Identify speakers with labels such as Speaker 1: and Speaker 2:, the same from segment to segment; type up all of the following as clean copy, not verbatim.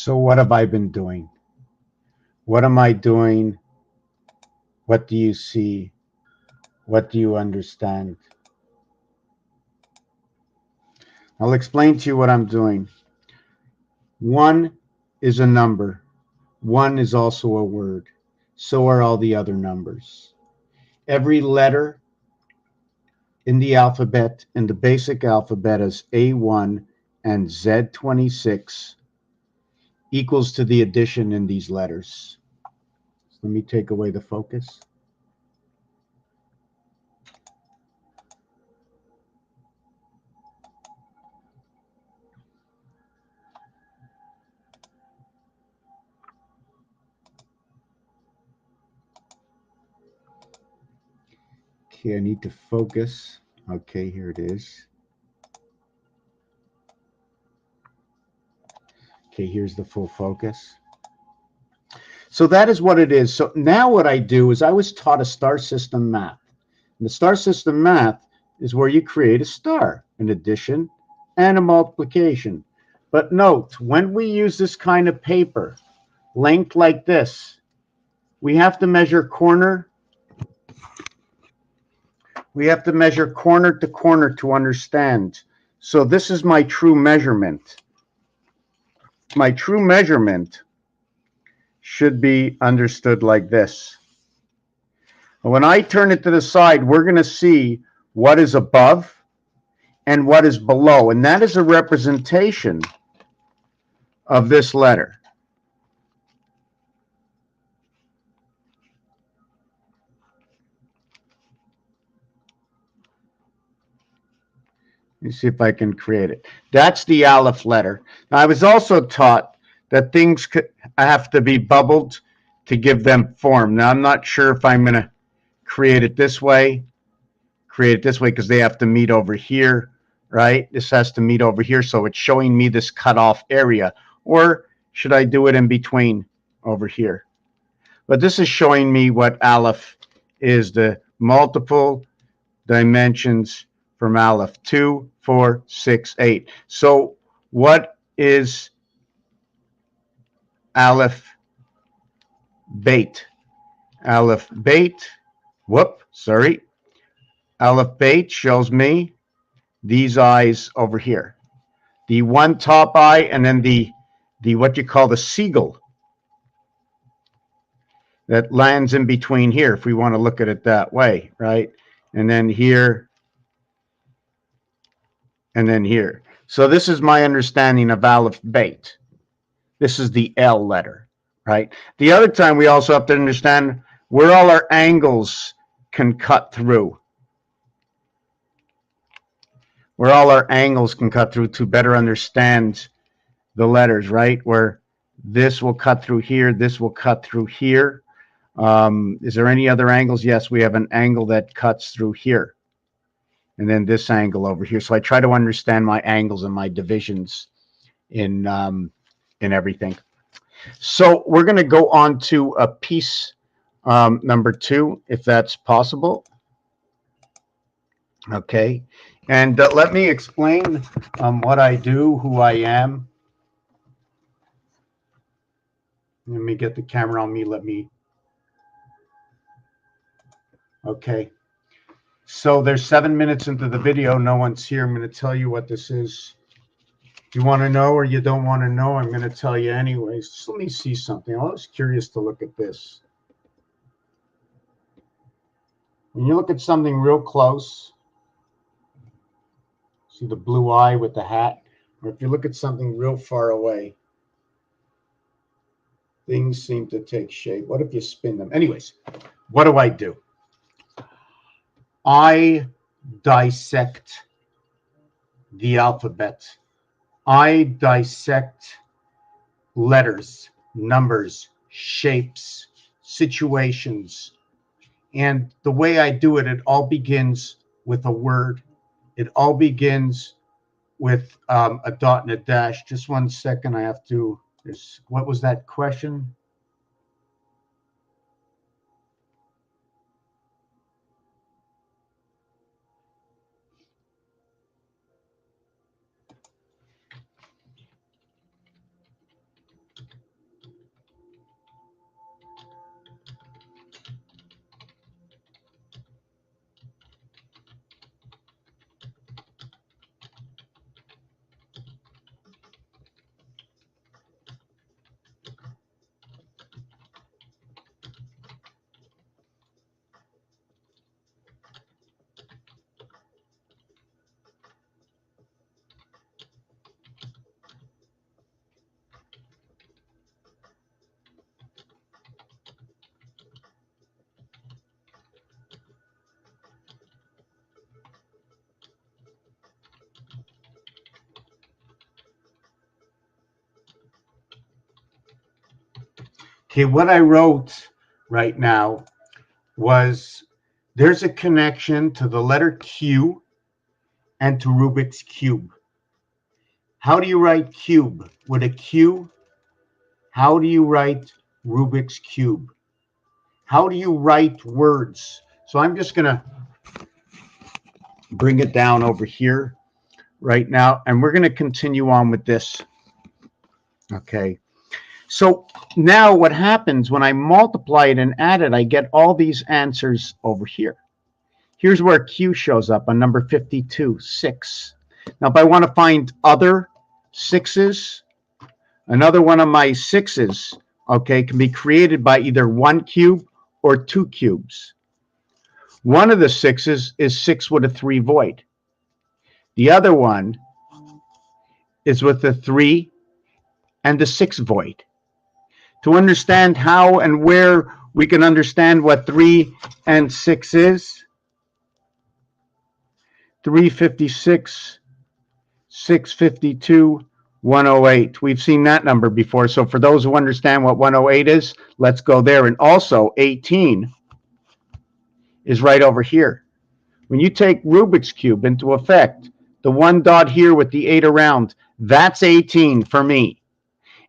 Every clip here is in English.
Speaker 1: So what have I been doing? What am I doing? What do you see? What do you understand? I'll explain to you what I'm doing. One is a number. One is also a word. So are all the other numbers. Every letter in the alphabet, in the basic alphabet, is A1 and Z26 equals to the addition in these letters. Let me take away the focus. Okay, I need to focus. Okay, here it is. Okay, here's the full focus. So that is what it is. So now what I do is I was taught a star system math. And the star system math is where you create a star, an addition and a multiplication. But note, when we use this kind of paper, length like this, we have to measure corner. We have to measure corner to corner to understand. So this is my true measurement. My true measurement should be understood like this. When I turn it to the side, we're going to see what is above and what is below. And that is a representation of this letter. Let me see if I can create it. That's the Aleph letter. Now, I was also taught that things have to be bubbled to give them form. Now, I'm not sure if I'm going to create it this way, because they have to meet over here, right? This has to meet over here, so it's showing me this cutoff area. Or should I do it in between over here? But this is showing me what Aleph is, the multiple dimensions from Aleph, 2, 4, 6, 8. So what is Aleph Beit? Aleph Beit, Aleph Beit shows me these eyes over here. The one top eye and then the what you call the seagull that lands in between here, if we want to look at it that way, right? And then here, and then here. So this is my understanding of Aleph Beit. This is the L letter, right? The other time we also have to understand where all our angles can cut through. Where all our angles can cut through to better understand the letters, right? Where this will cut through here, this will cut through here. Is there any other angles? Yes, we have an angle that cuts through here. And then this angle over here. So I try to understand my angles and my divisions in everything. So we're going to go on to a piece number 2, if that's possible. Okay. And let me explain what I do, who I am. Let me get the camera on me. Okay. So there's 7 minutes into the video. No one's here. I'm going to tell you what this is. If you want to know or you don't want to know, I'm going to tell you anyways. Just let me see something. I was curious to look at this. When you look at something real close, see the blue eye with the hat? Or if you look at something real far away, things seem to take shape. What if you spin them? Anyways, what do? I dissect the alphabet. I dissect letters, numbers, shapes, situations. And the way I do it, it all begins with a word. It all begins with a dot and a dash. Just 1 second. I have to, what was that question? Okay, what I wrote right now was there's a connection to the letter Q and to Rubik's Cube. How do you write cube? With a Q, how do you write Rubik's Cube? How do you write words? So I'm just going to bring it down over here right now, and we're going to continue on with this. Okay. So now what happens when I multiply it and add it, I get all these answers over here. Here's where Q shows up on number 52, 6. Now, if I want to find other sixes, another one of my sixes, okay, can be created by either one cube or two cubes. One of the sixes is 6 with a 3 void. The other one is with the 3 and the 6 void. To understand how and where we can understand what 3 and 6 is, 356, 652, 108. We've seen that number before. So for those who understand what 108 is, let's go there. And also 18 is right over here. When you take Rubik's Cube into effect, the one dot here with the 8 around, that's 18 for me.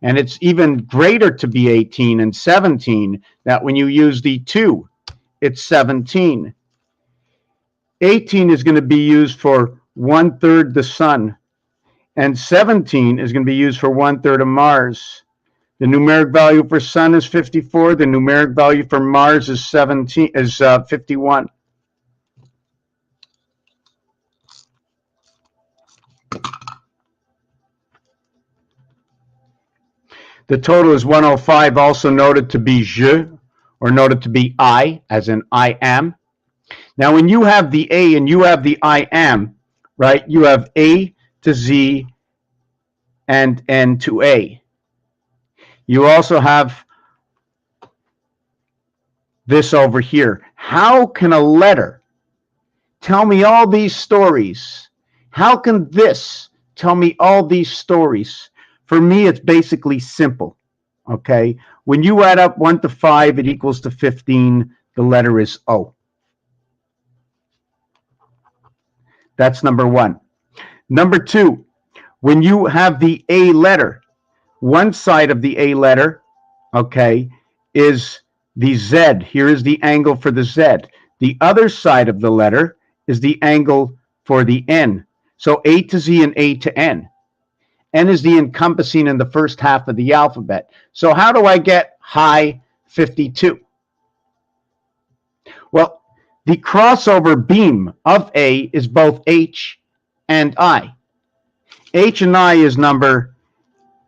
Speaker 1: And it's even greater to be 18 and 17, that when you use the 2, it's 17. 18 is going to be used for 1/3 the sun, and 17 is going to be used for 1/3 of Mars. The numeric value for sun is 54. The numeric value for Mars is 51. The total is 105, also noted to be je, or noted to be I, as in I am. Now, when you have the A and you have the I am, right, you have A to Z and N to A. You also have this over here. How can a letter tell me all these stories? How can this tell me all these stories? For me, it's basically simple, okay? When you add up 1 to 5, it equals to 15. The letter is O. That's number one. Number two, when you have the A letter, one side of the A letter, okay, is the Z. Here is the angle for the Z. The other side of the letter is the angle for the N. So A to Z and A to N. N is the encompassing in the first half of the alphabet. So how do I get high 52? Well, the crossover beam of A is both H and I. H and I is number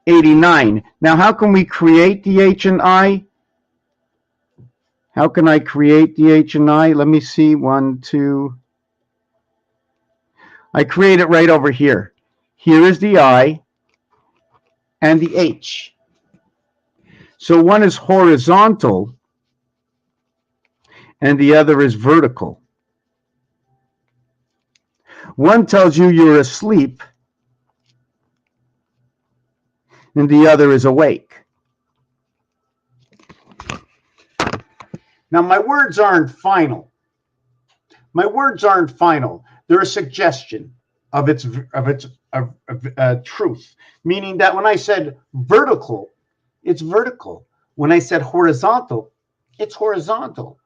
Speaker 1: 89. Now, how can we create the H and I? How can I create the H and I? Let me see. 1, 2. I create it right over here. Here is the I and the H. So one is horizontal and the other is vertical. One tells you you're asleep and the other is awake. Now, my words aren't final. My words aren't final. They're a suggestion of its truth, meaning that when I said vertical, it's vertical. When I said horizontal, it's horizontal.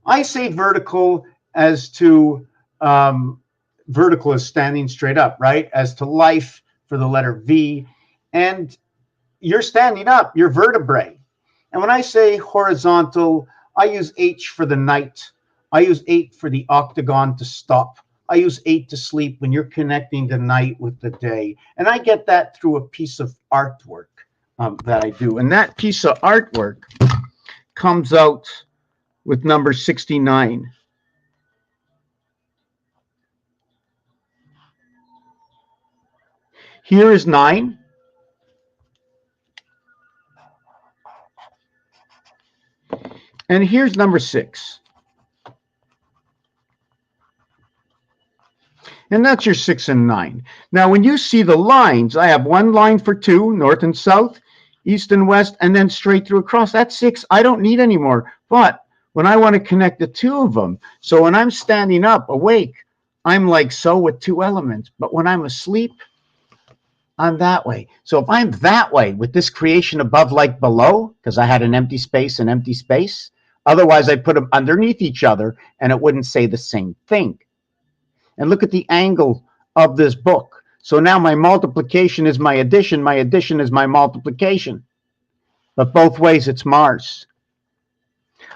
Speaker 1: I say vertical as to vertical is standing straight up, right? As to life for the letter V, and you're standing up, you're vertebrae. And when I say horizontal, I use H for the night. I use 8 for the octagon to stop. I use 8 to sleep when you're connecting the night with the day. And I get that through a piece of artwork that I do. And that piece of artwork comes out with number 69. Here is 9. And here's number 6. And that's your 6 and 9. Now, when you see the lines, I have one line for 2, north and south. east and west, and then straight through across. That's 6. I don't need any more. But when I want to connect the 2 of them, so when I'm standing up, awake, I'm like so with 2 elements. But when I'm asleep, I'm that way. So if I'm that way with this creation above like below, because I had an empty space and empty space, otherwise I put them underneath each other and it wouldn't say the same thing. And look at the angle of this book. So now my multiplication is my addition is my multiplication. But both ways it's Mars.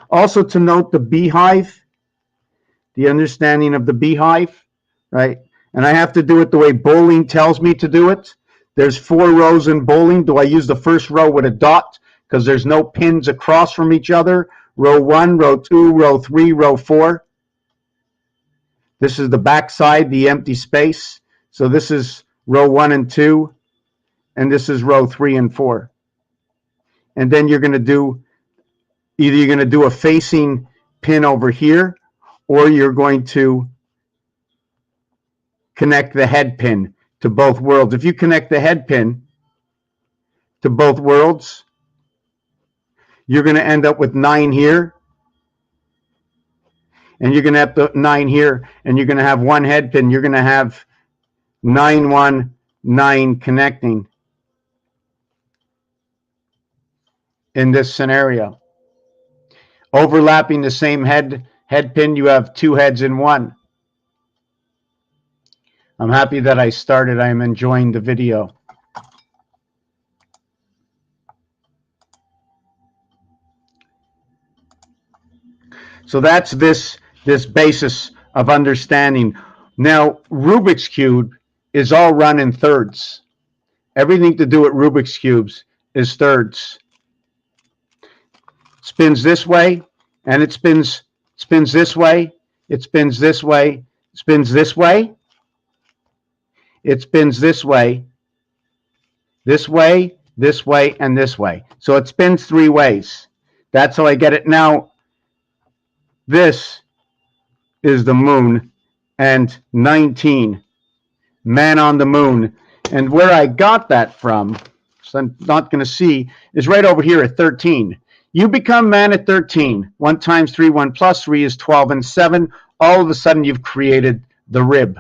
Speaker 1: Also to note the beehive, the understanding of the beehive, right? And I have to do it the way bowling tells me to do it. There's 4 rows in bowling. Do I use the first row with a dot because there's no pins across from each other? Row 1, row 2, row 3, row 4. This is the back side, the empty space. So this is row 1 and 2, and this is row 3 and 4. And then you're going to do, either you're going to do a facing pin over here, or you're going to connect the head pin to both worlds. If you connect the head pin to both worlds, you're going to end up with 9 here, and you're going to have the 9 here, and you're going to have 1 head pin. You're going to have 9, 1, 9 connecting in this scenario. Overlapping the same head pin, you have 2 heads in 1. I'm happy that I started. I am enjoying the video. So that's this basis of understanding. Now, Rubik's Cube is all run in thirds. Everything to do with Rubik's Cubes is thirds. Spins this way, and it spins this way, it spins this way, spins this way, it spins this way, this way, this way, and this way. So it spins 3 ways. That's how I get it. Now, this is the moon, and 19, man on the moon. And where I got that from, so I'm not going to see, is right over here at 13. You become man at 13. 1 times 3, 1 plus 3 is 12, and 7. All of a sudden, you've created the rib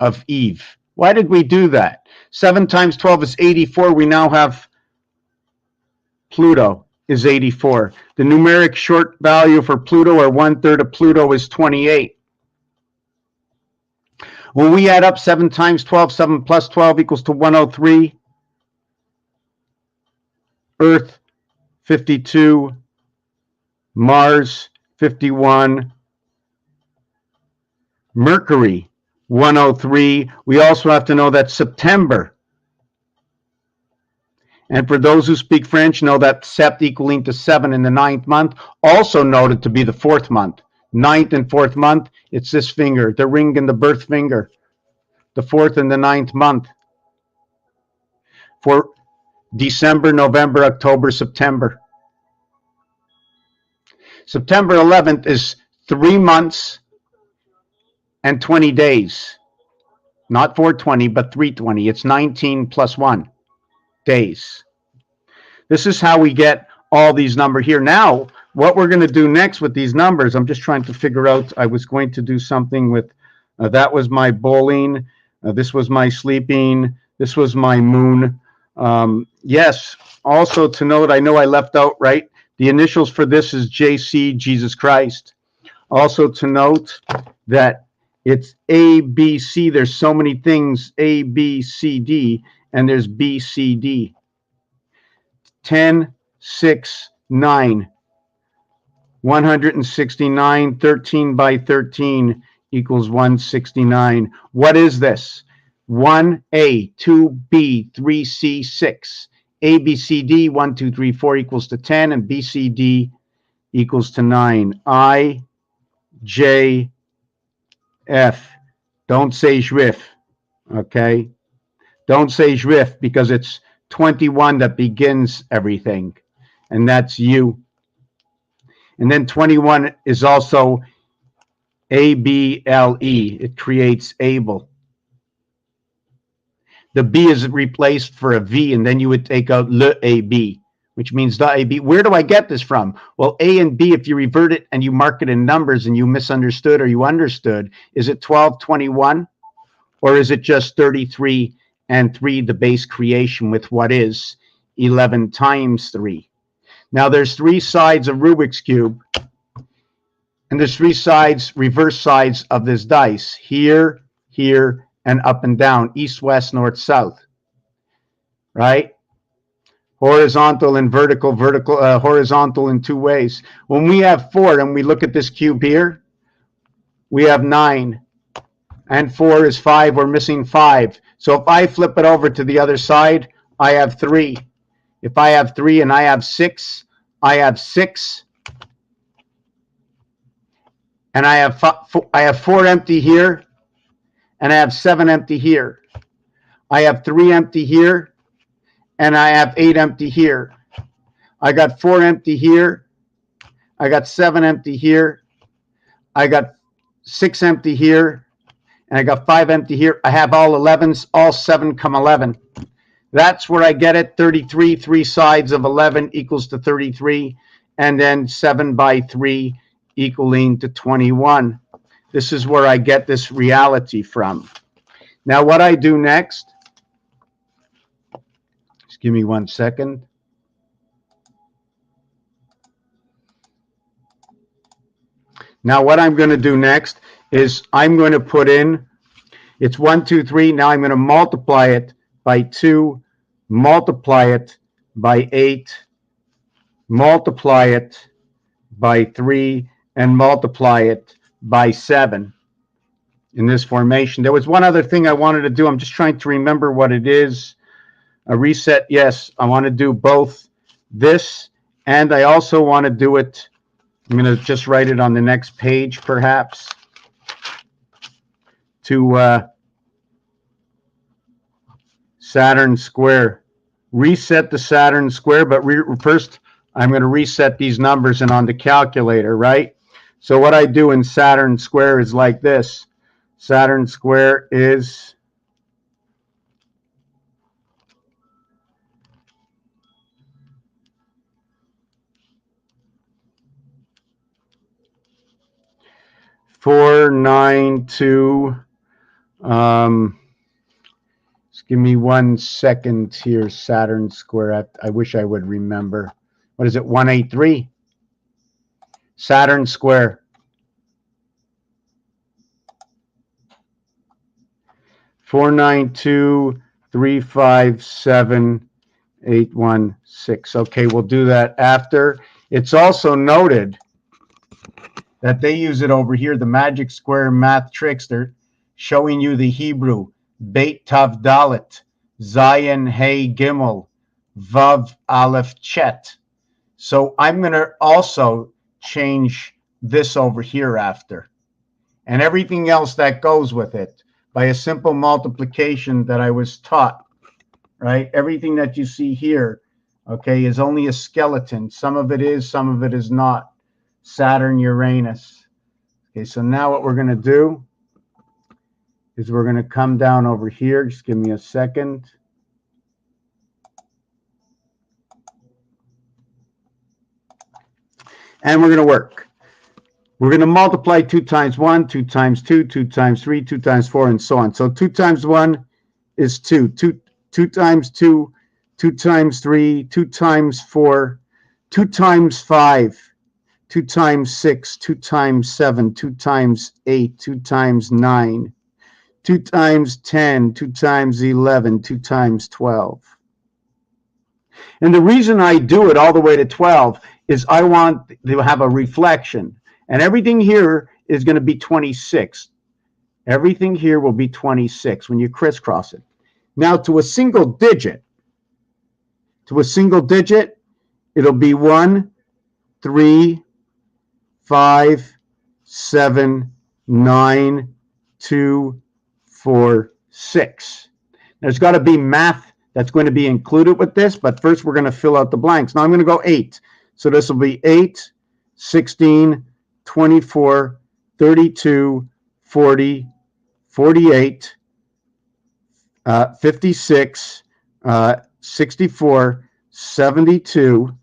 Speaker 1: of Eve. Why did we do that? 7 times 12 is 84. We now have Pluto is 84. The numeric short value for Pluto, or 1/3 of Pluto, is 28. When we add up 7 times 12, 7 plus 12 equals to 103. Earth, 52. Mars, 51. Mercury, 103. We also have to know that September, and for those who speak French, know that sept equaling to 7 in the 9th month, also noted to be the 4th month. 9th and 4th month, it's this finger, the ring and the birth finger, the 4th and the 9th month. For December, November, October, September. September 11th is 3 months and 20 days. Not 420, but 320. It's 19 plus 1 days. This is how we get all these numbers here. Now, what we're going to do next with these numbers, I'm just trying to figure out. I was going to do something with, that was my bowling, this was my sleeping, this was my moon. Yes, also to note, I know I left out, right? The initials for this is JC, Jesus Christ. Also to note that it's A, B, C. There's so many things, A, B, C, D, and there's B, C, D. 10, 6, 9. 169, 13 by 13 equals 169. What is this? 1A, 2B, 3C, 6. A, B, C, D, 1, 2, 3, 4 equals to 10, and B, C, D equals to 9. I, J, F. Don't say Juif, okay? Don't say Juif because it's 21 that begins everything, and that's you. And then 21 is also ABLE. It creates able. The B is replaced for a V, and then you would take out le AB, which means the AB. Where do I get this from? Well, A and B, if you revert it and you mark it in numbers and you misunderstood or you understood, is it 12, 21? Or is it just 33 and 3, the base creation with what is 11 times 3? Now, there's 3 sides of Rubik's Cube, and there's 3 sides, reverse sides of this dice, here, here, and up and down, east, west, north, south, right? Horizontal and vertical, horizontal in 2 ways. When we have 4 and we look at this cube here, we have 9. And 4 is 5. We're missing 5. So if I flip it over to the other side, I have 3. If I have 3 and I have 6, I have 6. And I have 4 empty here, and I have 7 empty here. I have 3 empty here, and I have 8 empty here. I got 4 empty here. I got 7 empty here. I got 6 empty here. And I got 5 empty here. I have all 11s. All 7 come 11. That's where I get it. 33, 3 sides of 11 equals to 33. And then 7 by 3 equaling to 21. This is where I get this reality from. Now, what I do next, just give me 1 second. Now, what I'm going to do next is I'm going to put in, it's 1, 2, 3. Now I'm going to multiply it by 2, multiply it by 8, multiply it by 3, and multiply it by 7 in this formation. There was one other thing I wanted to do. I'm just trying to remember what it is. A reset, yes. I want to do both this, and I also want to do it. I'm going to just write it on the next page, perhaps, to Saturn square. Reset the Saturn square, but first I'm going to reset these numbers and on the calculator, right? So what I do in Saturn square is like this. Saturn square is 492. Just give me 1 second here. Saturn square. I wish I would remember. What is it? 183. Saturn square. 492,357,816. Okay, we'll do that after. It's also noted that they use it over here, the magic square math tricks. They're showing you the Hebrew, Beit Tav Dalet, Zayin Hey Gimel, Vav Aleph Chet. So I'm going to also change this over here after. And everything else that goes with it by a simple multiplication that I was taught, right? Everything that you see here, okay, is only a skeleton. Some of it is, some of it is not. Saturn, Uranus. Okay, so now what we're going to do is we're going to come down over here. Just give me a second. And we're going to work. We're going to multiply 2 times 1, 2 times 2, 2 times 3, 2 times 4, and so on. So 2 times 1 is 2. 2 times 2, 2 times 3, 2 times 4, 2 times 5, 2 times 6, 2 times 7, 2 times 8, 2 times 9, 2 times 10, 2 times 11, 2 times 12. And the reason I do it all the way to 12 is I want to have a reflection. And everything here is going to be 26. Everything here will be 26 when you crisscross it. Now to a single digit, it'll be 1, 3, 5, 7, 9, 2, 4, 6. There's got to be math that's going to be included with this, but first we're going to fill out the blanks. Now I'm going to go 8. So this will be 8, 16, 24, 32, 40, 48, 56, 64, 72,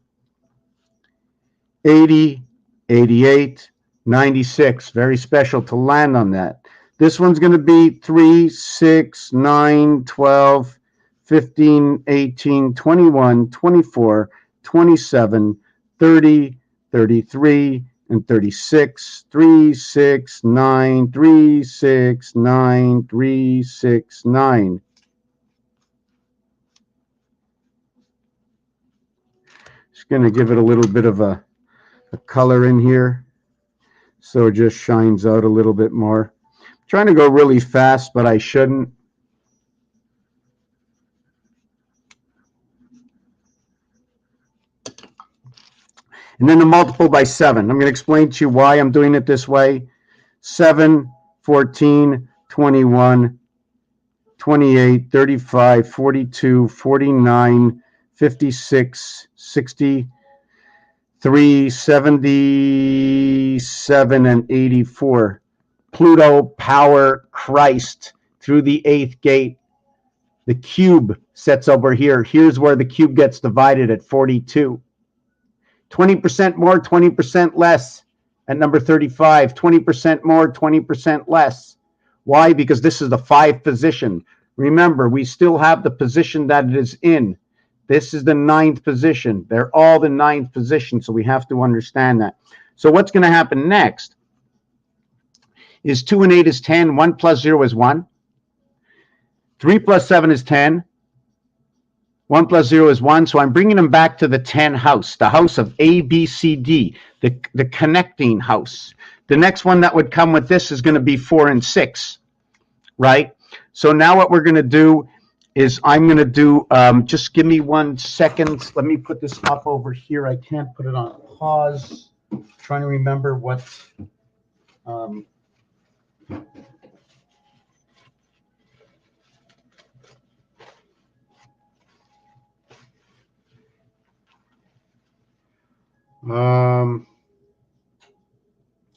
Speaker 1: 80, 88, 96. Very special to land on that. This one's going to be 3, 6, 9, 12, 15, 18, 21, 24, 27, 30, 33, and 36. 3, 6, 9, 3, 6, 9, 3, 6, 9. Just going to give it a little bit of a color in here so it just shines out a little bit more. I'm trying to go really fast, but I shouldn't. And then the multiple by 7. I'm going to explain to you why I'm doing it this way. 7, 14, 21, 28, 35, 42, 49, 56, 63, 77, and 84. Pluto, power, Christ, through the 8th gate. The cube sets over here. Here's where the cube gets divided at 42. 20% more, 20% less at number 35. 20% more, 20% less. Why? Because this is the 5th position. Remember, we still have the position that it is in. This is the 9th position. They're all the 9th position, so we have to understand that. So what's going to happen next is 2 and 8 is 10. 1 plus 0 is 1. 3 plus 7 is 10. 1 plus 0 is 1, so I'm bringing them back to the 10 house, the house of A, B, C, D, the connecting house. The next one that would come with this is going to be 4 and 6, right? So now what we're going to do is I'm going to do, just give me 1 second. Let me put this up over here. I can't put it on pause. I'm trying to remember what...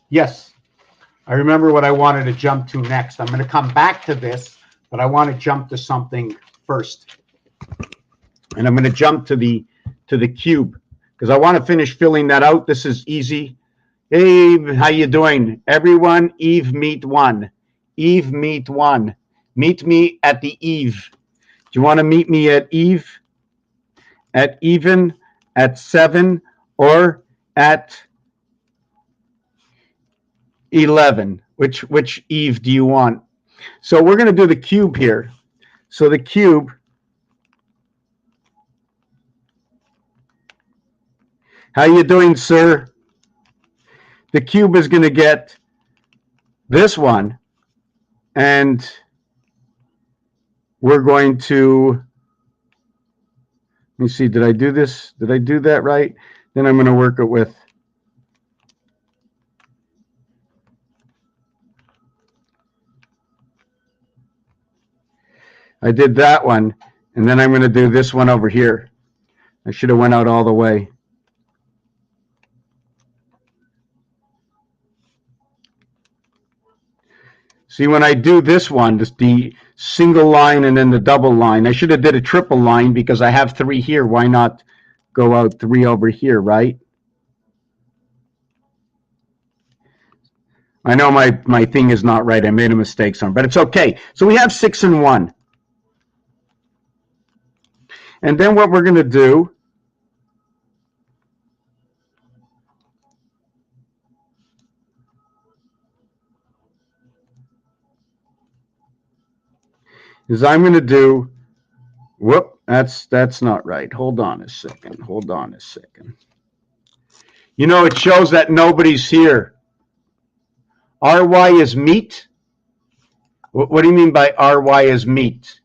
Speaker 1: yes, I remember what I wanted to jump to next. I'm going to come back to this, but I want to jump to something first. And I'm going to jump to the cube because I want to finish filling that out. This is easy. Hey, Eve, how you doing? Everyone, Eve, meet 1. Eve, meet 1. Meet me at the Eve. Do you want to meet me at Eve? At even, at 7, or at 11? Which Eve do you want? So we're going to do the cube here. So the cube, how you doing, sir? The cube is going to get this one, and we're going to, let me see, did I do this? Did I do that right? Then I'm going to work it with, I did that one, and then I'm going to do this one over here. I should have went out all the way. See, when I do this one, just the single line and then the double line, I should have did a triple line because I have 3 here. Why not go out 3 over here, right? I know my thing is not right. I made a mistake somewhere, but it's okay. So we have 6 and 1. And then what we're going to do is I'm going to do, whoop, that's not right. Hold on a second. Hold on a second. You know, it shows that nobody's here. RY is meet? What do you mean by RY is meet?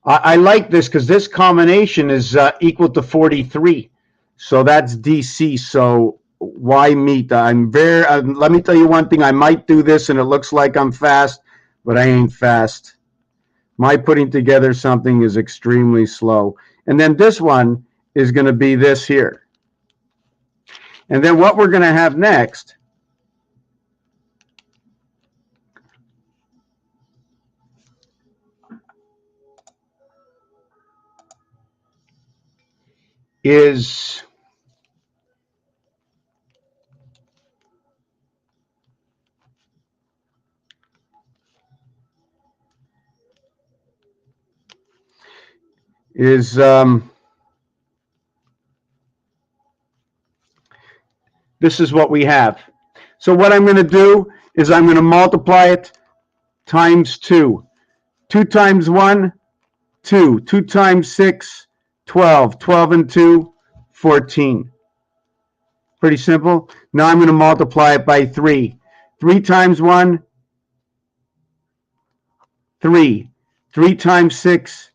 Speaker 1: I like this because this combination is equal to 43. So that's DC. So why meet? I'm very, let me tell you one thing. I might do this and it looks like I'm fast, but I ain't fast. My putting together something is extremely slow. And then this one is going to be this here. And then what we're going to have next is this is what we have. So what I'm going to do is I'm going to multiply it times 2. 2 times 1, 2. 2 times 6, 12. 12 and 2, 14. Pretty simple. Now I'm going to multiply it by 3. 3 times 1, 3. 3 times 6,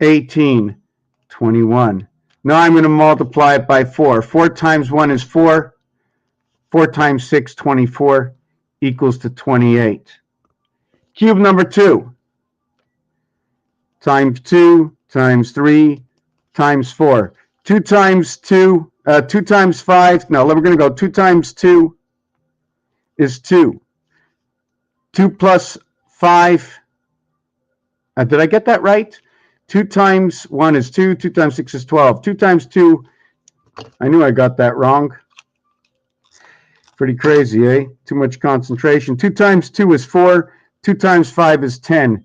Speaker 1: 18. 21. Now I'm going to multiply it by 4. 4 times 1 is 4. 4 times 6, 24, equals to 28. Cube number 2. Times 2, times 3, times 4. 2 times 2, 2 times 5. No, we're going to go 2 times 2 is 2. 2 plus 5. Did I get that right? 2 times 1 is 2. 2 times 6 is 12. 2 times 2, I knew I got that wrong. Pretty crazy, eh? Too much concentration. 2 times 2 is 4. 2 times 5 is 10,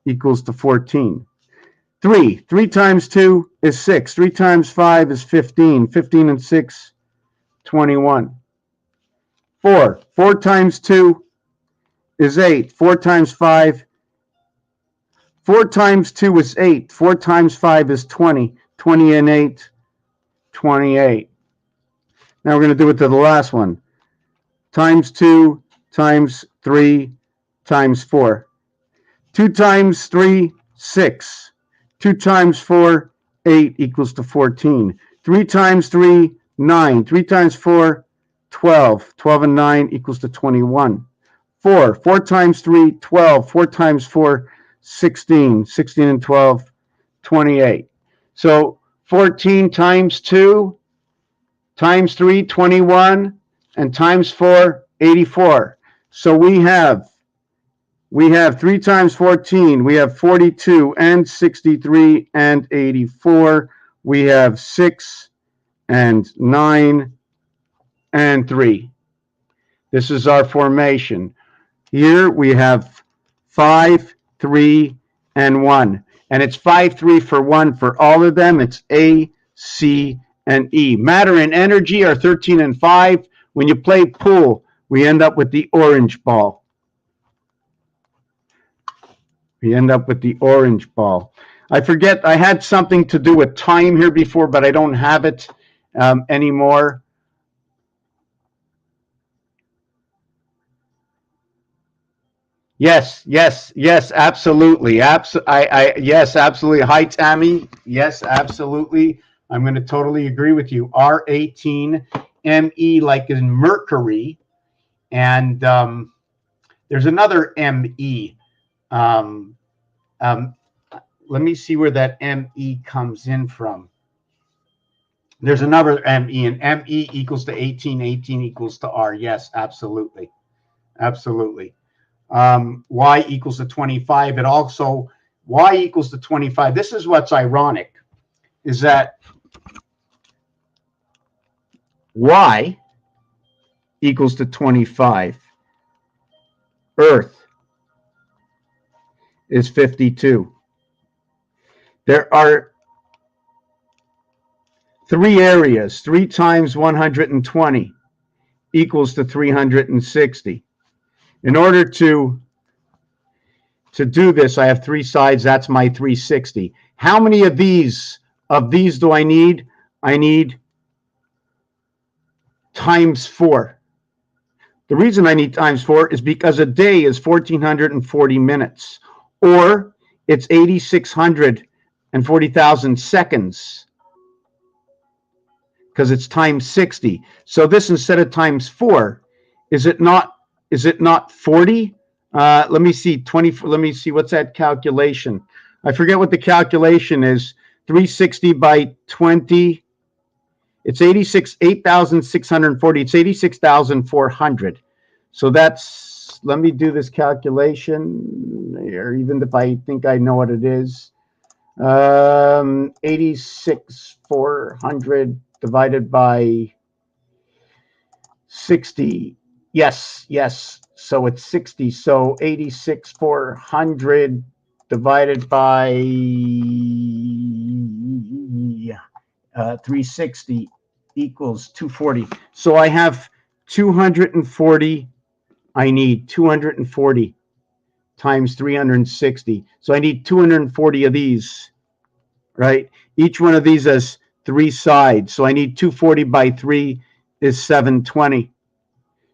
Speaker 1: equals to 14. 3. 3 times 2 is 6. 3 times 5 is 15. 15 and 6, 21. 4. 4 times 2 is 8. 4 times 5, 4 times 2 is 8. 4 times 5 is 20. 20 and 8, 28. Now we're going to do it to the last one. Times 2, times 3, times 4. 2 times 3, 6. 2 times 4, 8, equals to 14. 3 times 3, 9. 3 times 4, 12. 12 and 9 equals to 21. 4. 4 times 3, 12. 4 times 4, 16. 16 and 12, 28. So 14 times 2 times 3, 21. And times 4, 84. So we have 3 times 14. We have 42 and 63 and 84. We have 6 and 9 and 3. This is our formation. Here we have 5, 3, and 1. And it's 5, 3 for 1 for all of them. It's A, C, and E. Matter and energy are 13 and 5. When you play pool, we end up with the orange ball. We end up with the orange ball. I forget, I had something to do with time here before, but I don't have it anymore. Yes, absolutely. Yes, absolutely. Hi, Tammy. Yes, absolutely. I'm going to totally agree with you. R18. ME like in Mercury, and there's another ME. Let me see where that ME comes in from. There's another ME, and ME equals to 18, 18 equals to R. Yes, absolutely. Absolutely. Y equals to 25. It also, Y equals to 25. This is what's ironic, is that Y equals to 25. Earth is 52. There are 3 areas. 3 times 120 equals to 360. In order to do this, I have 3 sides. That's my 360. How many of these do I need? I need times 4. The reason I need times 4 is because a day is 1,440 minutes, or it's 8,640,000 seconds, because it's times 60. So this, instead of times 4, is it not 40? Let me see, 20. Let me see, what's that calculation? I forget what the calculation is. 360 by 20. It's 8,640. It's 86,400. So that's, let me do this calculation, or even if I think I know what it is. 86 400 divided by 60. Yes, yes. So it's 60. So 86 400 divided by 360 equals 240. So I have 240. I need 240 times 360. So I need 240 of these, right? Each one of these has 3 sides. So I need 240 by 3 is 720.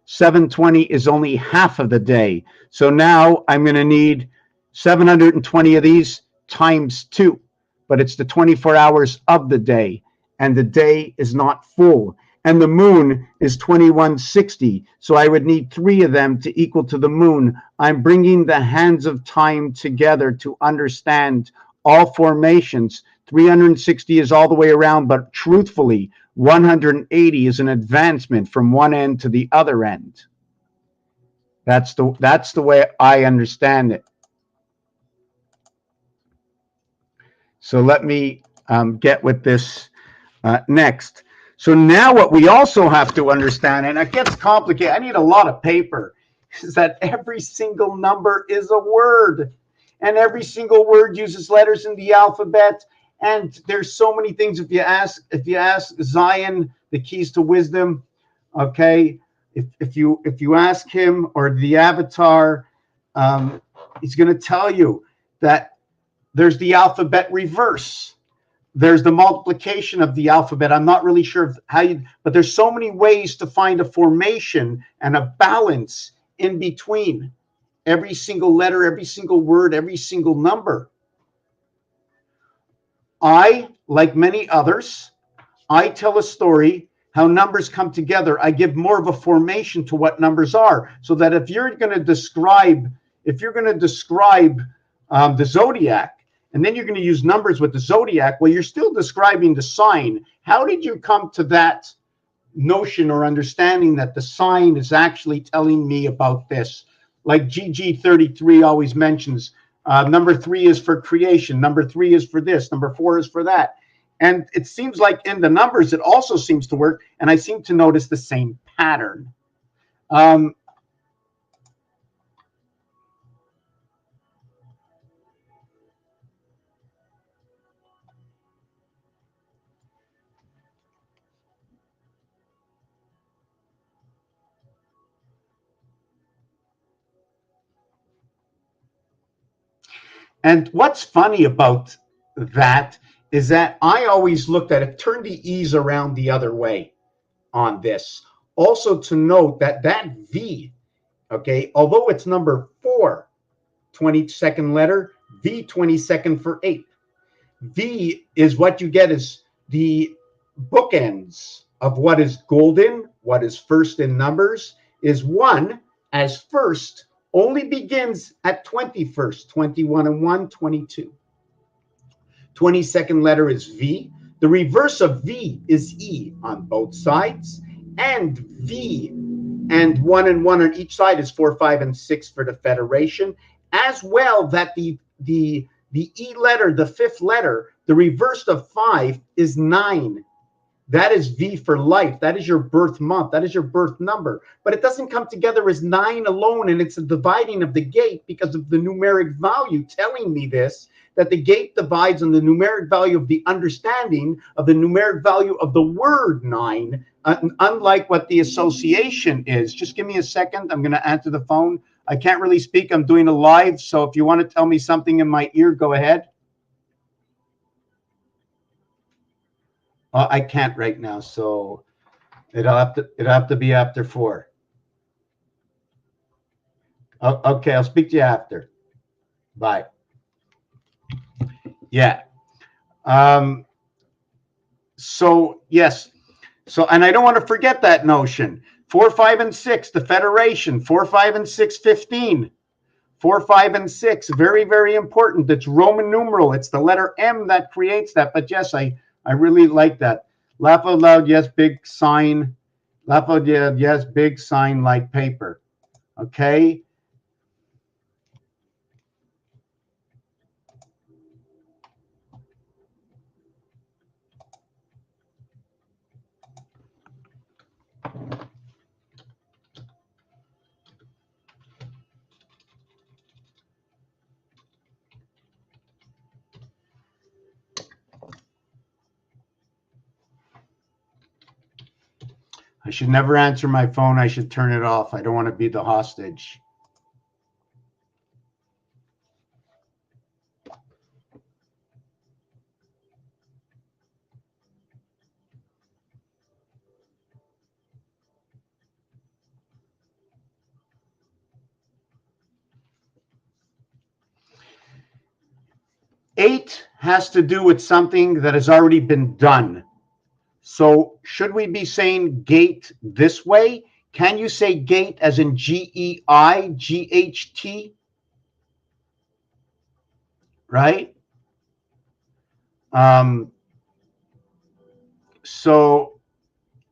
Speaker 1: 720 is only half of the day. So now I'm going to need 720 of these times 2, but it's the 24 hours of the day, and the day is not full. And the moon is 2160, so I would need 3 of them to equal to the moon. I'm bringing the hands of time together to understand all formations. 360 is all the way around, but truthfully, 180 is an advancement from one end to the other end. That's the way I understand it. So let me get with this next. So now what we also have to understand, and it gets complicated, I need a lot of paper, is that every single number is a word. And every single word uses letters in the alphabet. And there's so many things. If you ask Zion the keys to wisdom, okay, if you ask him, or the avatar, he's going to tell you that there's the alphabet reverse. There's the multiplication of the alphabet. I'm not really sure how you, but there's so many ways to find a formation and a balance in between every single letter, every single word, every single number. I, like many others, I tell a story how numbers come together. I give more of a formation to what numbers are, so that if you're going to describe the zodiac, and then you're going to use numbers with the zodiac, well, you're still describing the sign. How did you come to that notion or understanding that the sign is actually telling me about this? Like GG33 always mentions, number 3 is for creation, number 3 is for this, number 4 is for that. And it seems like in the numbers, it also seems to work. And I seem to notice the same pattern. And what's funny about that is that I always looked at it, turn the E's around the other way on this. Also to note that that V, okay, although it's number 4, 22nd letter, V 22nd for 8. V is what you get is the bookends of what is golden, what is first in numbers, is 1 as first only begins at 21st, 21 and 1, 22. 22nd letter is V. The reverse of V is E on both sides, and V and 1 and 1 on each side is 4, 5, and 6 for the Federation, as well that the E letter, the 5th letter, the reverse of 5 is 9. That is V for life. That is your birth month. That is your birth number. But it doesn't come together as 9 alone, and it's a dividing of the gate because of the numeric value telling me this, that the gate divides on the numeric value of the understanding of the numeric value of the word 9, unlike what the association is. Just give me a second. I'm going to answer the phone. I can't really speak. I'm doing a live, so if you want to tell me something in my ear, go ahead. I can't right now, so it'll have to be after 4. Okay, I'll speak to you after. Bye. Yeah. So yes. So, and I don't want to forget that notion. 4, 5, and 6, the Federation. 4, 5, and 6, 15. 4, 5, and 6, very, very important. It's Roman numeral. It's the letter M that creates that. But yes, I really like that. Laugh out loud, yes, big sign. Laugh out loud, yes, big sign like paper. Okay. I should never answer my phone. I should turn it off. I don't want to be the hostage. Eight has to do with something that has already been done. So should we be saying gate this way? Can you say gate as in Geight, right? So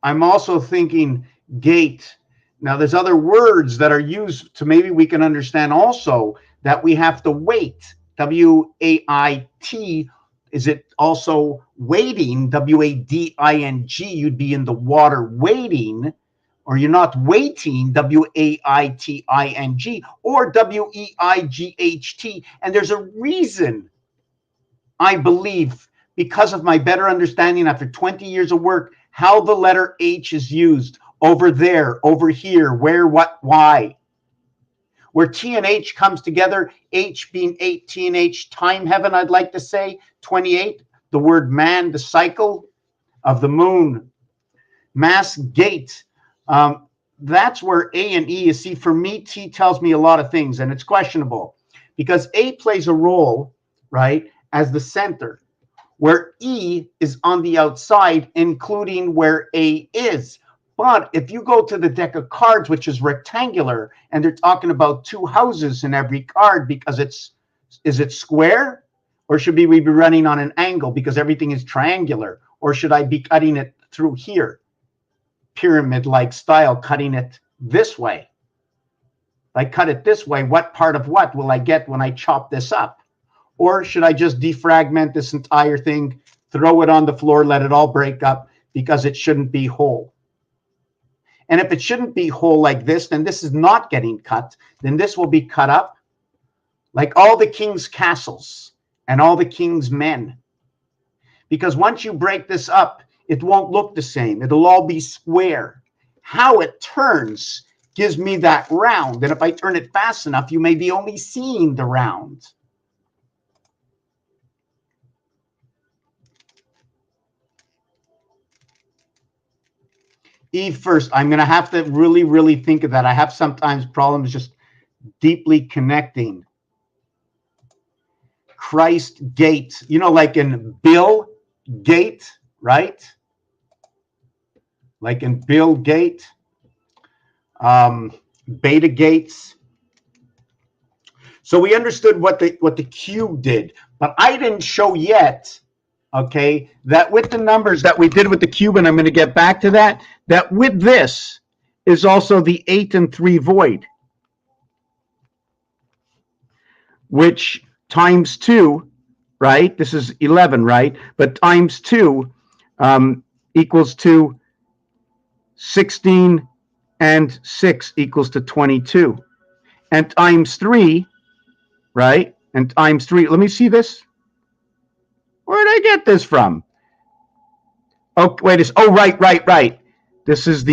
Speaker 1: I'm also thinking gate. Now there's other words that are used to maybe we can understand also that we have to wait. W-A-I-T. Is it also waiting? W-A-D-I-N-G. You'd be in the water waiting, or you're not waiting. W-A-I-T-I-N-G or W-E-I-G-H-T. And there's a reason, I believe, because of my better understanding after 20 years of work, how the letter H is used over there, over here, where, what, why. Where T and H comes together, H being 8, T and H, time heaven, I'd like to say, 28, the word man, the cycle of the moon, mass gate. That's where A and E is. See, for me, T tells me a lot of things, and it's questionable because A plays a role, right, as the center, where E is on the outside, including where A is. But if you go to the deck of cards, which is rectangular, and they're talking about two houses in every card because is it square? Or should we be running on an angle because everything is triangular? Or should I be cutting it through here? Pyramid-like style, cutting it this way. If I cut it this way, what part of what will I get when I chop this up? Or should I just defragment this entire thing, throw it on the floor, let it all break up because it shouldn't be whole? And if it shouldn't be whole like this, then this is not getting cut. Then this will be cut up like all the king's castles and all the king's men. Because once you break this up, it won't look the same. It'll all be square. How it turns gives me that round. And if I turn it fast enough, you may be only seeing the round. E first. I'm going to have to really, really think of that. I have sometimes problems just deeply connecting. Christ gate, you know, like in Bill Gate, right? Like in Bill Gate, beta gates. So we understood what the Q did, but I didn't show yet, okay, that with the numbers that we did with the cube, and I'm going to get back to that, that with this is also the 8 and 3 void, which times 2, right? This is 11, right? But times 2 equals to 16, and 6 equals to 22. And times 3, right? And times 3, let me see this. Where did I get this from? Oh, wait, oh, right. This is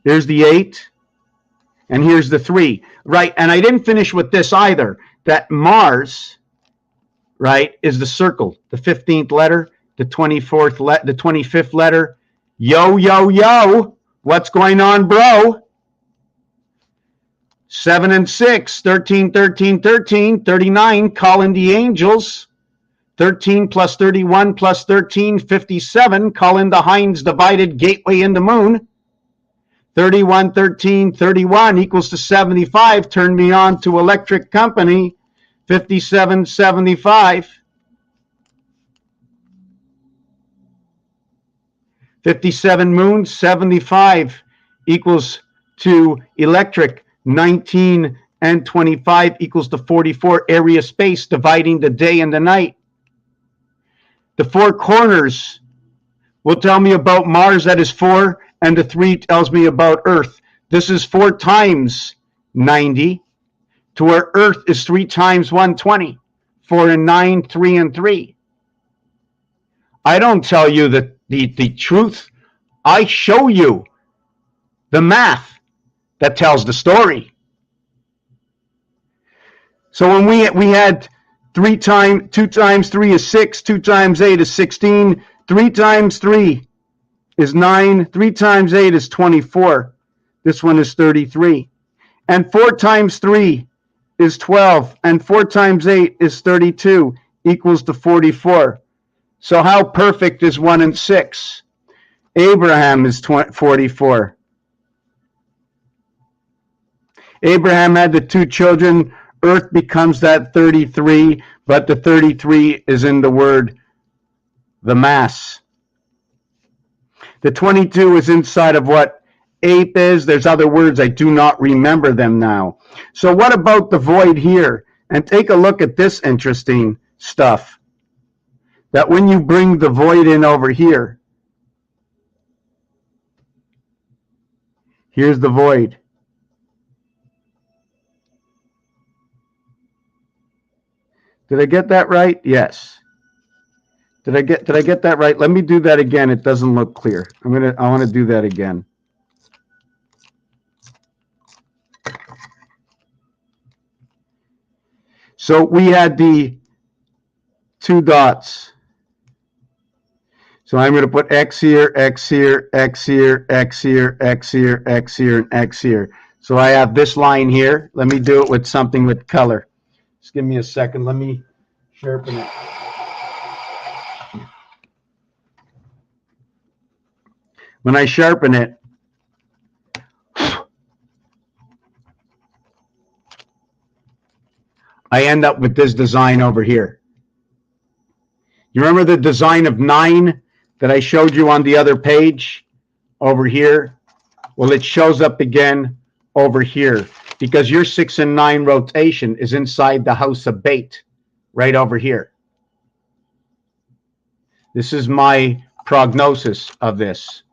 Speaker 1: there's the 8, and here's the 3, right? And I didn't finish with this either, that Mars, right, is the circle, the 15th letter, the 25th letter. Yo, what's going on, bro? 7 and 6, 13, 13, 13, 39, calling the angels. 13 plus 31 plus 13, 57, calling the Heinz divided gateway in the moon. 31, 13, 31 equals to 75, turn me on to electric company. 57, 75. 57 moon, 75 equals to electric. 19 and 25 equals to 44 area space, dividing the day and the night. The 4 corners will tell me about Mars, that is 4, and the 3 tells me about Earth. This is 4 times 90, to where Earth is 3 times 120. 4 and 9, 3 and 3. I don't tell you that the truth. I show you the math that tells the story. So when we had 2 times 3 is 6, 2 times 8 is 16, 3 times 3 is 9, 3 times 8 is 24. This one is 33. And 4 times 3 is 12, and 4 times 8 is 32, equals to 44. So how perfect is 1 and 6? Abraham is 44. Abraham had the 2 children. Earth becomes that 33, but the 33 is in the word, the mass. The 22 is inside of what ape is. There's other words, I do not remember them now. So what about the void here? And take a look at this interesting stuff. That when you bring the void in over here, here's the void. Did I get that right? Yes. Did I get that right? Let me do that again. It doesn't look clear. I want to do that again. So we had the 2 dots. So I'm going to put X here, X here, X here, X here, X here, X here, and X here. So I have this line here. Let me do it with something with color. Just give me a second. Let me sharpen it. When I sharpen it, I end up with this design over here. You remember the design of 9 that I showed you on the other page over here? Well, it shows up again over here because your 6 and 9 rotation is inside the house of bait right over here. This is my prognosis of this.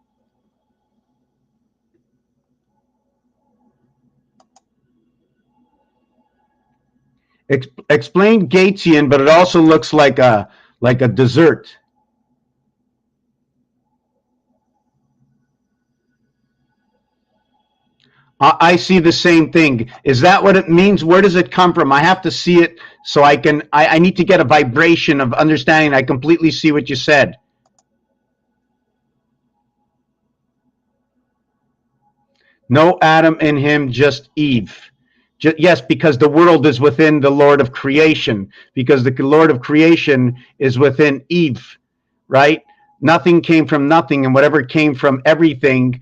Speaker 1: Explain Gatesian, but it also looks like a dessert. I see the same thing. Is that what it means? Where does it come from? I have to see it so I can. I need to get a vibration of understanding. I completely see what you said. No Adam in him, just Eve. Yes, because the world is within the Lord of creation, because the Lord of creation is within Eve, right? Nothing came from nothing, and whatever came from everything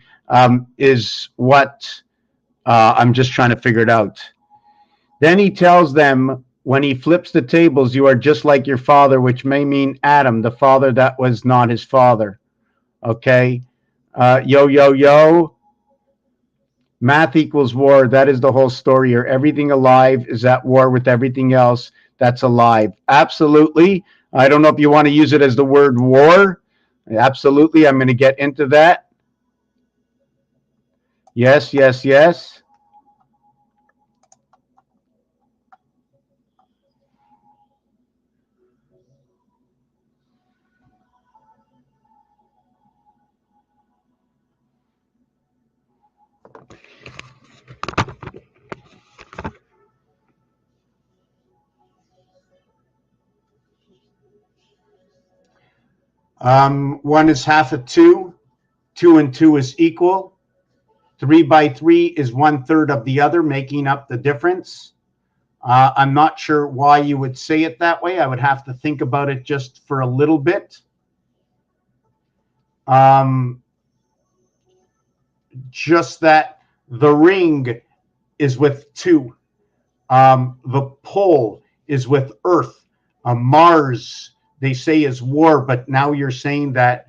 Speaker 1: is what I'm just trying to figure it out. Then he tells them, when he flips the tables, you are just like your father, which may mean Adam, the father that was not his father. Okay? Yo, yo, yo. Math equals war. That is the whole story here. Everything alive is at war with everything else that's alive. Absolutely. I don't know if you want to use it as the word war. Absolutely. I'm going to get into that. Yes, yes, yes. One is half of 2. 2 and 2 is equal. 3 by 3 is 1/3 of the other, making up the difference. I'm not sure why you would say it that way. I would have to think about it just for a little bit. Just that the ring is with 2. The pole is with Earth. Mars, they say, is war, but now you're saying that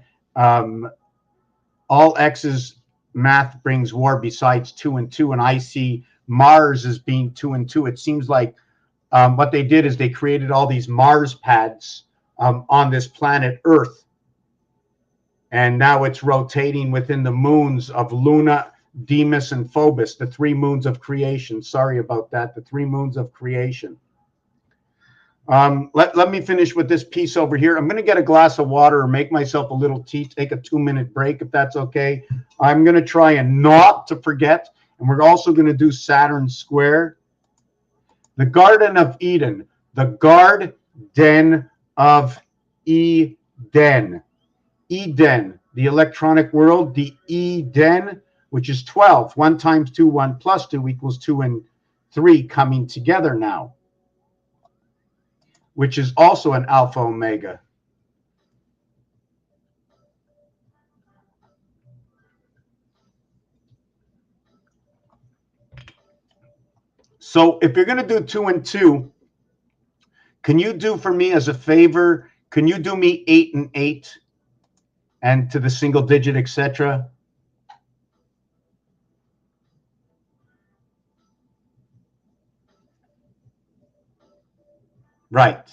Speaker 1: all X's math brings war besides 2 and 2, and I see Mars as being 2 and 2. It seems like what they did is they created all these Mars pads on this planet Earth, and now it's rotating within the moons of Luna, Deimos, and Phobos, the 3 moons of creation. Sorry about that, the 3 moons of creation. Let me finish with this piece over here. I'm going to get a glass of water or make myself a little tea, take a 2-minute break if that's okay. I'm going to try and not to forget. And we're also going to do Saturn square. The Garden of Eden. The Garden of Eden. Eden, the electronic world, the Eden, which is 12. 1 times 2, 1 plus 2 equals 2 and 3 coming together now, which is also an alpha omega. So if you're going to do 2 and 2, can you do for me as a favor, can you do me 8 and 8 and to the single digit, etc.? Right,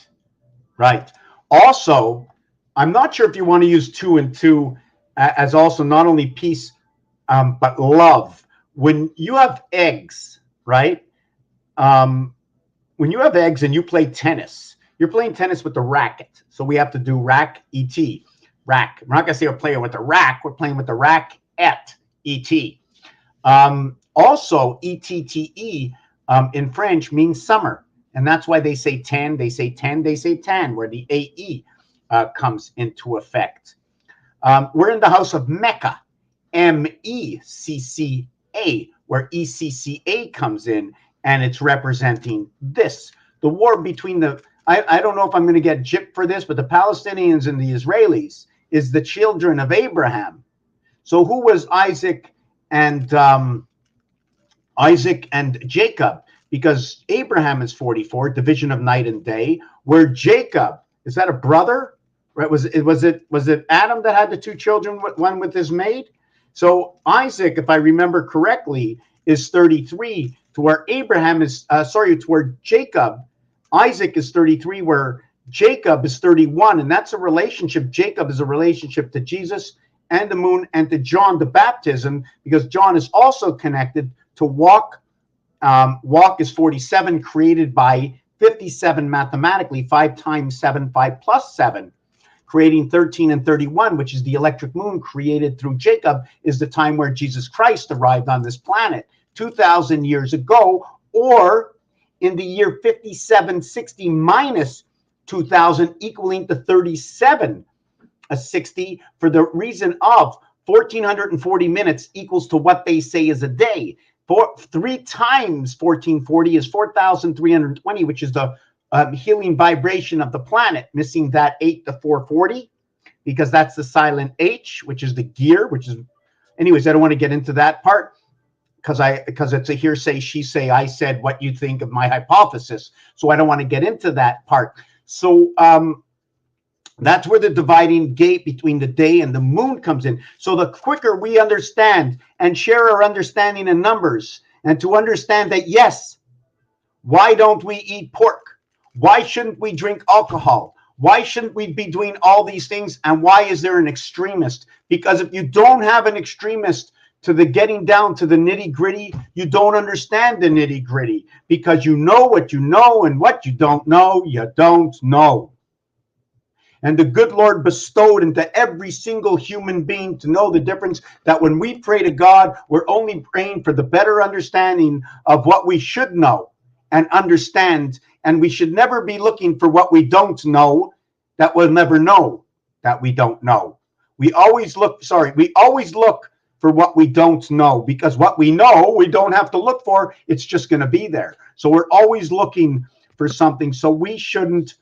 Speaker 1: right. Also, I'm not sure if you want to use 2 and 2 as also not only peace, but love. When you have eggs, right? When you have eggs and you play tennis, you're playing tennis with the racket. So we have to do rack, et, rack. We're not going to say we're playing with the rack. We're playing with the rack, et, also, ette in French means summer. And that's why they say 10, they say 10, they say 10, where the AE comes into effect. We're in the house of Mecca, MECCA, where ECCA comes in, and it's representing this. The war between I don't know if I'm going to get gypped for this, but the Palestinians and the Israelis is the children of Abraham. So who was Isaac and Jacob? Because Abraham is 44, division of night and day, where Jacob, is that a brother? Right? Was it Adam that had the 2 children, one with his maid? So Isaac, if I remember correctly, is 33, to where Abraham is to where Jacob, Isaac is 33, where Jacob is 31, and that's a relationship. Jacob is a relationship to Jesus and the moon and to John the baptism, because John is also connected to walk. Walk is 47, created by 57 mathematically, 5 times 7, 5 plus 7, creating 13 and 31, which is the electric moon created through Jacob, is the time where Jesus Christ arrived on this planet 2,000 years ago, or in the year 5760 minus 2,000, equaling to 3760, for the reason of 1,440 minutes equals to what they say is a day. 3 times 1440 is 4,320, which is the healing vibration of the planet, missing that 8 to 440, because that's the silent H, which is the gear, which is, anyways, I don't want to get into that part because it's a hearsay, she say, I said, what you think of my hypothesis. So I don't want to get into that part. So that's where the dividing gate between the day and the moon comes in. So the quicker we understand and share our understanding in numbers, and to understand that, yes, why don't we eat pork? Why shouldn't we drink alcohol? Why shouldn't we be doing all these things? And why is there an extremist? Because if you don't have an extremist to the getting down to the nitty gritty, you don't understand the nitty gritty, because you know what you know, and what you know, you don't know. And the good Lord bestowed into every single human being to know the difference, that when we pray to God, we're only praying for the better understanding of what we should know and understand. And we should never be looking for what we don't know, that we'll never know that we don't know. We always look for what we don't know, because what we know, we don't have to look for. It's just going to be there. So we're always looking for something. So we should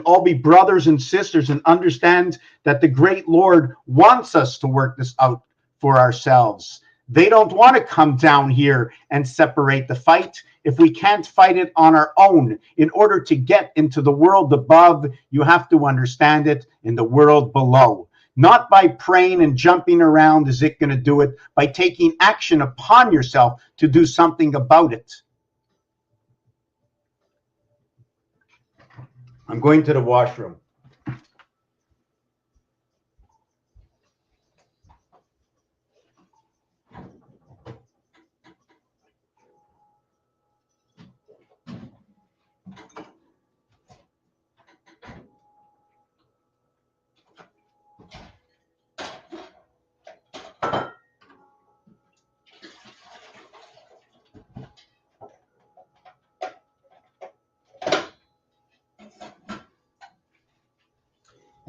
Speaker 1: all be brothers and sisters and understand that the great Lord wants us to work this out for ourselves. They don't want to come down here and separate the fight. If we can't fight it on our own, in order to get into the world above, you have to understand it in the world below. Not by praying and jumping around is it going to do it, by taking action upon yourself to do something about it. I'm going to the washroom.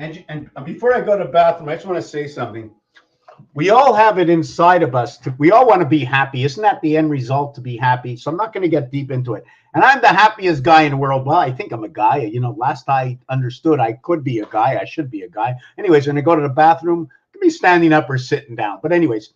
Speaker 1: And before I go to the bathroom, I just want to say something. We all have it inside of us. We all want to be happy. Isn't that the end result, to be happy? So I'm not going to get deep into it. And I'm the happiest guy in the world. Well, I think I'm a guy. You know, last I understood, I could be a guy. I should be a guy. Anyways, when I go to the bathroom, I can be standing up or sitting down. But anyways,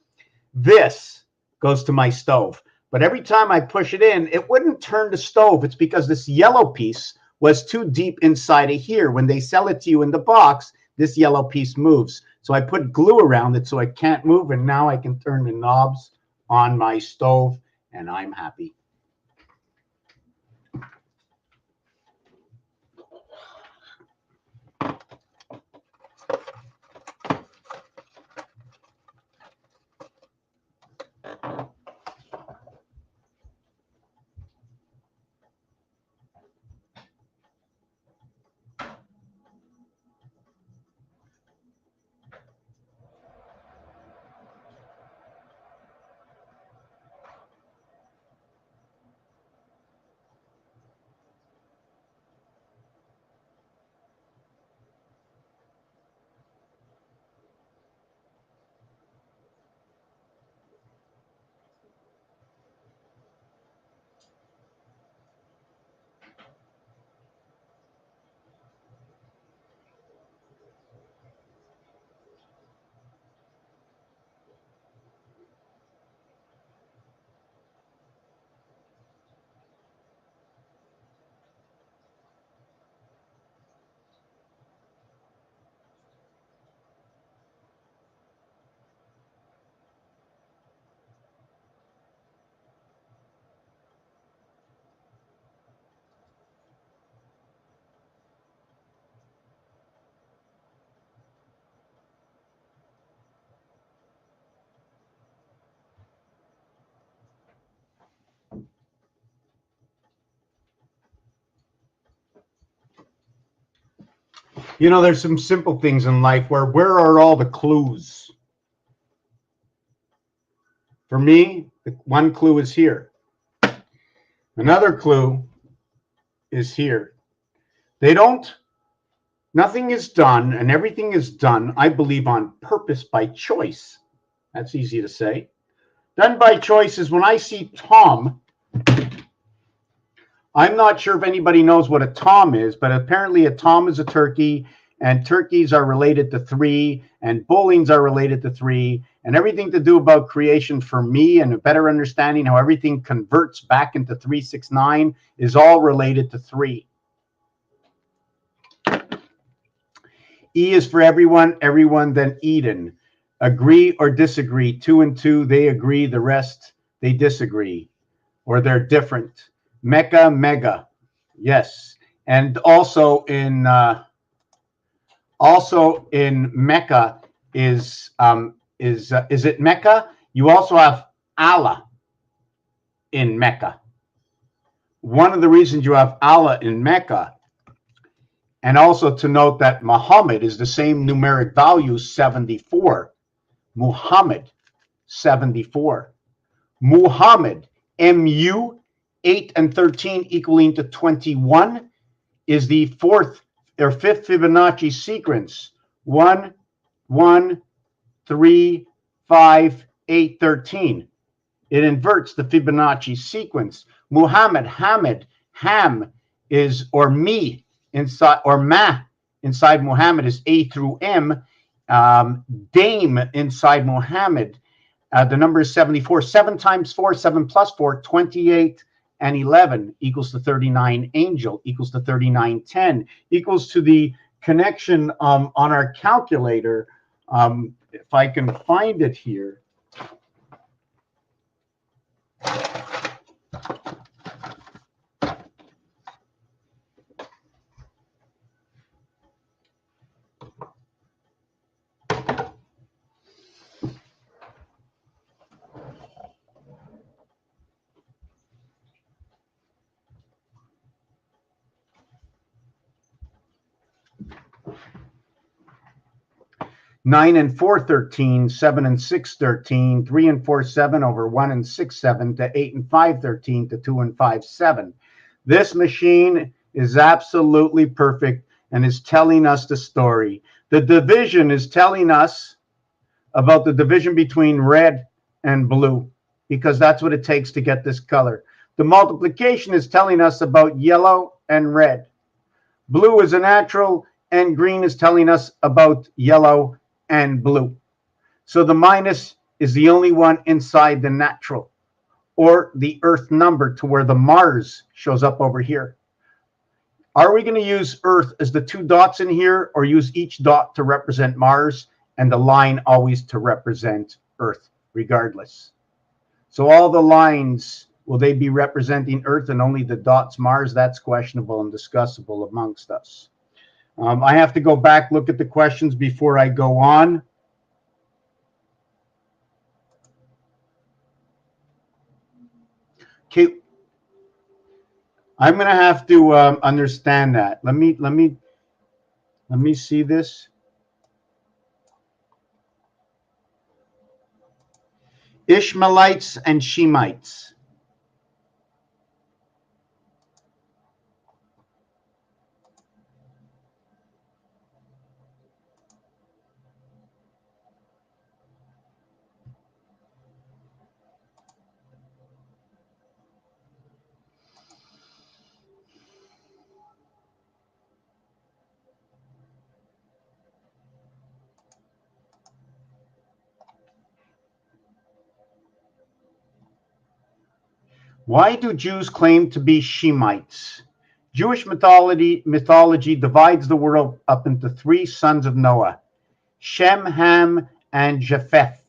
Speaker 1: this goes to my stove. But every time I push it in, it wouldn't turn the stove. It's because this yellow piece was too deep inside of here. When they sell it to you in the box, this yellow piece moves. So I put glue around it so it can't move, and now I can turn the knobs on my stove, and I'm happy. You know, there's some simple things in life where are all the clues? For me, one clue is here. Another clue is here. Nothing is done, and everything is done, I believe, on purpose by choice. That's easy to say. Done by choice is when I see Tom. I'm not sure if anybody knows what a tom is, but apparently a tom is a turkey, and turkeys are related to 3, and bullings are related to 3, and everything to do about creation for me and a better understanding how everything converts back into 369 is all related to 3. E is for everyone, everyone, then Eden. Agree or disagree. 2 and 2, they agree, the rest, they disagree, or they're different. Mecca, mega, yes. And also in Mecca is it Mecca? You also have Allah in Mecca. One of the reasons you have Allah in Mecca, and also to note that Muhammad is the same numeric value, 74. Muhammad, 74. Muhammad, MU, 8 and 13 equaling to 21, is the 4th or 5th Fibonacci sequence. 1, 1, 3, 5, 8, 13. It inverts the Fibonacci sequence. Muhammad, Hamid, Ham is, or me inside, or Ma inside Muhammad is A through M. Dame inside Muhammad, the number is 74. 7 times 4, 7 plus 4, 28, and 11 equals to 39. Angel equals to 3910, equals to the connection on our calculator. If I can find it here. Nine and 4, 13, 7 and 6, 13, 3 and 4, 7 over 1 and 6, 7 to 8 and 5, 13 to 2 and 5, 7. This machine is absolutely perfect and is telling us the story. The division is telling us about the division between red and blue, because that's what it takes to get this color. The multiplication is telling us about yellow and red. Blue is a natural, and green is telling us about yellow and blue. So the minus is the only one inside the natural, or the Earth number, to where the Mars shows up over here. Are we going to use Earth as the two dots in here, or use each dot to represent Mars and the line always to represent Earth, regardless? So all the lines, will they be representing Earth and only the dots Mars? That's questionable and discussable amongst us. I have to go back, look at the questions before I go on. Okay, I'm going to have to understand that. Let me see this. Ishmaelites and Shemites. Why do Jews claim to be Shemites? Jewish mythology divides the world up into three sons of Noah: Shem, Ham, and Japheth.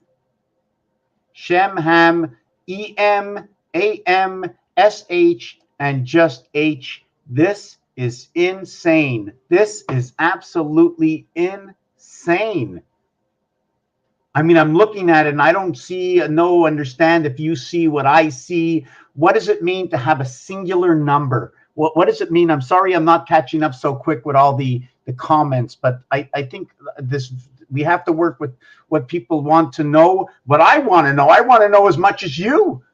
Speaker 1: Shem, Ham, E-M, A-M, S-H, and just H. This is insane. This is absolutely insane. I mean, I'm looking at it and I don't see, understand if you see what I see. What does it mean to have a singular number? What does it mean? I'm sorry I'm not catching up so quick with all the comments, but I think this, we have to work with what people want to know. What I want to know as much as you.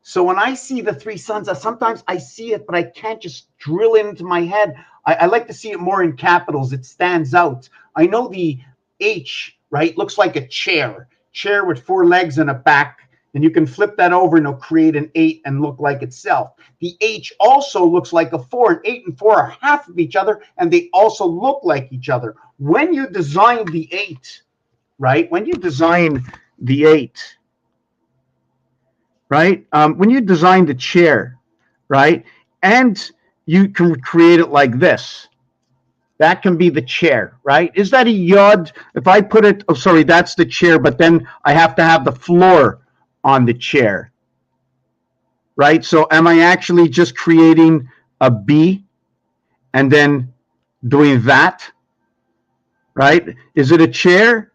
Speaker 1: So when I see the three sons, sometimes I see it, but I can't just drill it into my head. I like to see it more in capitals. It stands out. I know the H, right, looks like a chair with four legs and a back, and you can flip that over and it'll create an 8 and look like itself. The H also looks like a 4, and 8 and 4 are half of each other, and they also look like each other. When you design the 8, right, when you design the 8, right, when you design the chair, right, and you can create it like this. That can be the chair, right? Is that a yod? If I put it, oh, sorry, that's the chair, but then I have to have the floor on the chair, right? So am I actually just creating a B and then doing that, right? Is it a chair,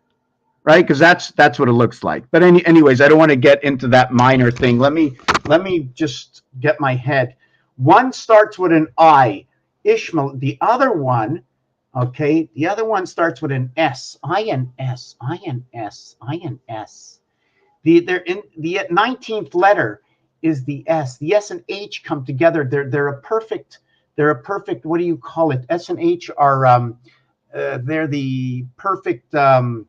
Speaker 1: right? Because that's what it looks like. But anyways, I don't want to get into that minor thing. Let me just get my head. One starts with an I, Ishmael. The other one, okay, the other one starts with an S, I-N-S, I-N-S, I-N-S. The 19th letter is the S. The S and H come together. They're a perfect. What do you call it? S and H are they're the perfect. They're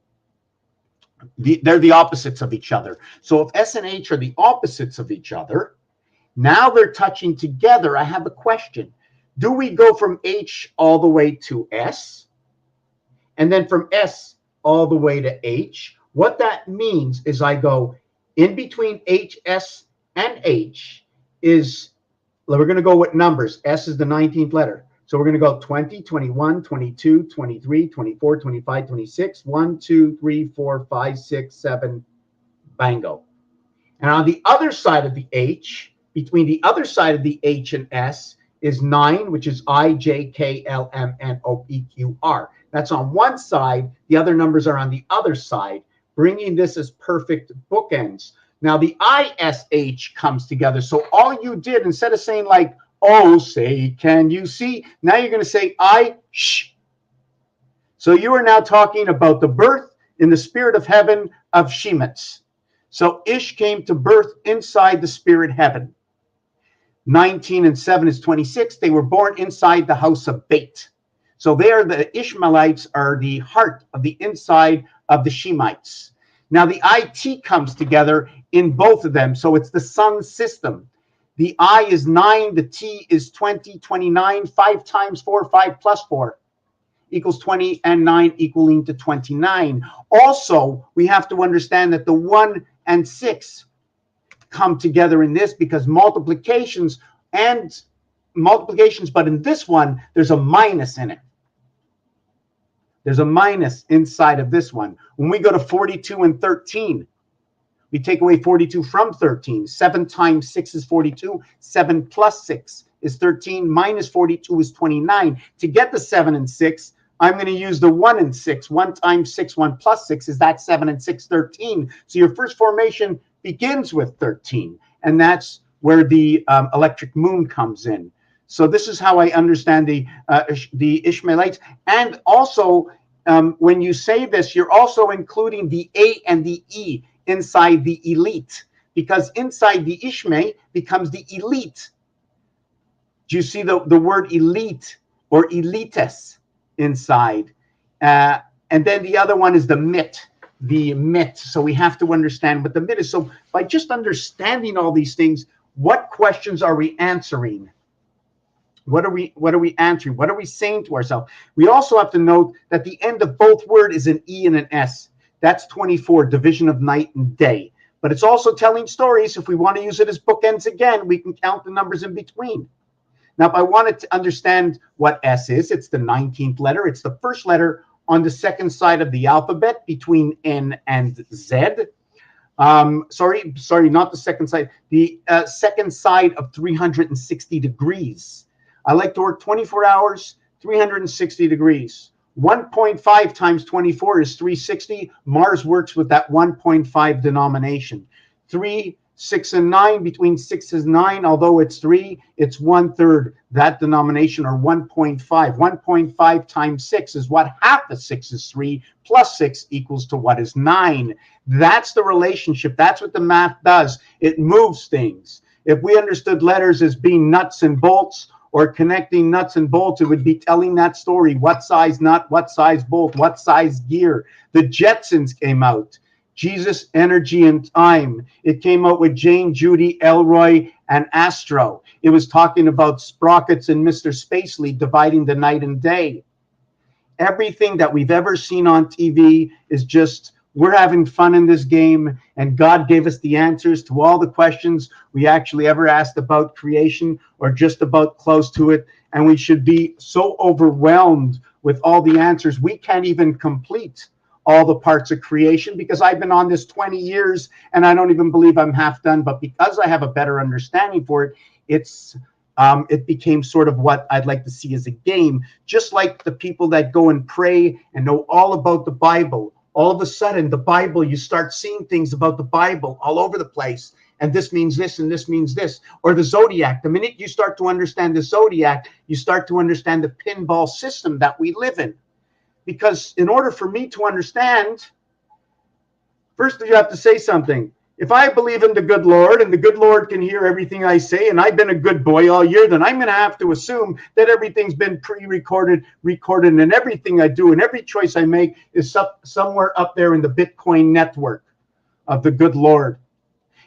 Speaker 1: the opposites of each other. So if S and H are the opposites of each other, now they're touching together. I have a question. Do we go from H all the way to S, and then from S all the way to H? What that means is I go in between H, S, and H is, we're going to go with numbers. S is the 19th letter. So we're going to go 20, 21, 22, 23, 24, 25, 26, 1, 2, 3, 4, 5, 6, 7, bango. And on the other side of the H, between the other side of the H and S, is 9, which is I-J-K-L-M-N-O-P-Q-R. That's on one side. The other numbers are on the other side, bringing this as perfect bookends. Now the I-S-H comes together. So all you did, instead of saying like, oh, say, can you see? Now you're going to say I-sh. So you are now talking about the birth in the spirit of heaven of Shemites. So Ish came to birth inside the spirit heaven. 19 and 7 is 26. They were born inside the house of Beit. So they are the Ishmaelites are the heart of the inside of the Shemites. Now the IT comes together in both of them. So it's the sun system. The I is 9, the T is 20, 29, 5 times 4, 5 plus 4 equals 20, and 9 equaling to 29. Also, we have to understand that the 1 and 6 come together in this because multiplications, but in this one, there's a minus in it. There's a minus inside of this one. When we go to 42 and 13, we take away 42 from 13. 7 times 6 is 42. 7 plus 6 is 13. Minus 42 is 29. To get the 7 and 6, I'm going to use the 1 and 6. 1 times 6, 1 plus 6 is that 7 and 6, 13. So your first formation begins with 13. And that's where the electric moon comes in. So this is how I understand the Ishmaelites. And also, when you say this, you're also including the A and the E inside the elite, because inside the Ishmael becomes the elite. Do you see the word elite or elites inside? And then the other one is the mit. So we have to understand what the mit is. So by just understanding all these things, what questions are we answering? What are we answering? What are we saying to ourselves? We also have to note that the end of both words is an E and an S. That's 24, division of night and day. But it's also telling stories. If we want to use it as bookends again, we can count the numbers in between. Now, if I wanted to understand what S is, it's the 19th letter. It's the first letter on the second side of the alphabet between N and Z. Sorry, not the second side. The second side of 360 degrees. I like to work 24 hours, 360 degrees. 1.5 times 24 is 360. Mars works with that 1.5 denomination. 3, 6, and 9, between 6 and 9, although it's 3, it's 1/3 that denomination, or 1.5. 1.5 times 6 is what half of 6 is 3, plus 6 equals to what is 9. That's the relationship. That's what the math does. It moves things. If we understood letters as being nuts and bolts, or connecting nuts and bolts, it would be telling that story. What size nut, what size bolt, what size gear. The Jetsons came out. Jesus, Energy, and Time. It came out with Jane, Judy, Elroy, and Astro. It was talking about sprockets and Mr. Spacely dividing the night and day. Everything that we've ever seen on TV is just, we're having fun in this game, and God gave us the answers to all the questions we actually ever asked about creation, or just about close to it. And we should be so overwhelmed with all the answers, we can't even complete all the parts of creation, because I've been on this 20 years and I don't even believe I'm half done. But because I have a better understanding for it, it became sort of what I'd like to see as a game. Just like the people that go and pray and know all about the Bible, all of a sudden the Bible, you start seeing things about the Bible all over the place. And this means this, and this means this. Or the Zodiac. The minute you start to understand the Zodiac, you start to understand the pinball system that we live in. Because in order for me to understand, first you have to say something. If I believe in the good Lord, and the good Lord can hear everything I say, and I've been a good boy all year, then I'm going to have to assume that everything's been pre-recorded, recorded, and everything I do and every choice I make is somewhere up there in the Bitcoin network of the good Lord.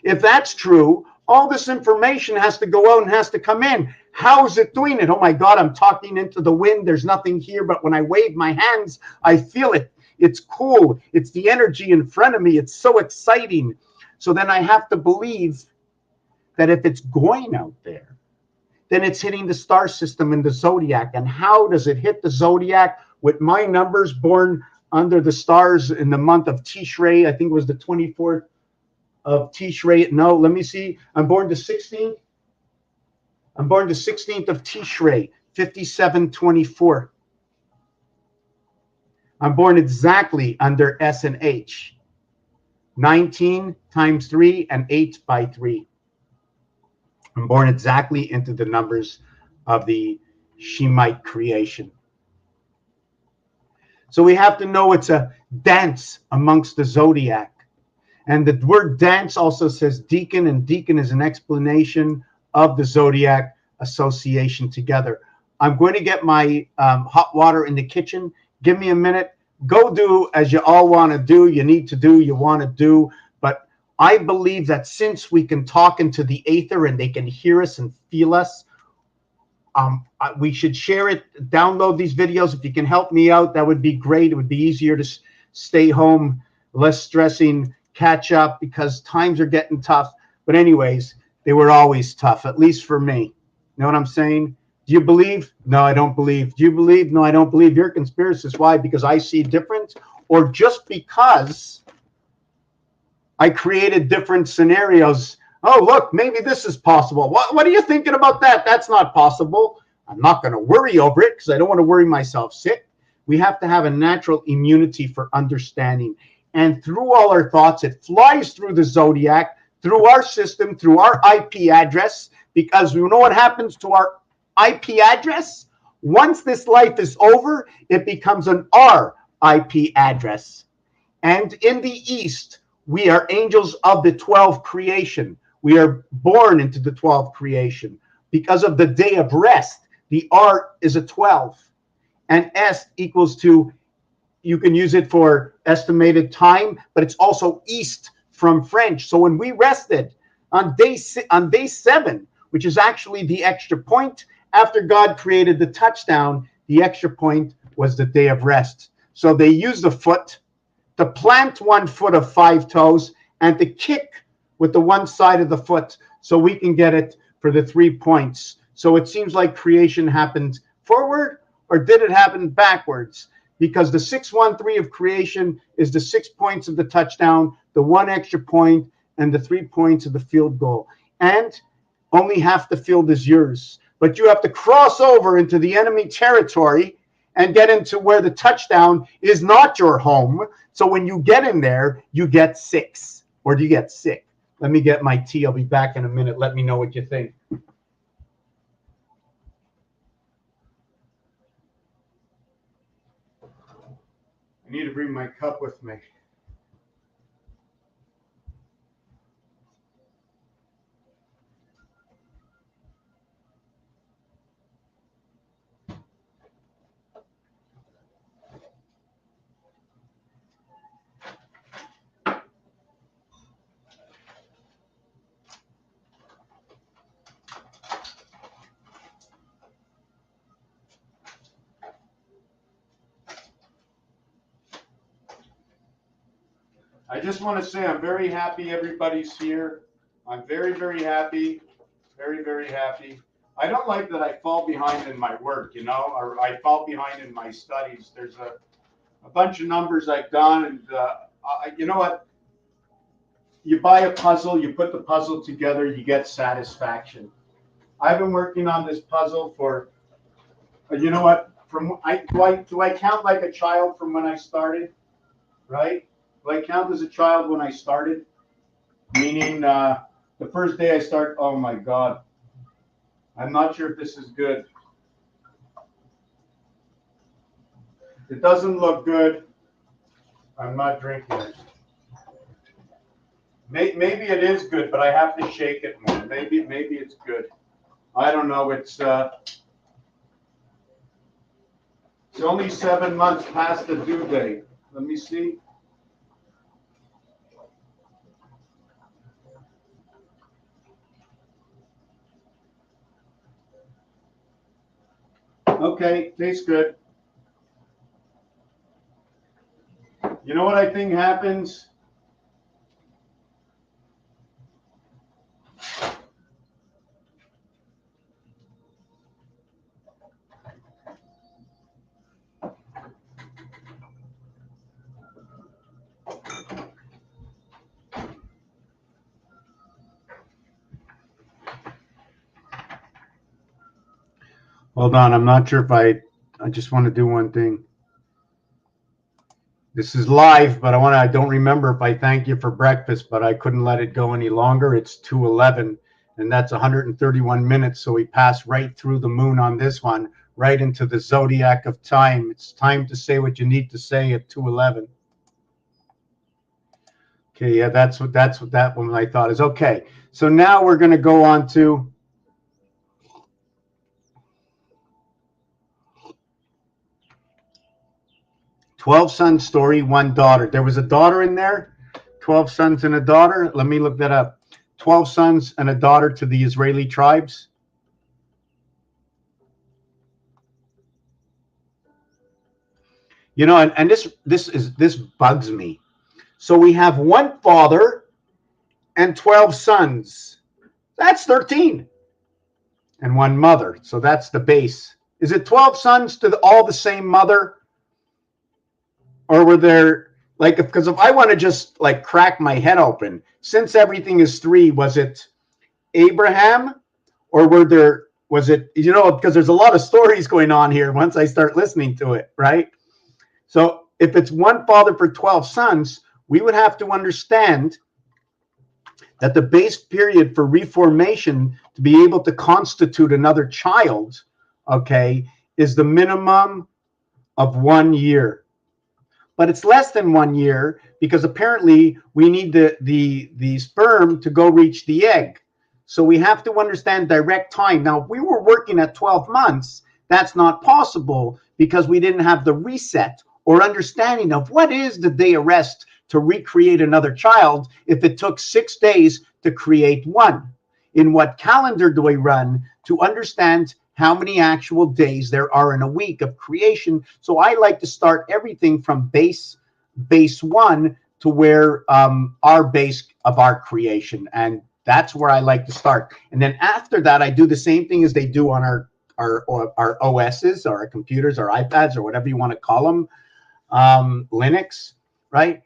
Speaker 1: If that's true, all this information has to go out and has to come in. How is it doing it? Oh my God, I'm talking into the wind. There's nothing here, but when I wave my hands, I feel it. It's cool. It's the energy in front of me. It's so exciting. So then I have to believe that if it's going out there, then it's hitting the star system in the Zodiac. And how does it hit the Zodiac? With my numbers, born under the stars in the month of Tishrei, I think it was the 24th of Tishrei. No, let me see. I'm born the 16th. I'm born the 16th of Tishrei, 5724. I'm born exactly under S and H. 19 times 3 and 8 by 3. I'm born exactly into the numbers of the Shemite creation. So we have to know it's a dance amongst the Zodiac. And the word dance also says deacon, and deacon is an explanation of the Zodiac association together. I'm going to get my hot water in the kitchen. Give me a minute. Go do as you all want to do. You need to do, you want to do. But I believe that since we can talk into the aether and they can hear us and feel us, we should share it, download these videos. If you can help me out, that would be great. It would be easier to stay home, less stressing, catch up, because times are getting tough. But anyways, they were always tough, at least for me. You know what I'm saying? Do you believe? No, I don't believe. Do you believe? No, I don't believe. You're a conspiracist. Why? Because I see different, or just because I created different scenarios? Oh, look, maybe this is possible. What are you thinking about that? That's not possible. I'm not going to worry over it because I don't want to worry myself sick. We have to have a natural immunity for understanding. And through all our thoughts, it flies through the zodiac, through our system, through our IP address, because we know what happens to our IP address. Once this life is over, it becomes an R IP address. And in the East, we are angels of the 12th creation. We are born into the 12th creation. Because of the day of rest, the R is a 12. And S equals to, you can use it for estimated time, but it's also East from French. So when we rested on day 7, which is actually the extra point, after God created the touchdown, the extra point was the day of rest. So they use the foot to plant 1 foot of 5 toes and to kick with the one side of the foot so we can get it for the 3 points. So it seems like creation happened forward, or did it happen backwards? Because the 613 of creation is the 6 points of the touchdown, the 1 extra point, and the 3 points of the field goal. And only half the field is yours. But you have to cross over into the enemy territory and get into where the touchdown is not your home. So when you get in there, you get 6, or do you get sick? Let me get my tea. I'll be back in a minute. Let me know what you think. I need to bring my cup with me. I just want to say I'm very happy everybody's here. I'm very, very happy. Very, very happy. I don't like that I fall behind in my work, you know, or I fall behind in my studies. There's a bunch of numbers I've done, and you know what? You buy a puzzle, you put the puzzle together, you get satisfaction. I've been working on this puzzle for, you know what? Do I count like a child from when I started? Right? Do I count as a child when I started? Meaning the first day I start. Oh my God! I'm not sure if this is good. It doesn't look good. I'm not drinking it. Maybe it is good, but I have to shake it more. Maybe it's good. I don't know. It's only 7 months past the due date. Let me see. Okay, tastes good. You know what I think happens? Hold on, I'm not sure if I just want to do one thing. This is live, but I don't remember if I thank you for breakfast, but I couldn't let it go any longer. It's 2:11, and that's 131 minutes. So we pass right through the moon on this one, right into the zodiac of time. It's time to say what you need to say at 2:11. Okay, yeah, that's what that one I thought is. Okay, so now we're going to go on to 12 sons story, one daughter. There was a daughter in there. 12 sons and a daughter. Let me look that up. 12 sons and a daughter to the Israeli tribes. You know, and this bugs me. So we have one father and 12 sons. That's 13. And one mother. So that's the base. Is it 12 sons to all the same mother? Or were there, like, because if I want to just like crack my head open, since everything is three, was it Abraham, or was it, you know, because there's a lot of stories going on here once I start listening to it, right? So if it's one father for 12 sons, we would have to understand that the base period for reformation to be able to constitute another child, okay, is the minimum of 1 year. But it's less than 1 year because apparently we need the sperm to go reach the egg. So we have to understand direct time. Now, if we were working at 12 months, that's not possible because we didn't have the reset or understanding of what is the day of rest to recreate another child if it took 6 days to create one. In what calendar do we run to understand how many actual days there are in a week of creation? So I like to start everything from base one to where our base of our creation, and that's where I like to start. And then after that, I do the same thing as they do on our OSs, or our computers, or iPads, or whatever you want to call them, Linux, right?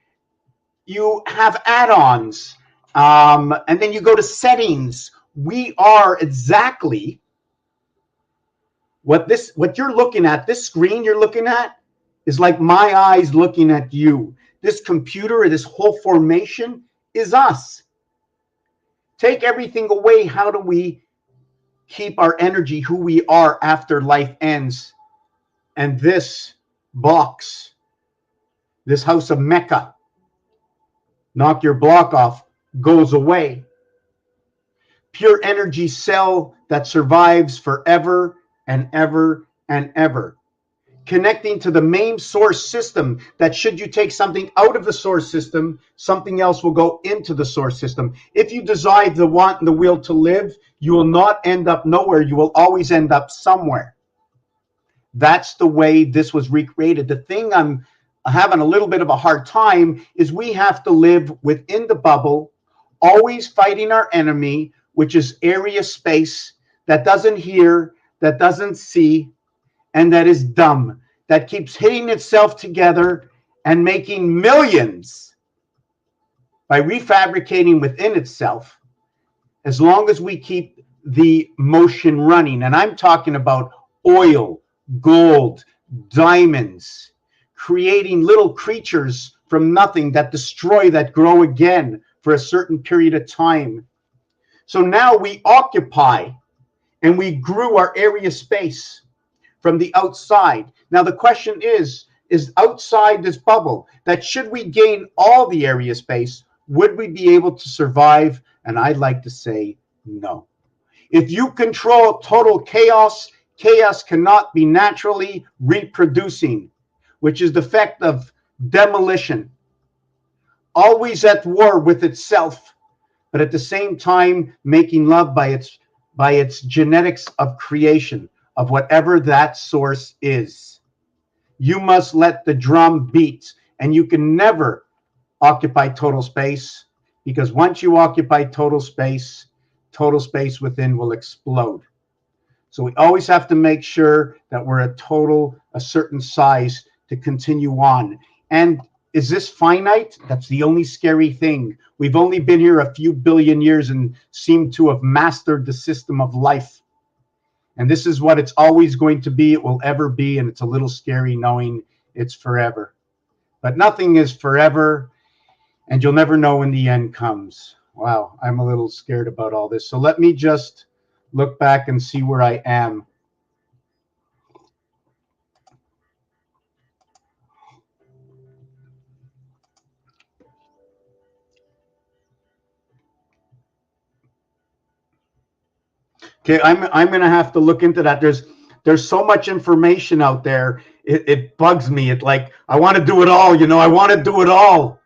Speaker 1: You have add-ons, and then you go to settings. We are exactly what you're looking at. This screen you're looking at is like my eyes looking at you. This computer, this whole formation is us. Take everything away. How do we keep our energy, who we are after life ends? And this box, this house of Mecca, knock your block off, goes away. Pure energy cell that survives forever and ever and ever. Connecting to the main source system, that should you take something out of the source system, something else will go into the source system. If you decide the want and the will to live, you will not end up nowhere. You will always end up somewhere. That's the way this was recreated. The thing I'm having a little bit of a hard time is we have to live within the bubble, always fighting our enemy, which is area space, that doesn't hear, that doesn't see, and that is dumb, that keeps hitting itself together and making millions by refabricating within itself, as long as we keep the motion running. And I'm talking about oil, gold, diamonds, creating little creatures from nothing that destroy, that grow again for a certain period of time. So now we occupy and we grew our area space from the outside. Now the question is outside this bubble, that should we gain all the area space, would we be able to survive? And I'd like to say no. If you control total chaos, chaos cannot be naturally reproducing, which is the effect of demolition. Always at war with itself, but at the same time making love by its genetics of creation, of whatever that source is. You must let the drum beat, and you can never occupy total space, because once you occupy total space within will explode. So we always have to make sure that we're a certain size to continue on. And is this finite? That's the only scary thing. We've only been here a few billion years and seem to have mastered the system of life. And this is what it's always going to be. It will ever be. And it's a little scary knowing it's forever. But nothing is forever. And you'll never know when the end comes. Wow, I'm a little scared about all this. So let me just look back and see where I am. Okay, I'm going to have to look into that. There's so much information out there. It bugs me. It like, I want to do it all. You know, I want to do it all.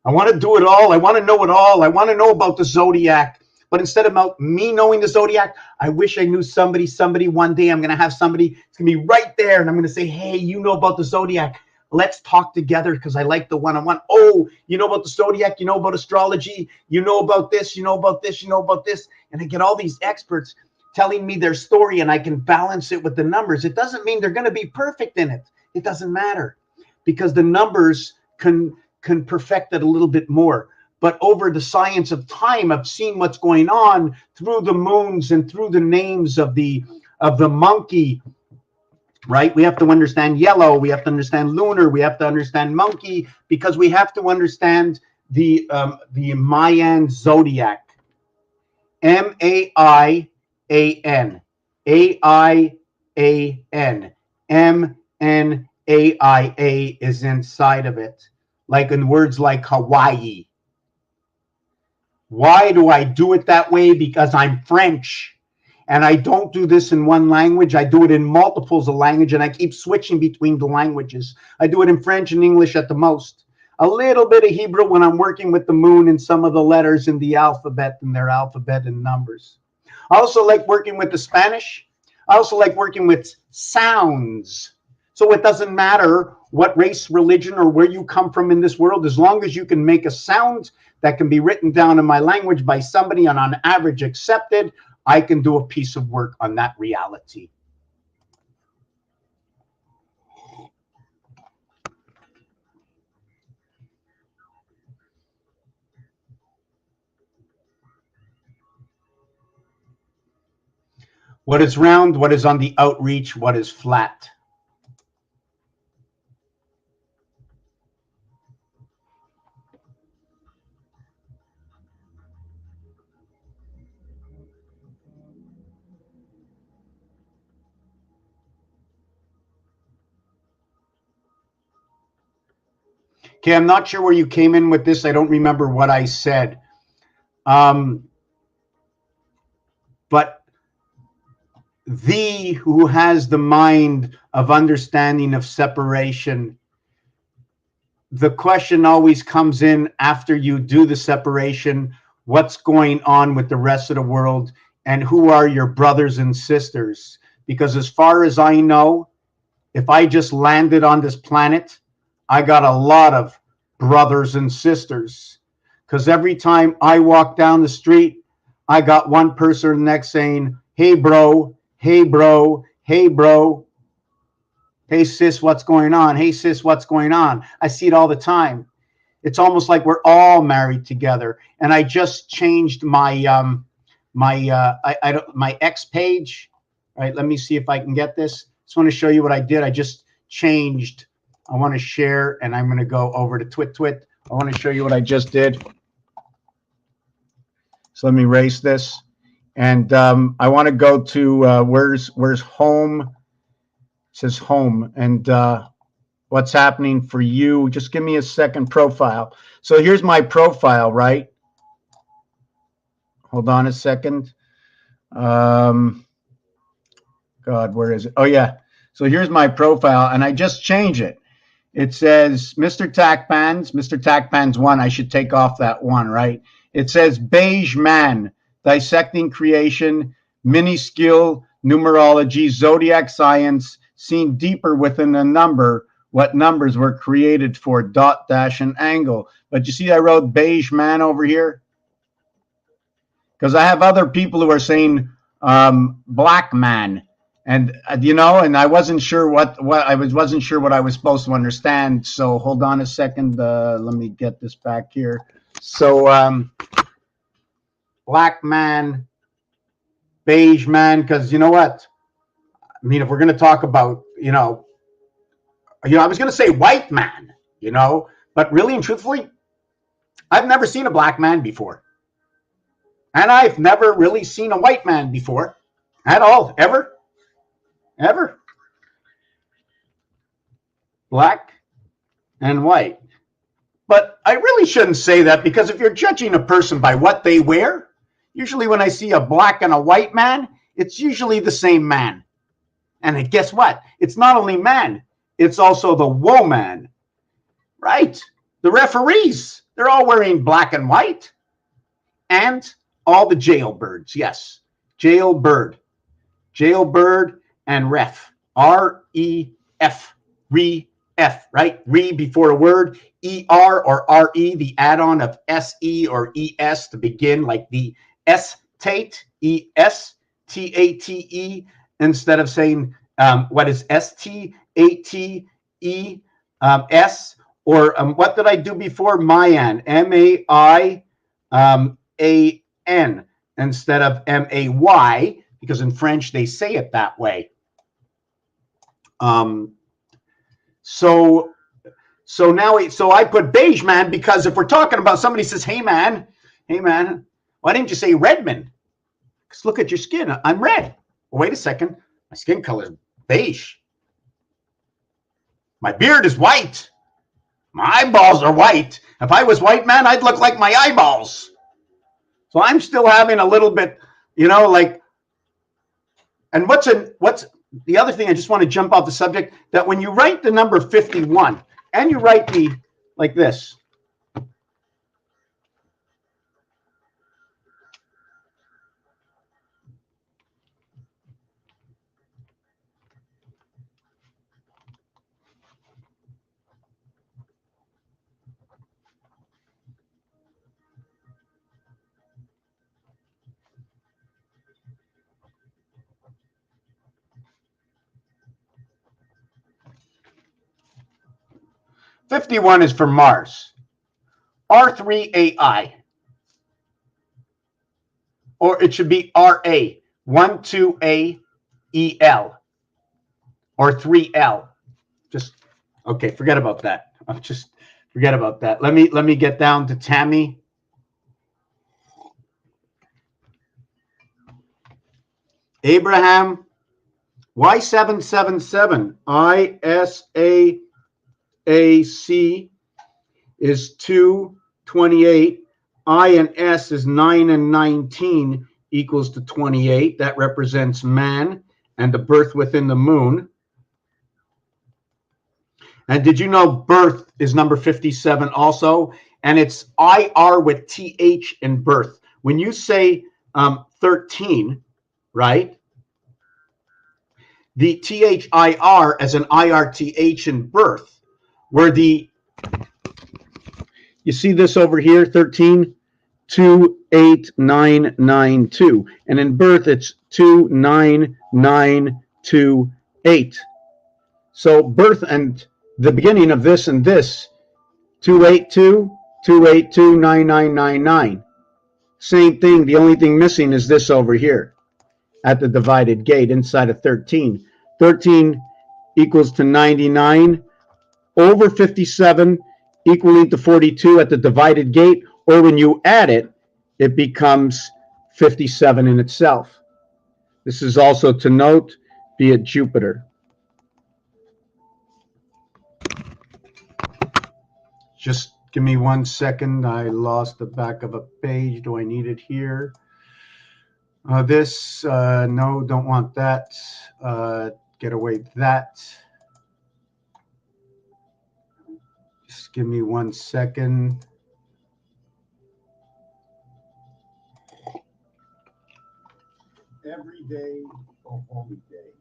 Speaker 1: I want to do it all. I want to know it all. I want to know about the zodiac. But instead of me knowing the zodiac, I wish I knew somebody one day. I'm going to have somebody, it's going to be right there. And I'm going to say, hey, you know about the zodiac. Let's talk together because I like the one-on-one. Oh, you know about the zodiac. You know about astrology. You know about this. You know about this. You know about this. And I get all these experts telling me their story, and I can balance it with the numbers. It doesn't mean they're going to be perfect in it. It doesn't matter because the numbers can perfect it a little bit more. But over the science of time, I've seen what's going on through the moons and through the names of the monkey, right? We have to understand yellow. We have to understand lunar. We have to understand monkey because we have to understand the Mayan zodiac. M-A-I-A-N. A-I-A-N. M-N-A-I-A is inside of it. Like in words like Hawaii. Why do I do it that way? Because I'm French. And I don't do this in one language. I do it in multiples of language, and I keep switching between the languages. I do it in French and English at the most. A little bit of Hebrew when I'm working with the moon and some of the letters in the alphabet and their alphabet and numbers. I also like working with the Spanish. I also like working with sounds. So it doesn't matter what race, religion, or where you come from in this world, as long as you can make a sound that can be written down in my language by somebody and on average accepted, I can do a piece of work on that reality. What is round? What is on the outreach? What is flat? Okay, I'm not sure where you came in with this. I don't remember what I said. But thee who has the mind of understanding of separation, the question always comes in after you do the separation, what's going on with the rest of the world and who are your brothers and sisters? Because as far as I know, if I just landed on this planet, I got a lot of brothers and sisters. Because every time I walk down the street, I got one person next saying, hey, bro, hey, bro, hey, bro. Hey, sis, what's going on? Hey, sis, what's going on? I see it all the time. It's almost like we're all married together. And I just changed my my X page. All right, let me see if I can get this. Just want to show you what I did. I just changed. I want to share, and I'm going to go over to Twit. I want to show you what I just did. So let me erase this. And I want to go to where's home? It says home. And what's happening for you? Just give me a second profile. So here's my profile, right? Hold on a second. God, where is it? Oh, yeah. So here's my profile, and I just changed it. It says Mr. Tackpans 1. I should take off that 1, right? It says beige man, dissecting creation, miniscule, numerology, zodiac science, seen deeper within a number, what numbers were created for, dot, dash, and angle. But you see I wrote beige man over here? Because I have other people who are saying black man. And you know, and I wasn't sure wasn't sure what I was supposed to understand. So hold on a second. Let me get this back here. So black man, beige man, because you know what? I mean, if we're going to talk about, I was going to say white man, but really and truthfully, I've never seen a black man before. And I've never really seen a white man before at all, ever. Black and white. But I really shouldn't say that, because if you're judging a person by what they wear, usually when I see a black and a white man, it's usually the same man. And guess what? It's not only man, it's also the woman, right? The referees, they're all wearing black and white. And all the jailbirds, yes. Jailbird. Jailbird and ref. R-E-F. Re-F, right? Re before a word. E-R or R-E, the add-on of S-E or E-S to begin, like the S-tate, E-S-T-A-T-E, instead of saying, what is S-T-A-T-E-S? Or what did I do before? Mayan, M-A-I-A-N, instead of M-A-Y, because in French they say it that way. So I put beige man because if we're talking about somebody says, hey man, why didn't you say Redman? Because look at your skin. I'm red. Well, wait a second. My skin color is beige. My beard is white. My eyeballs are white. If I was white, man, I'd look like my eyeballs. So I'm still having a little bit, like, and what's the other thing I just want to jump off the subject, that when you write the number 51 and you write the, like this, '51 is for Mars. R3AI. Or it should be RA. 12AEL. Or 3L. Just, okay, forget about that. Forget about that. Let me get down to Tammy. Abraham, Y777, ISAAC is 228. I and S is 9 and 19 equals to 28. That represents man and the birth within the moon. And did you know birth is number 57 also? And it's IR with TH in birth. When you say 13, right? The THIR as an IRTH in birth, where you see this over here, 13, 28992. And in birth, it's 29928. So birth and the beginning of this and this, 282, 282, 9999. Same thing. The only thing missing is this over here at the divided gate inside of 13. 13 equals to 99 over 57 equaling to 42 at the divided gate, or when you add it, it becomes 57 in itself. This is also to note, be it Jupiter. Just give me 1 second. I lost the back of a page. Do I need it here? This, no, don't want that. Get away with that. Just give me 1 second. Every day, a holy day.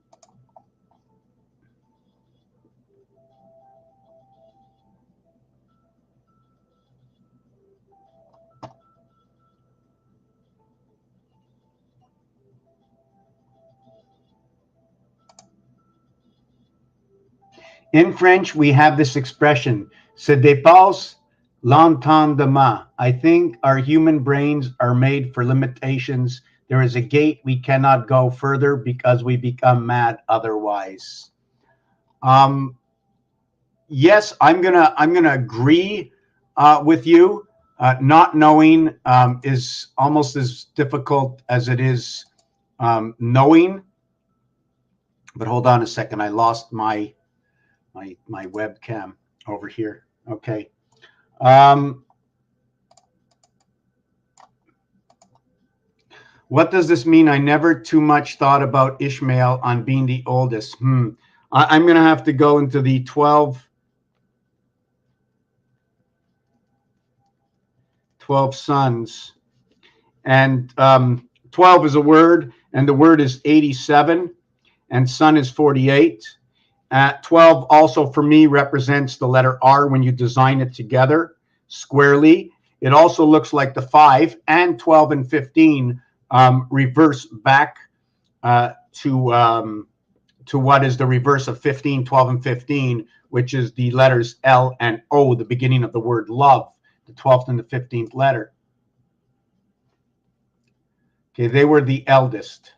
Speaker 1: In French, we have this expression, "Se dépasse l'entendement." I think our human brains are made for limitations. There is a gate we cannot go further because we become mad otherwise. Yes, I'm gonna agree with you. Not knowing is almost as difficult as it is knowing. But hold on a second, I lost my webcam over here. Okay. What does this mean? I never too much thought about Ishmael on being the oldest. I'm going to have to go into the 12 sons. And 12 is a word, and the word is 87, and son is 48. 12 also for me represents the letter R when you design it together squarely. It also looks like the 5, and 12 and 15 reverse back to what is the reverse of 15, 12, and 15, which is the letters L and O, the beginning of the word love, the 12th and the 15th letter. Okay, they were the eldest.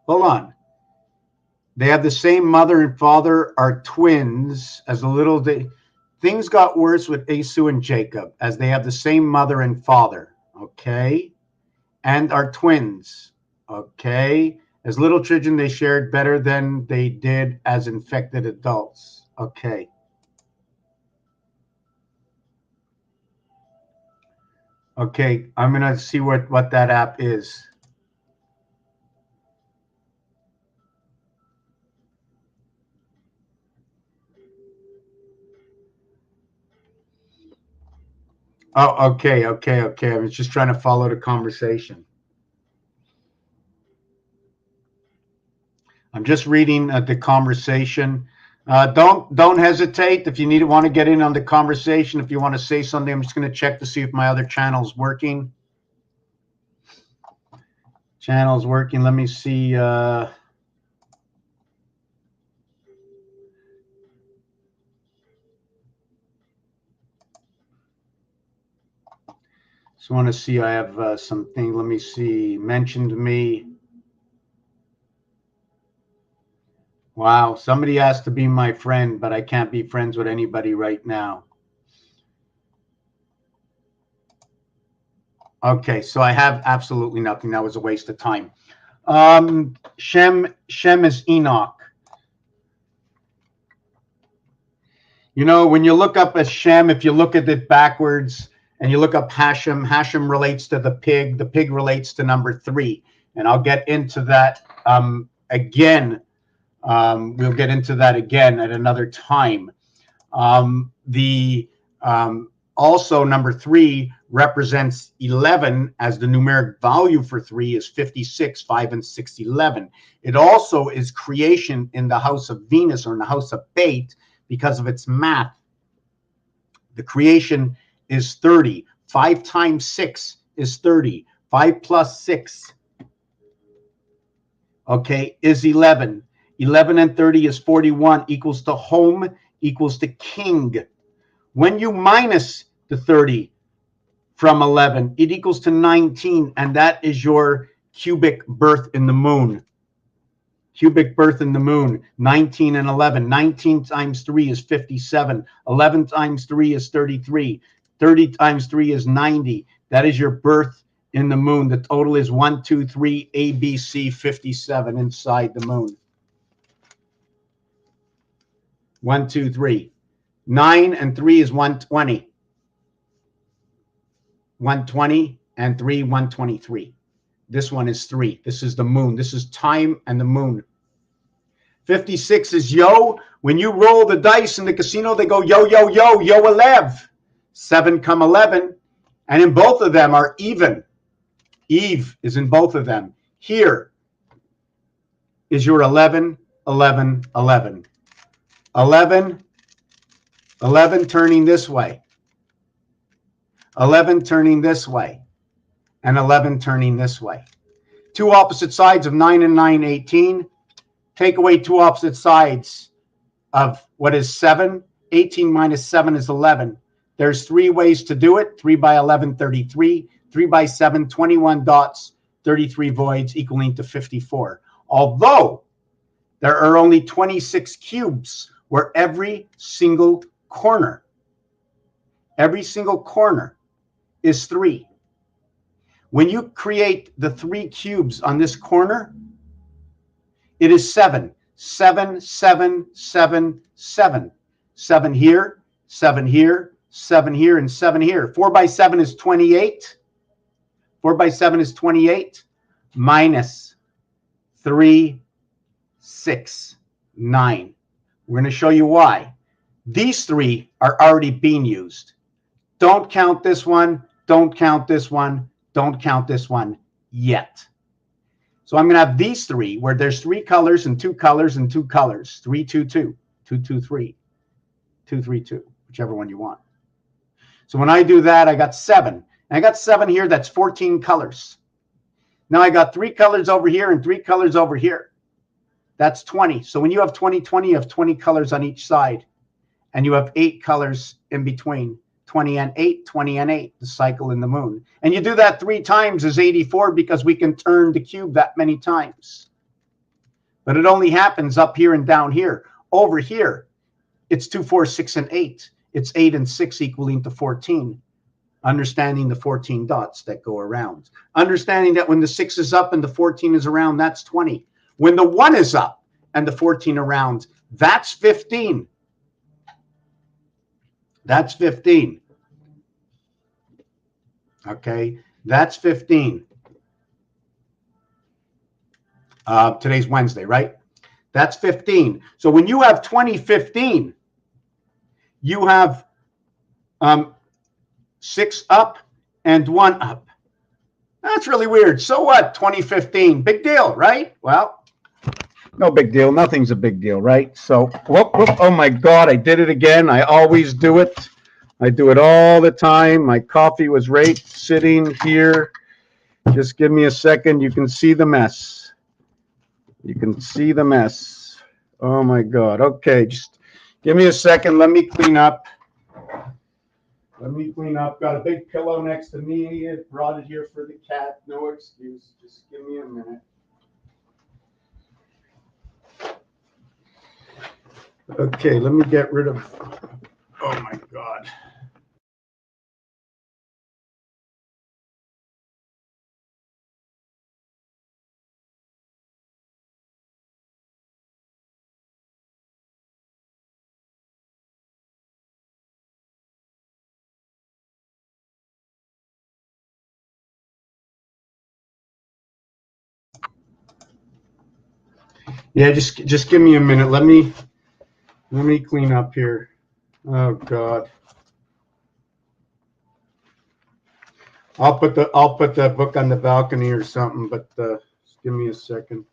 Speaker 1: Hold on. They have the same mother and father, are twins. As a little things got worse with Esau and Jacob, as they have the same mother and father. Okay, and are twins. Okay, as little children they shared better than they did as infected adults. Okay. Okay, I'm gonna see what that app is. Oh, okay. I was just trying to follow the conversation. I'm just reading the conversation. Don't hesitate if you want to get in on the conversation. If you want to say something, I'm just going to check to see if my other channel's working. Channel's working. Let me see. Just want to see. I have something. Let me see. Mentioned me. Wow. Somebody asked to be my friend, but I can't be friends with anybody right now. Okay, so I have absolutely nothing. That was a waste of time. Shem is Enoch. You know, when you look up a Shem, if you look at it backwards and you look up Hashem, Hashem relates to the pig relates to number 3. And I'll get into that again. We'll get into that again at another time. Also, number 3 represents 11, as the numeric value for 3 is 56, 5 and 6, 11. It also is creation in the house of Venus, or in the house of Fate, because of its math. The creation is 30. 5 times 6 is 30. 5 plus 6, okay, is 11. 11 and 30 is 41, equals to home, equals to king. When you minus the 30 from 11, it equals to 19, and that is your cubic birth in the moon. Cubic birth in the moon, 19 and 11. 19 times 3 is 57. 11 times 3 is 33. 30 times 3 is 90. That is your birth in the moon. The total is 1, 2, 3, ABC, 57 inside the moon. 1, 2, 3. 9 and 3 is 120. 120 and 3, 123. This one is 3. This is the moon. This is time and the moon. 56 is yo. When you roll the dice in the casino, they go yo, yo, yo, yo, 11. 7 come 11. And in both of them are even. Eve is in both of them. Here is your 11, 11, 11. 11, 11 turning this way. 11 turning this way. And 11 turning this way. Two opposite sides of 9 and 9, 18. Take away two opposite sides of what is 7. 18 minus 7 is 11. There's 3 ways to do it. 3 by 11, 33. 3 by 7, 21 dots, 33 voids, equaling to 54. Although there are only 26 cubes where every single corner is 3. When you create the 3 cubes on this corner, it is 7. 7, 7, 7, 7. 7 here, 7 here, 7 here, and 7 here. 4 by 7 is 28. 4 by 7 is 28 minus 3, 6, 9. We're going to show you why. These 3 are already being used. Don't count this one. Don't count this one. Don't count this one yet. So I'm going to have these 3 where there's 3 colors and 2 colors and 2 colors. 3, 2, 2. 2, 2, 3. 2, 3, 2. Whichever one you want. So when I do that, I got 7. And I got 7 here. That's 14 colors. Now I got 3 colors over here and 3 colors over here. That's 20. So when you have 20, 20, you have 20 colors on each side. And you have 8 colors in between. 20 and 8, 20 and 8, the cycle in the moon. And you do that 3 times is 84 because we can turn the cube that many times. But it only happens up here and down here. Over here, it's 2, 4, 6, and 8. It's 8 and 6 equaling to 14. Understanding the 14 dots that go around. Understanding that when the 6 is up and the 14 is around, that's 20. When the 1 is up and the 14 around, that's 15. That's 15. Okay, that's 15. Today's Wednesday, right? That's 15. So when you have 2015, you have 6 up and 1 up. That's really weird. So what? 2015, big deal, right? Well, no big deal. Nothing's a big deal, right? So, whoop, whoop, oh my God, I did it again. I always do it. I do it all the time. My coffee was right sitting here. Just give me a second. You can see the mess. You can see the mess. Oh my God. Okay, just give me a second. Let me clean up. Got a big pillow next to me. I brought it here for the cat. No excuse. Just give me a minute. Okay, let me get rid of. Oh my God. Yeah, just give me a minute. Let me clean up here. Oh God. I'll put the book on the balcony or something, but just give me a second.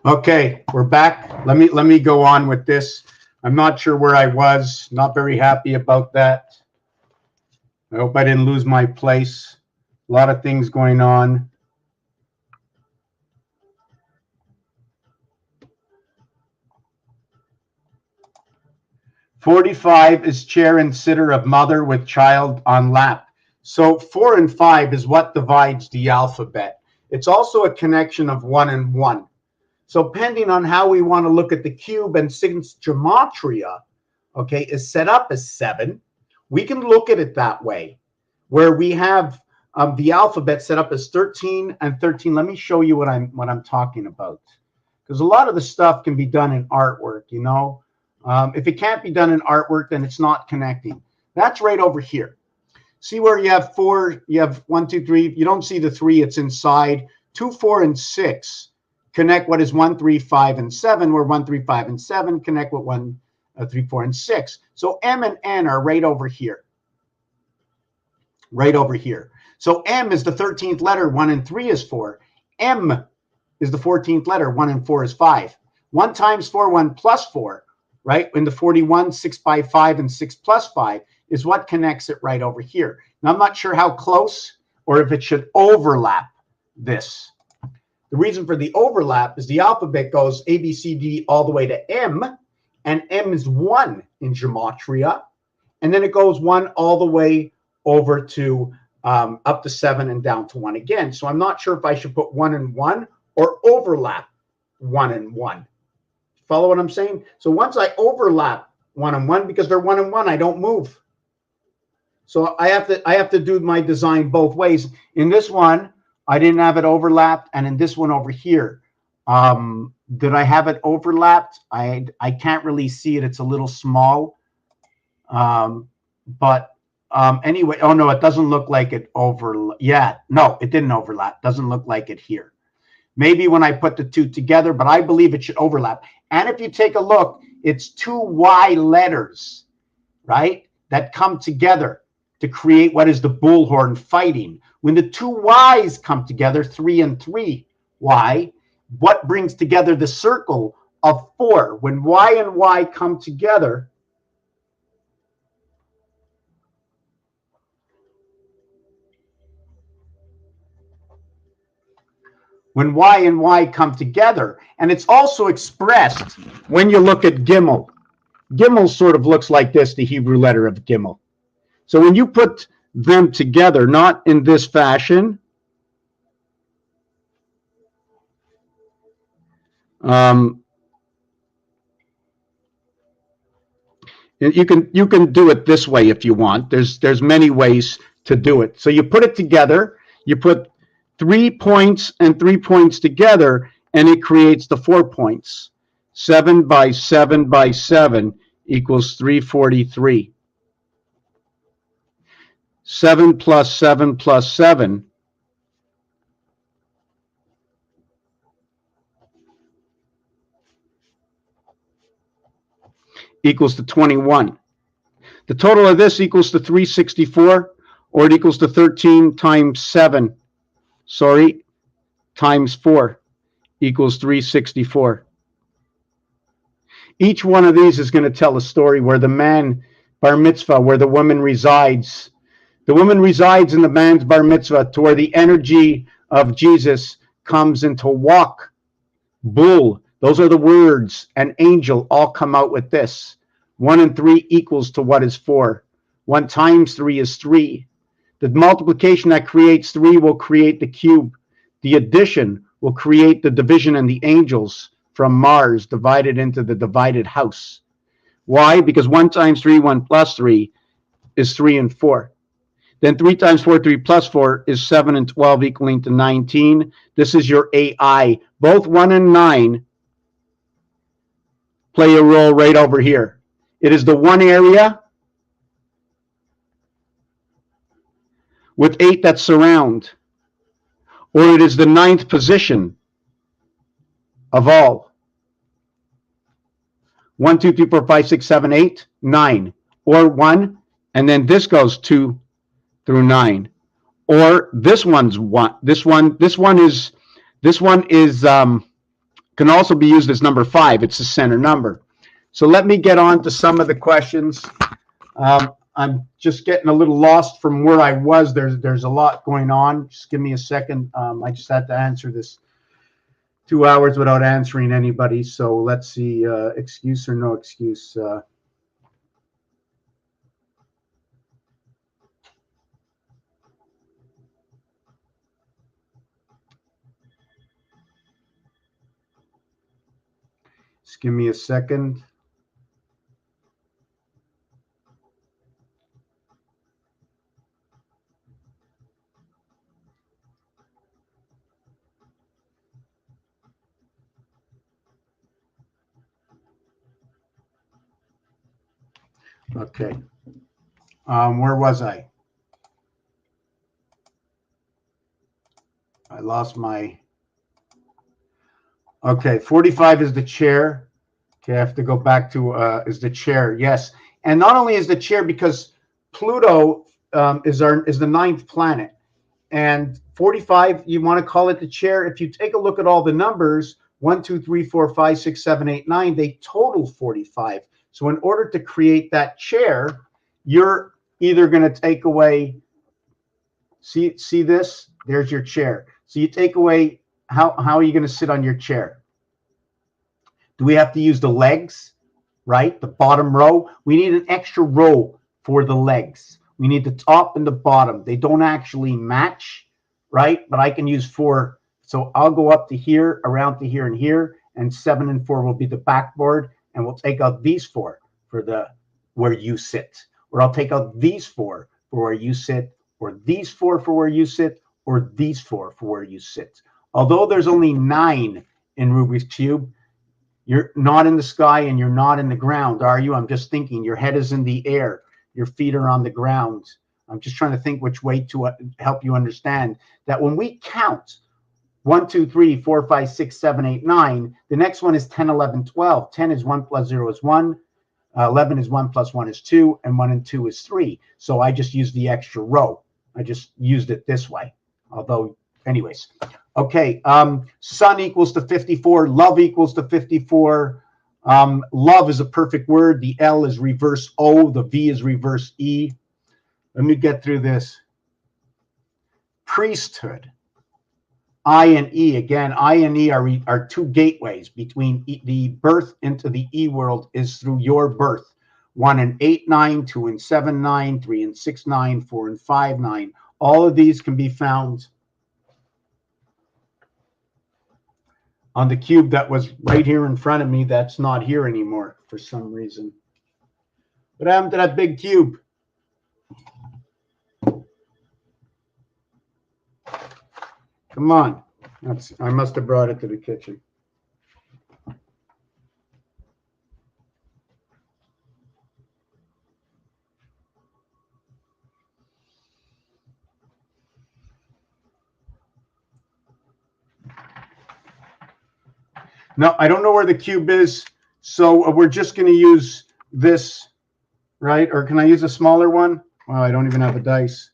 Speaker 1: Okay, we're back. Let me go on with this. I'm not sure where I was. Not very happy about that. I hope I didn't lose my place. A lot of things going on. "45 is chair and sitter of mother with child on lap." So 4 and 5 is what divides the alphabet. It's also a connection of 1 and 1. So depending on how we want to look at the cube, and since gematria, okay, is set up as 7, we can look at it that way, where we have the alphabet set up as 13 and 13. Let me show you what I'm talking about, because a lot of the stuff can be done in artwork. You know, if it can't be done in artwork, then it's not connecting. That's right over here. See where you have 4, you have 1, 2, 3. You don't see the 3, it's inside. 2, 4, and 6 connect what is 1, 3, 5, and 7, where 1, 3, 5, and 7 connect what 1, 3, 4, and 6. So M and N are right over here. Right over here. So M is the 13th letter, 1 and 3 is 4. M is the 14th letter, 1 and 4 is 5. 1 times 4, 1 plus 4, right? In the 41, 6 by 5 and 6 plus 5 is what connects it right over here. Now, I'm not sure how close or if it should overlap this. The reason for the overlap is the alphabet goes A, B, C, D all the way to M, and M is 1 in gematria. And then it goes 1 all the way over to up to 7 and down to 1 again. So I'm not sure if I should put 1 and 1 or overlap 1 and 1. Follow what I'm saying? So once I overlap 1 and 1, because they're 1 and 1, I don't move. So I have to do my design both ways. In this one, I didn't have it overlapped, and in this one over here, did I have it overlapped? I can't really see it. It's a little small. But anyway, oh no, it doesn't look like it yeah, no, it didn't overlap. Doesn't look like it here. Maybe when I put the two together, but I believe it should overlap. And if you take a look, it's 2 Y letters, right, that come together to create what is the bullhorn fighting. When the 2 Y's come together, 3 and 3 Y, what brings together the circle of 4? When Y and Y come together, when Y and Y come together, and it's also expressed when you look at Gimel. Gimel sort of looks like this, the Hebrew letter of Gimel. So when you put them together, not in this fashion, you can do it this way if you want. There's many ways to do it. So you put it together, you put 3 points and 3 points together, and it creates the 4 points. 7 by 7 by 7 equals 343. 7 plus 7 plus 7 equals to 21. The total of this equals to 364, or it equals to 13 times 7, times 4 equals 364. Each one of these is going to tell a story where the man bar mitzvah, where the woman resides. The woman resides in the man's bar mitzvah to where the energy of Jesus comes into walk. Bull, those are the words, and angel all come out with this. 1 and 3 equals to what is 4. 1 times 3 is 3. The multiplication that creates 3 will create the cube. The addition will create the division and the angels from Mars divided into the divided house. Why? Because 1 times 3, 1 plus 3 is 3 and 4. Then 3 times 4, 3 plus 4 is 7 and 12 equaling to 19. This is your AI. Both 1 and 9 play a role right over here. It is the one area with 8 that surround, or it is the 9th position of all. 1, 2, 3, 4, 5, 6, 7, 8, 9, or 1, and then this goes 2 through 9, or this one's 1. This one is can also be used as number 5. It's the center number. So let me get on to some of the questions. I'm just getting a little lost from where I was. There's a lot going on. Just give me a second. I just had to answer this 2 hours without answering anybody. So let's see, excuse or no excuse. Just give me a second. Okay. Where was I? I lost my. Okay, 45 is the chair. Okay, I have to go back to is the chair. Yes, and not only is the chair because Pluto is the ninth planet, and 45 you want to call it the chair. If you take a look at all the numbers, 1, 2, 3, 4, 5, 6, 7, 8, 9, they total 45. So in order to create that chair, you're either going to take away. See this? There's your chair. So you take away. How are you going to sit on your chair? Do we have to use the legs, right? The bottom row. We need an extra row for the legs. We need the top and the bottom. They don't actually match, right? But I can use 4. So I'll go up to here, around to here and here, and 7 and 4 will be the backboard, and we'll take out these 4 for the where you sit. Or I'll take out these 4 for where you sit, or these 4 for where you sit, or these 4 for where you sit. Although there's only 9 in Rubik's Cube, you're not in the sky and you're not in the ground, are you? I'm just thinking your head is in the air. Your feet are on the ground. I'm just trying to think which way to help you understand that when we count 1, 2, 3, 4, 5, 6, 7, 8, 9, the next one is 10, 11, 12. 10 is 1 plus 0 is 1. 11 is 1 plus 1 is 2. And 1 and 2 is 3. So I just used the extra row. I just used it this way. Although, anyways. Okay, sun equals to 54. Love equals to 54. Love is a perfect word. The L is reverse O. The V is reverse E. Let me get through this. Priesthood. I and E. Again, I and E are 2 gateways between the birth into the E world is through your birth. 1 and 8, 9, 2 and 7, 9, 3 and 6, 9, 4 and 5, 9. All of these can be found on the cube that was right here in front of me. That's not here anymore for some reason. What happened to that big cube? Come on. I must have brought it to the kitchen. No, I don't know where the cube is. So we're just going to use this, right? Or can I use a smaller one? Well, I don't even have a dice.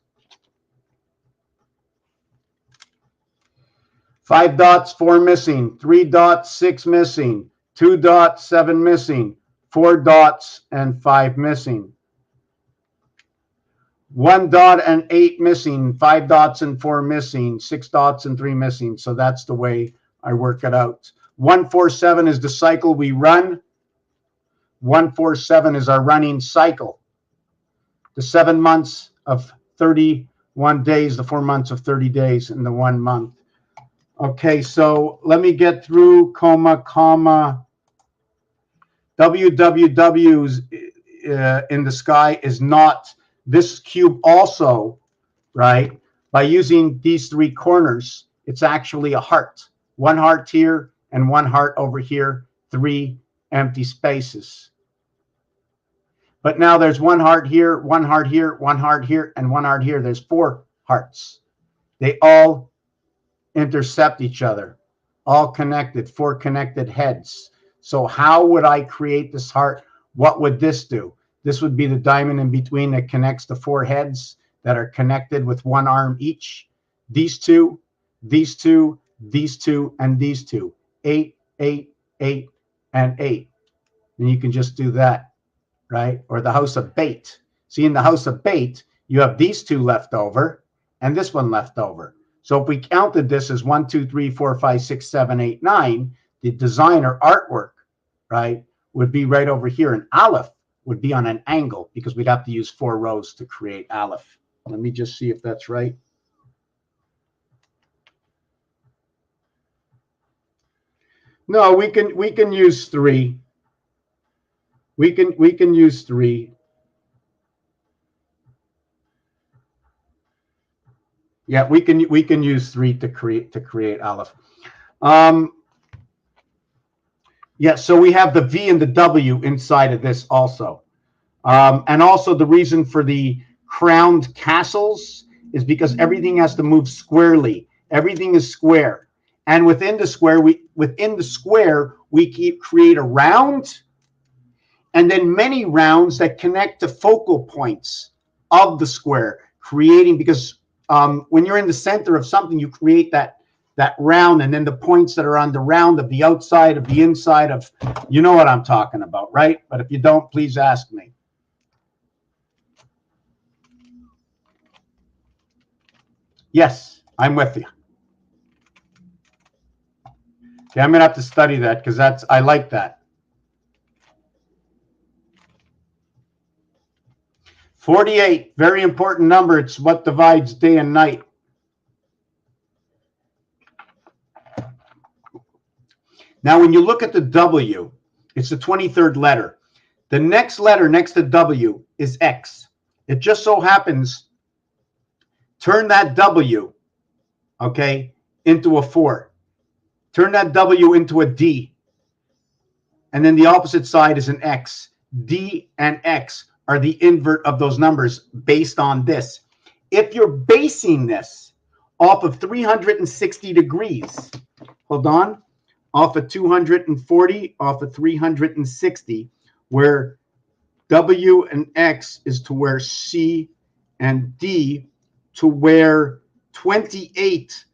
Speaker 1: 5 dots, 4 missing. 3 dots, 6 missing. 2 dots, 7 missing. 4 dots and 5 missing. 1 dot and 8 missing. 5 dots and 4 missing. 6 dots and 3 missing. So that's the way I work it out. 147 is the cycle we run. 147 is our running cycle. The 7 months of 31 days, the 4 months of 30 days, and the 1 month. Okay, so let me get through comma. WWW in the sky is not this cube also, right? By using these 3 corners, it's actually a heart. 1 heart here and 1 heart over here, 3 empty spaces. But now there's 1 heart here, 1 heart here, 1 heart here, and 1 heart here. There's 4 hearts. They all intercept each other, all connected, 4 connected heads. So how would I create this heart? What would this do? This would be the diamond in between that connects the 4 heads that are connected with 1 arm each. These 2, these 2, these 2, and these 2. 8, 8, 8, and 8. And you can just do that, right? Or the house of bait. See, in the house of bait, you have these 2 left over and this one left over. So if we counted this as 1, 2, 3, 4, 5, 6, 7, 8, 9, the designer artwork, right, would be right over here. And Aleph would be on an angle because we'd have to use 4 rows to create Aleph. Let me just see if that's right. No, we can use 3. We can use 3. Yeah, we can use 3 to create Aleph. Yeah, so we have the V and the W inside of this also. And also the reason for the crowned castles is because everything has to move squarely. Everything is square. And within the square, we create a round and then many rounds that connect to focal points of the square, creating, because when you're in the center of something, you create that round, and then the points that are on the round of the outside of the inside of, you know what I'm talking about, right? But if you don't, please ask me. Yes, I'm with you. Okay, I'm gonna have to study that because I like that. 48, very important number. It's what divides day and night. Now, when you look at the W, it's the 23rd letter. The next letter next to W is X. It just so happens, turn that W, okay, into a 4. Turn that W into a D. And then the opposite side is an X. D and X are the invert of those numbers based on this. If you're basing this off of 360 degrees, hold on, off of 240, off of 360, where W and X is to where C and D, to where 28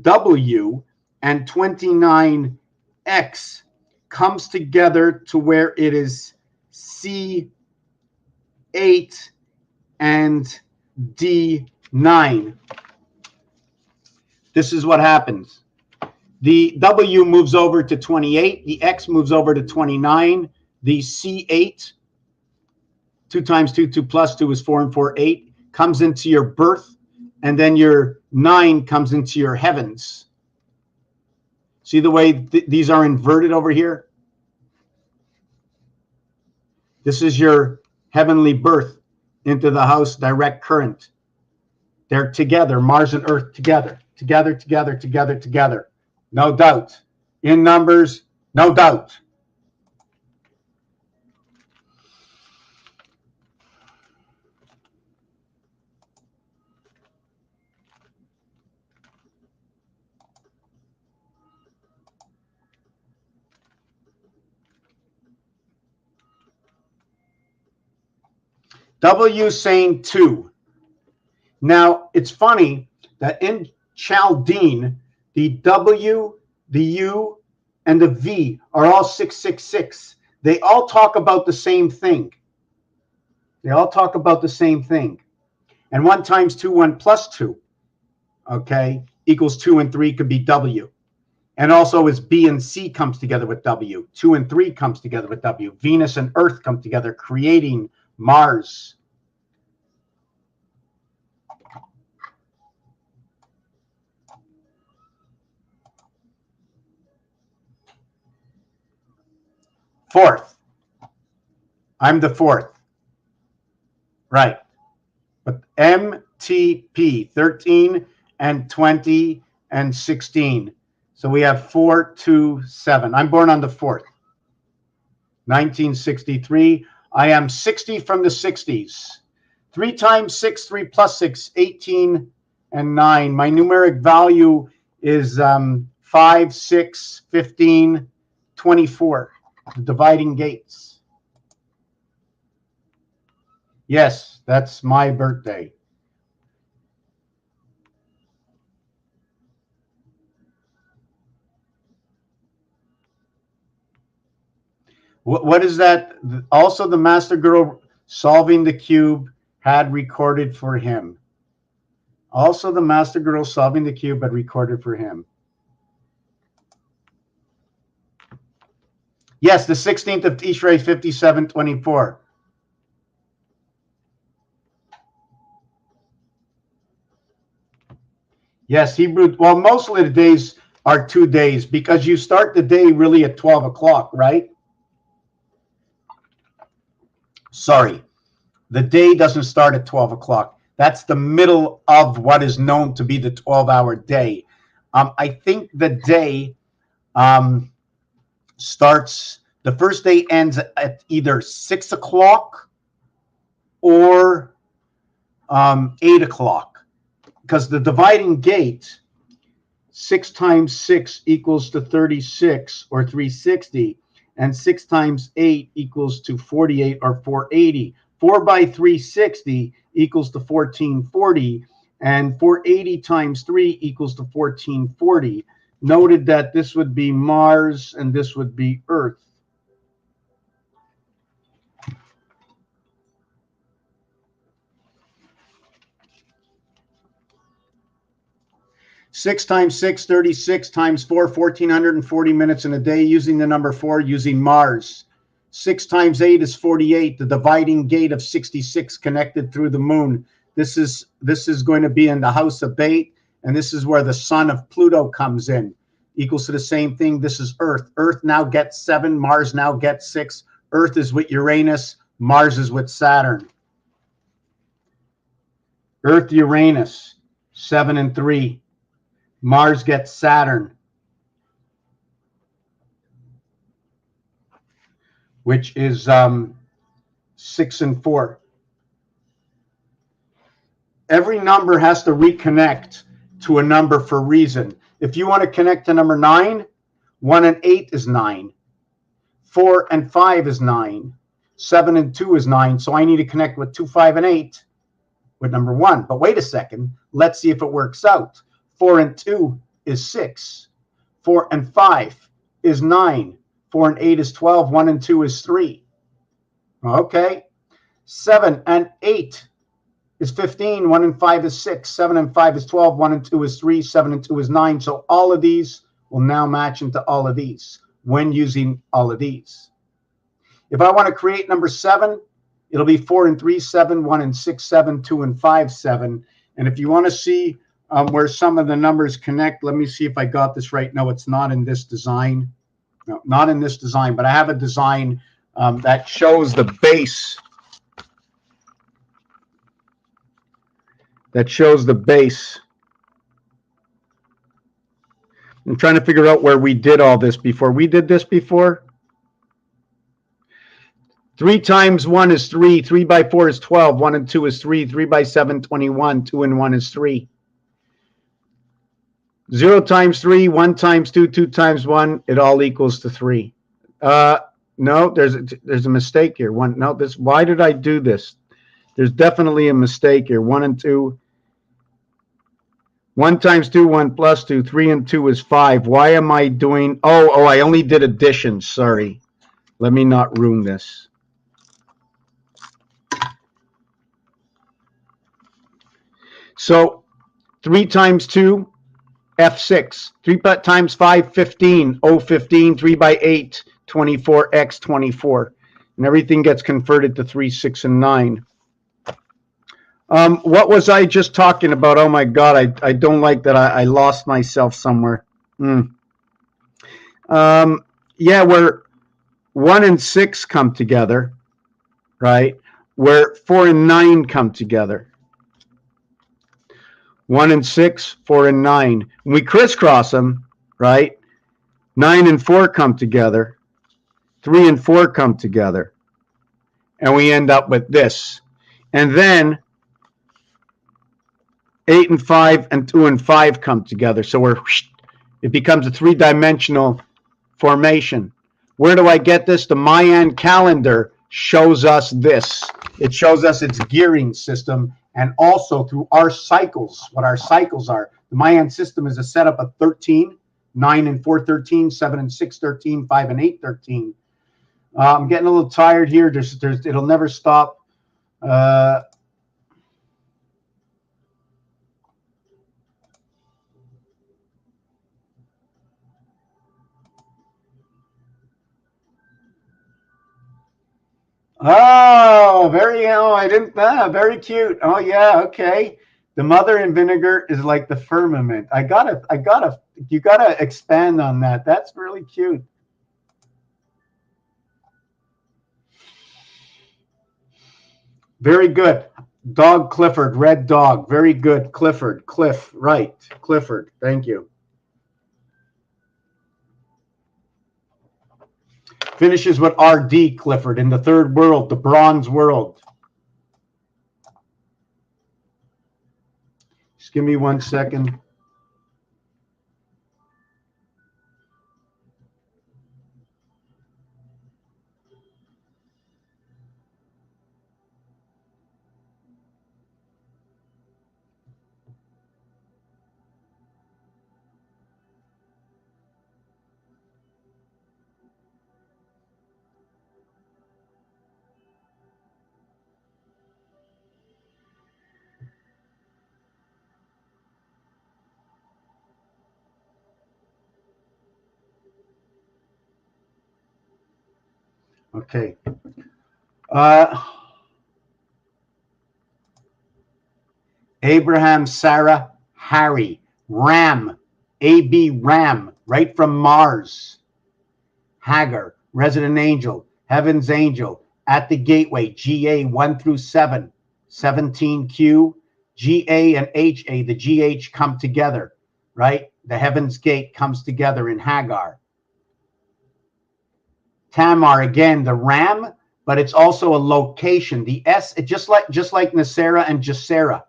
Speaker 1: W and 29 X comes together to where it is C8 and D9. This is what happens. The W moves over to 28. The X moves over to 29. The C8, 2 times 2, 2 plus 2 is 4, and 4, 8, comes into your birth. And then your 9 comes into your heavens. See the way these are inverted over here? This is your heavenly birth into the house direct current. They're together, Mars and Earth together, together, together, together, together. No doubt. In numbers, no doubt. W saying 2. Now, it's funny that in Chaldean, the W, the U, and the V are all 666. They all talk about the same thing. They all talk about the same thing. And 1 times 2, 1 plus 2, okay, equals 2 and 3 could be W. And also as B and C comes together with W. 2 and 3 comes together with W. Venus and Earth come together, creating Mars. Fourth. I'm the fourth. Right. But MTP, 13 and 20 and 16. So we have 4, 2, 7. I'm born on the 4th. 1963. I am 60 from the 60s. 3 times 6, 3 plus 6, 18 and 9. My numeric value is 5, 6, 15, 24. The dividing gates. Yes, that's my birthday. What is that? Also, the master girl solving the cube had recorded for him. Also, the master girl solving the cube had recorded for him. Yes, the 16th of Tishrei, 5724. Yes, Hebrew. Well, mostly the days are 2 days because you start the day really at 12 o'clock, right? Sorry, the day doesn't start at 12 o'clock. That's the middle of what is known to be the 12-hour day. I think the day starts, the first day ends at either 6 o'clock or 8 o'clock, because the dividing gate, 6 times 6 equals to 36 or 360, and 6 times 8 equals to 48 or 480. 4 by 360 equals to 1440, and 480 times 3 equals to 1440. Noted that this would be Mars and this would be Earth. Six times 6, 36 times 4, 1,440 minutes in a day, using the number 4, using Mars. 6 times 8 is 48, the dividing gate of 66 connected through the moon. This is going to be in the house of Bait, and this is where the sun of Pluto comes in. Equals to the same thing. This is Earth. Earth now gets 7, Mars now gets 6. Earth is with Uranus, Mars is with Saturn. Earth, Uranus, 7 and 3. Mars gets Saturn, which is 6 and 4. Every number has to reconnect to a number for a reason. If you want to connect to number 9, 1 and 8 is 9. 4 and 5 is 9. 7 and 2 is 9. So I need to connect with 2, 5, and 8 with number 1. But wait a second. Let's see if it works out. 4 and 2 is 6. 4 and 5 is 9. 4 and 8 is 12. 1 and 2 is 3. Okay. 7 and 8 is 15. 1 and 5 is 6. 7 and 5 is 12. 1 and 2 is 3. 7 and 2 is 9. So all of these will now match into all of these when using all of these. If I want to create number 7, it'll be 4 and 3, 7, 1 and 6, 7, 2 and 5, 7. And if you want to see where some of the numbers connect, let me see if I got this right. No, it's not in this design. No, not in this design, but I have a design that shows the base. That shows the base. I'm trying to figure out where we did all this before. We did this before. 3 times 1 is 3. 3 by 4 is 12. 1 and 2 is 3. 3 by 7, 21. 2 and 1 is 3. 0 times 3, 1 times 2, 2 times 1, it all equals to 3. No, there's a mistake here. Why did I do this? There's definitely a mistake here. 1 and 2. 1 times 2, 1 plus 2. 3 and 2 is 5. Why am I doing... Oh, I only did addition. Sorry. Let me not ruin this. So 3 times 2, F6. 3 times 5, 15. O 15. 3 by 8, 24. X 24. And everything gets converted to 3, 6, and 9. What was I just talking about? Oh my God, I don't like that. I lost myself somewhere. Yeah, where 1 and 6 come together, right? Where 4 and 9 come together. 1 and 6, 4 and 9. When we crisscross them, right? 9 and 4 come together. 3 and 4 come together. And we end up with this. And then 8 and 5 and 2 and 5 come together. So it becomes a 3-dimensional formation. Where do I get this? The Mayan calendar shows us this. It shows us its gearing system, and also through our cycles, what our cycles are. The Mayan system is a setup of 13, 9 and 4, 13, 7 and 6, 13, 5 and 8, 13. I'm getting a little tired here. It'll never stop. Very cute. Oh yeah, okay. The mother in vinegar is like the firmament. You gotta expand on that. That's really cute. Very good. Dog Clifford, red dog. Very good. Clifford, Cliff, right. Clifford, thank you. Finishes with RD Clifford in the third world, the bronze world. give me 1 second. Okay. Abraham, Sarah, Harry, Ram, AB Ram, right from Mars. Hagar, resident angel, heaven's angel, at the gateway, GA 1 through 7, 17Q, GA and HA, the GH come together, right? The heaven's gate comes together in Hagar. Tamar, again, the ram, but it's also a location. The S, just like Nasera and Jasera,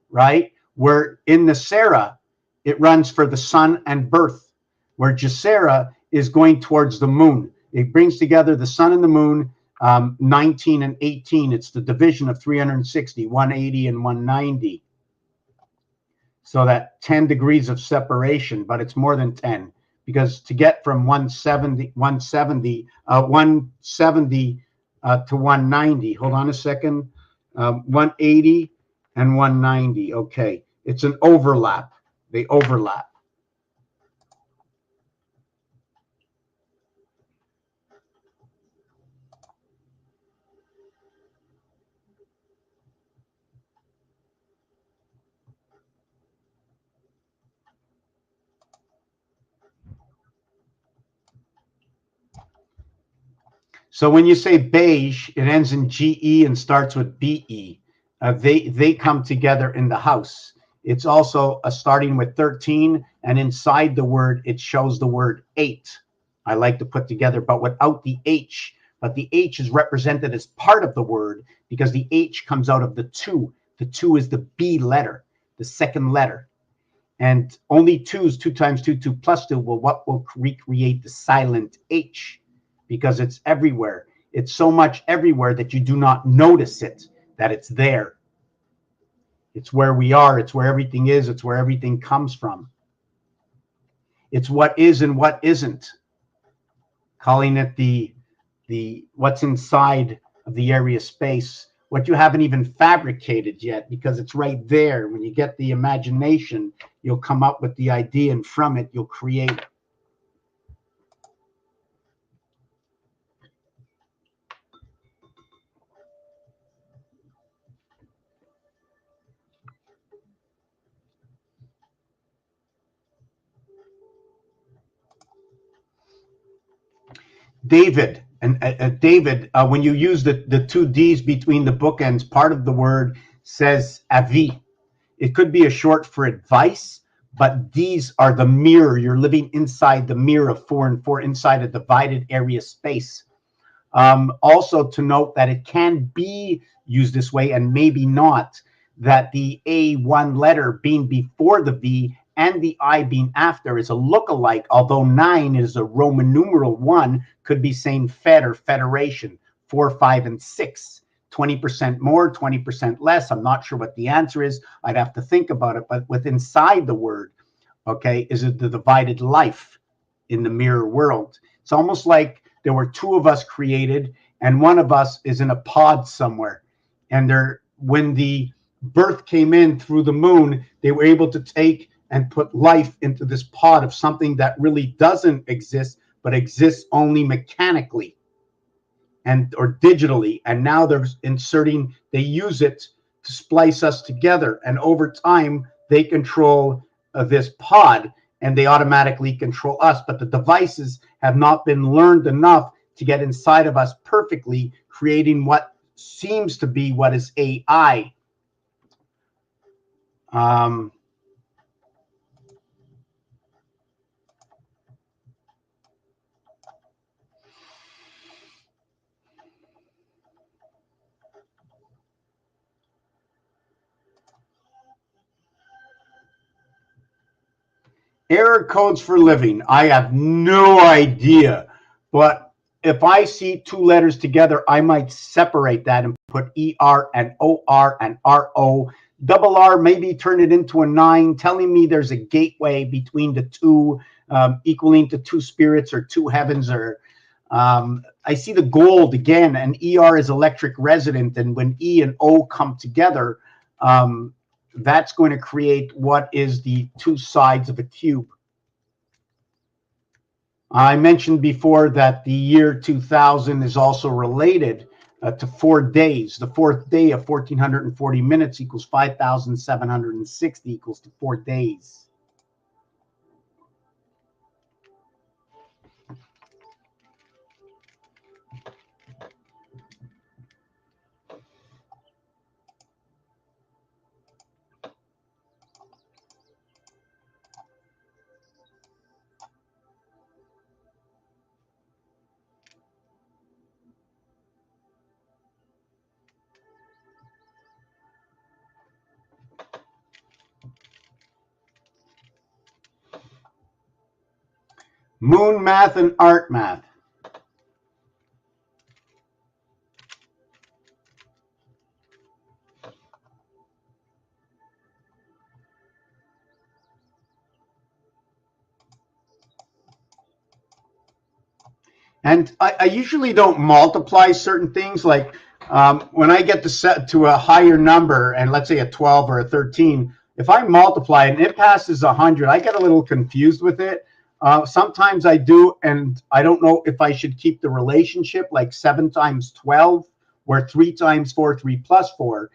Speaker 1: right? Where in Nasera, it runs for the sun and birth, where Jasera is going towards the moon. It brings together the sun and the moon, 19 and 18. It's the division of 360, 180 and 190. So that 10 degrees of separation, but it's more than 10, because to get from 170 to 190, hold on a second, 180 and 190. Okay, it's an overlap. They overlap. So when you say beige, it ends in GE and starts with BE. They come together in the house. It's also starting with 13, and inside the word, it shows the word 8. I like to put together, but without the H. But the H is represented as part of the word because the H comes out of the 2. The 2 is the B letter, the second letter. And only 2's, 2 times 2, 2 plus 2, will recreate the silent H, because it's everywhere. It's so much everywhere that you do not notice it, that it's there. It's where we are. It's where everything is. It's where everything comes from. It's what is and what isn't. Calling it the what's inside of the area space, what you haven't even fabricated yet, because it's right there. When you get the imagination, you'll come up with the idea, and from it, you'll create it. David, and David, when you use the two D's between the bookends, part of the word says avis. It could be a short for advice, but these are the mirror. You're living inside the mirror of 4 and 4, inside a divided area space. Also to note that it can be used this way and maybe not, that the A1 letter being before the V and the I being after is a look-alike, although 9 is a Roman numeral 1, could be saying Fed or Federation, 4, 5, and 6. 20% more, 20% less. I'm not sure what the answer is. I'd have to think about it. But with inside the word, okay, is it the divided life in the mirror world? It's almost like there were 2 of us created, and one of us is in a pod somewhere. And when the birth came in through the moon, they were able to take and put life into this pod of something that really doesn't exist, but exists only mechanically and or digitally. And now they're inserting, they use it to splice us together. And over time, they control this pod, and they automatically control us. But the devices have not been learned enough to get inside of us perfectly, creating what seems to be what is AI. Error codes for living. I have no idea. But if I see two letters together, I might separate that and put ER and OR and RO. Double R, maybe turn it into a 9, telling me there's a gateway between the two, equaling to two spirits or two heavens. Or I see the gold again, and ER is electric resonant. And when E and O come together, that's going to create what is the two sides of a cube. I mentioned before that the year 2000 is also related to 4 days. The fourth day of 1440 minutes equals 5,760 equals to 4 days. Moon math and art math. And I usually don't multiply certain things. Like when I get to set to a higher number, and let's say a 12 or a 13, if I multiply it and it passes 100, I get a little confused with it. Sometimes I do, and I don't know if I should keep the relationship like 7 times 12, where 3 times 4, 3 plus 4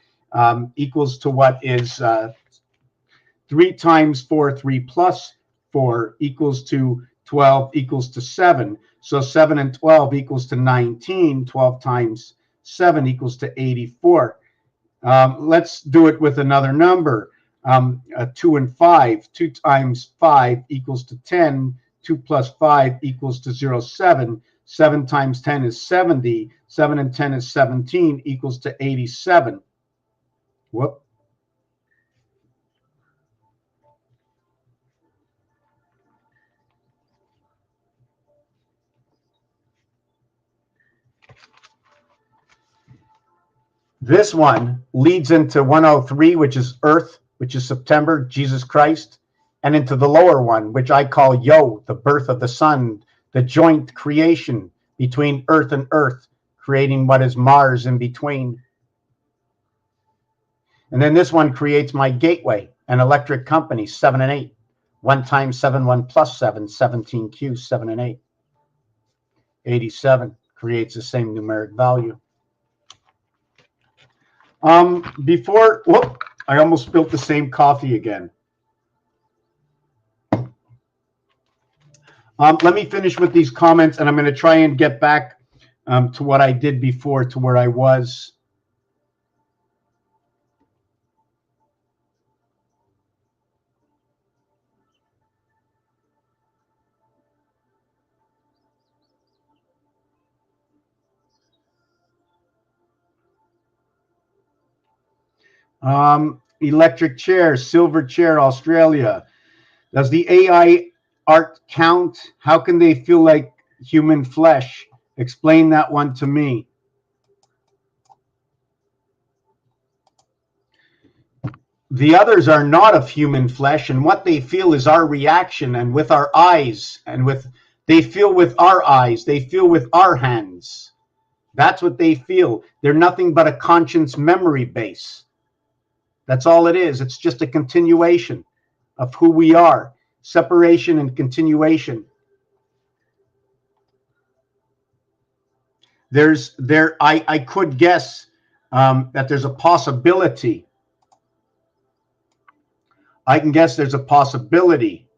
Speaker 1: equals to what is 3 times 4, 3 plus 4 equals to 12 equals to 7. So 7 and 12 equals to 19. 12 times 7 equals to 84. Let's do it with another number. 2 and 5. 2 times 5 equals to 10. 2 plus 5 equals to 0, 7. 7 times 10 is 70. 7 and 10 is 17 equals to 87. Whoop. This one leads into 103, which is Earth, which is September, Jesus Christ, and into the lower one, which I call Yo, the birth of the sun, the joint creation between Earth and Earth, creating what is Mars in between. And then this one creates my gateway, an electric company, 7 and 8. 1 times 7, 1 plus 7, 17Q, 7 and 8. 87 creates the same numeric value. Before, whoop, I almost spilled the same coffee again. Let me finish with these comments, and I'm going to try and get back to what I did before, to where I was. Electric chair, silver chair, Australia. Does the AI art count? How can they feel like human flesh? Explain that one to me. The others are not of human flesh, and what they feel is our reaction, and with our eyes, and with they feel with our eyes, they feel with our hands. That's what they feel. They're nothing but a conscience memory base. That's all it is. It's just a continuation of who we are. Separation and continuation. I could guess that there's a possibility. I can guess there's a possibility,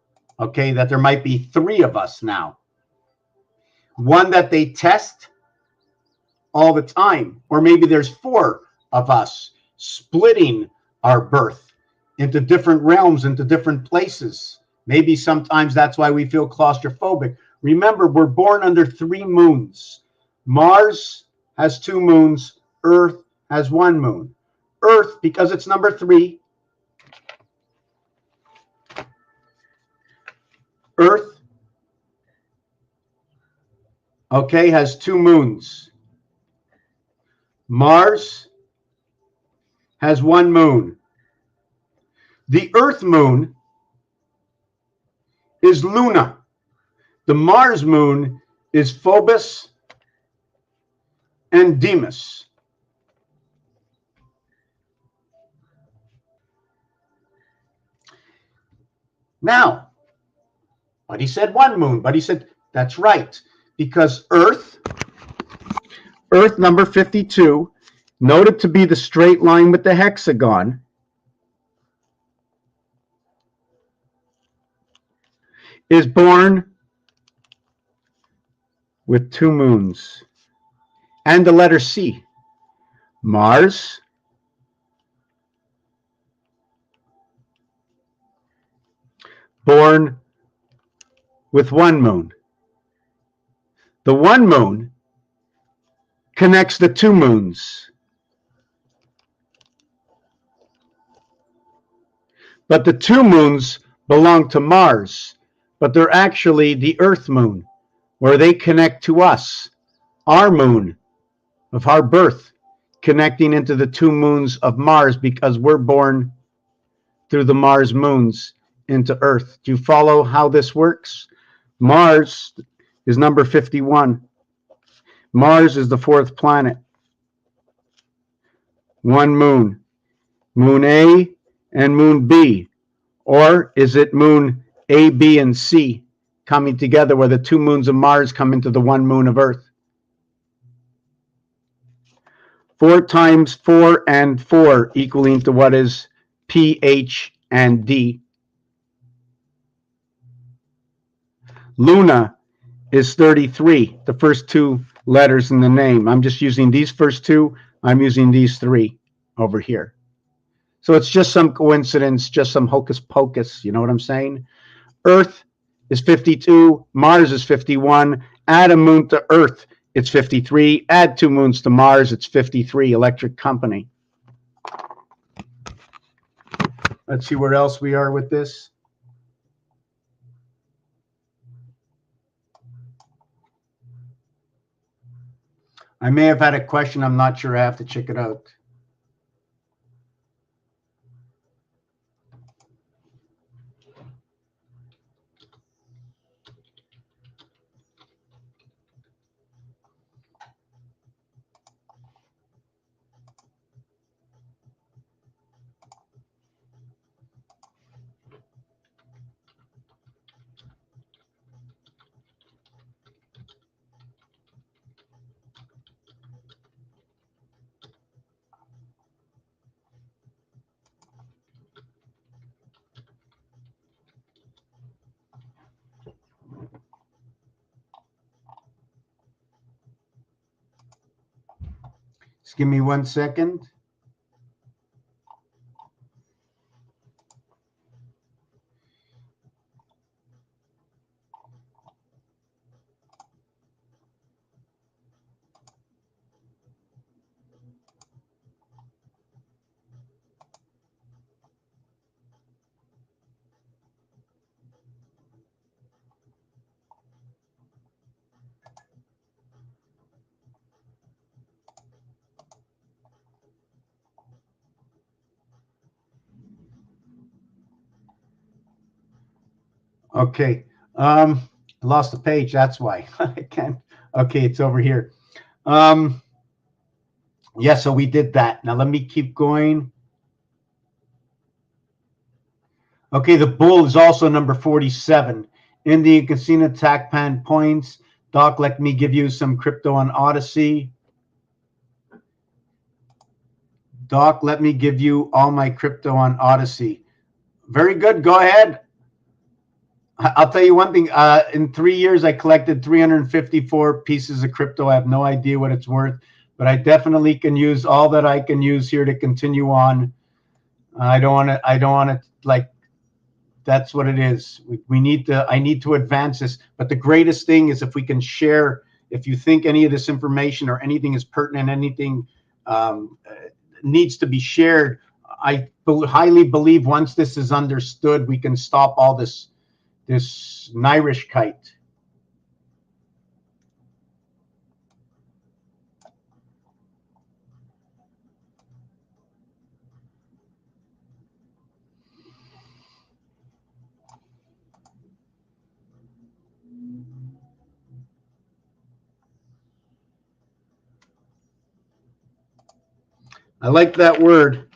Speaker 1: okay, that there might be 3 of us now. One that they test all the time, or maybe there's 4 of us splitting our birth into different realms, into different places. Maybe sometimes that's why we feel claustrophobic. Remember, we're born under 3 moons. Mars has 2 moons. Earth has 1 moon. Earth, because it's number 3, Earth, okay, has 2 moons. Mars has 1 moon. The Earth moon is Luna. The Mars moon is Phobos and Deimos. Now, but he said 1 moon, but he said that's right, because Earth number 52, noted to be the straight line with the hexagon, is born with 2 moons. And the letter C. Mars, born with 1 moon. The 1 moon connects the 2 moons. But the 2 moons belong to Mars, but they're actually the Earth moon, where they connect to us, our moon of our birth, connecting into the 2 moons of Mars, because we're born through the Mars moons into Earth. Do you follow how this works? Mars is number 51. Mars is the 4th planet. 1 moon. Moon A and Moon B. Or is it Moon A, B, and C coming together, where the 2 moons of Mars come into the 1 moon of Earth? 4 times 4 and 4 equaling to what is P, H, and D. Luna is 33, the first 2 letters in the name. I'm just using these first 2. I'm using these 3 over here. So it's just some coincidence, just some hocus pocus. You know what I'm saying? Earth is 52. Mars is 51. Add a moon to Earth, it's 53. Add 2 moons to Mars, it's 53. Electric company. Let's see where else we are with this. I may have had a question. I'm not sure. I have to check it out. Just give me 1 second. Okay. I lost the page. That's why I can't. Okay, it's over here. Yeah, so we did that. Now let me keep going. Okay, the bull is also number 47. Indian Casino TACPAN points. Doc, let me give you some crypto on Odyssey. Doc, let me give you all my crypto on Odyssey. Very good. Go ahead. I'll tell you one thing. In 3 years, I collected 354 pieces of crypto. I have no idea what it's worth, but I definitely can use all that I can use here to continue on. I don't want to like, that's what it is. I need to advance this. But the greatest thing is if we can share, if you think any of this information or anything is pertinent, anything needs to be shared, I highly believe once this is understood, we can stop all this this Irish kite. I like that word.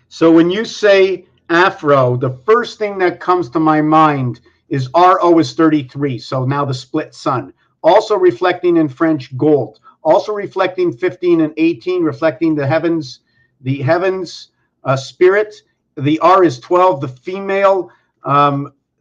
Speaker 1: So when you say Afro, the first thing that comes to my mind is RO is 33. So now the split sun. Also reflecting in French gold. Also reflecting 15 and 18, reflecting the heavens, spirit. The R is 12, the female.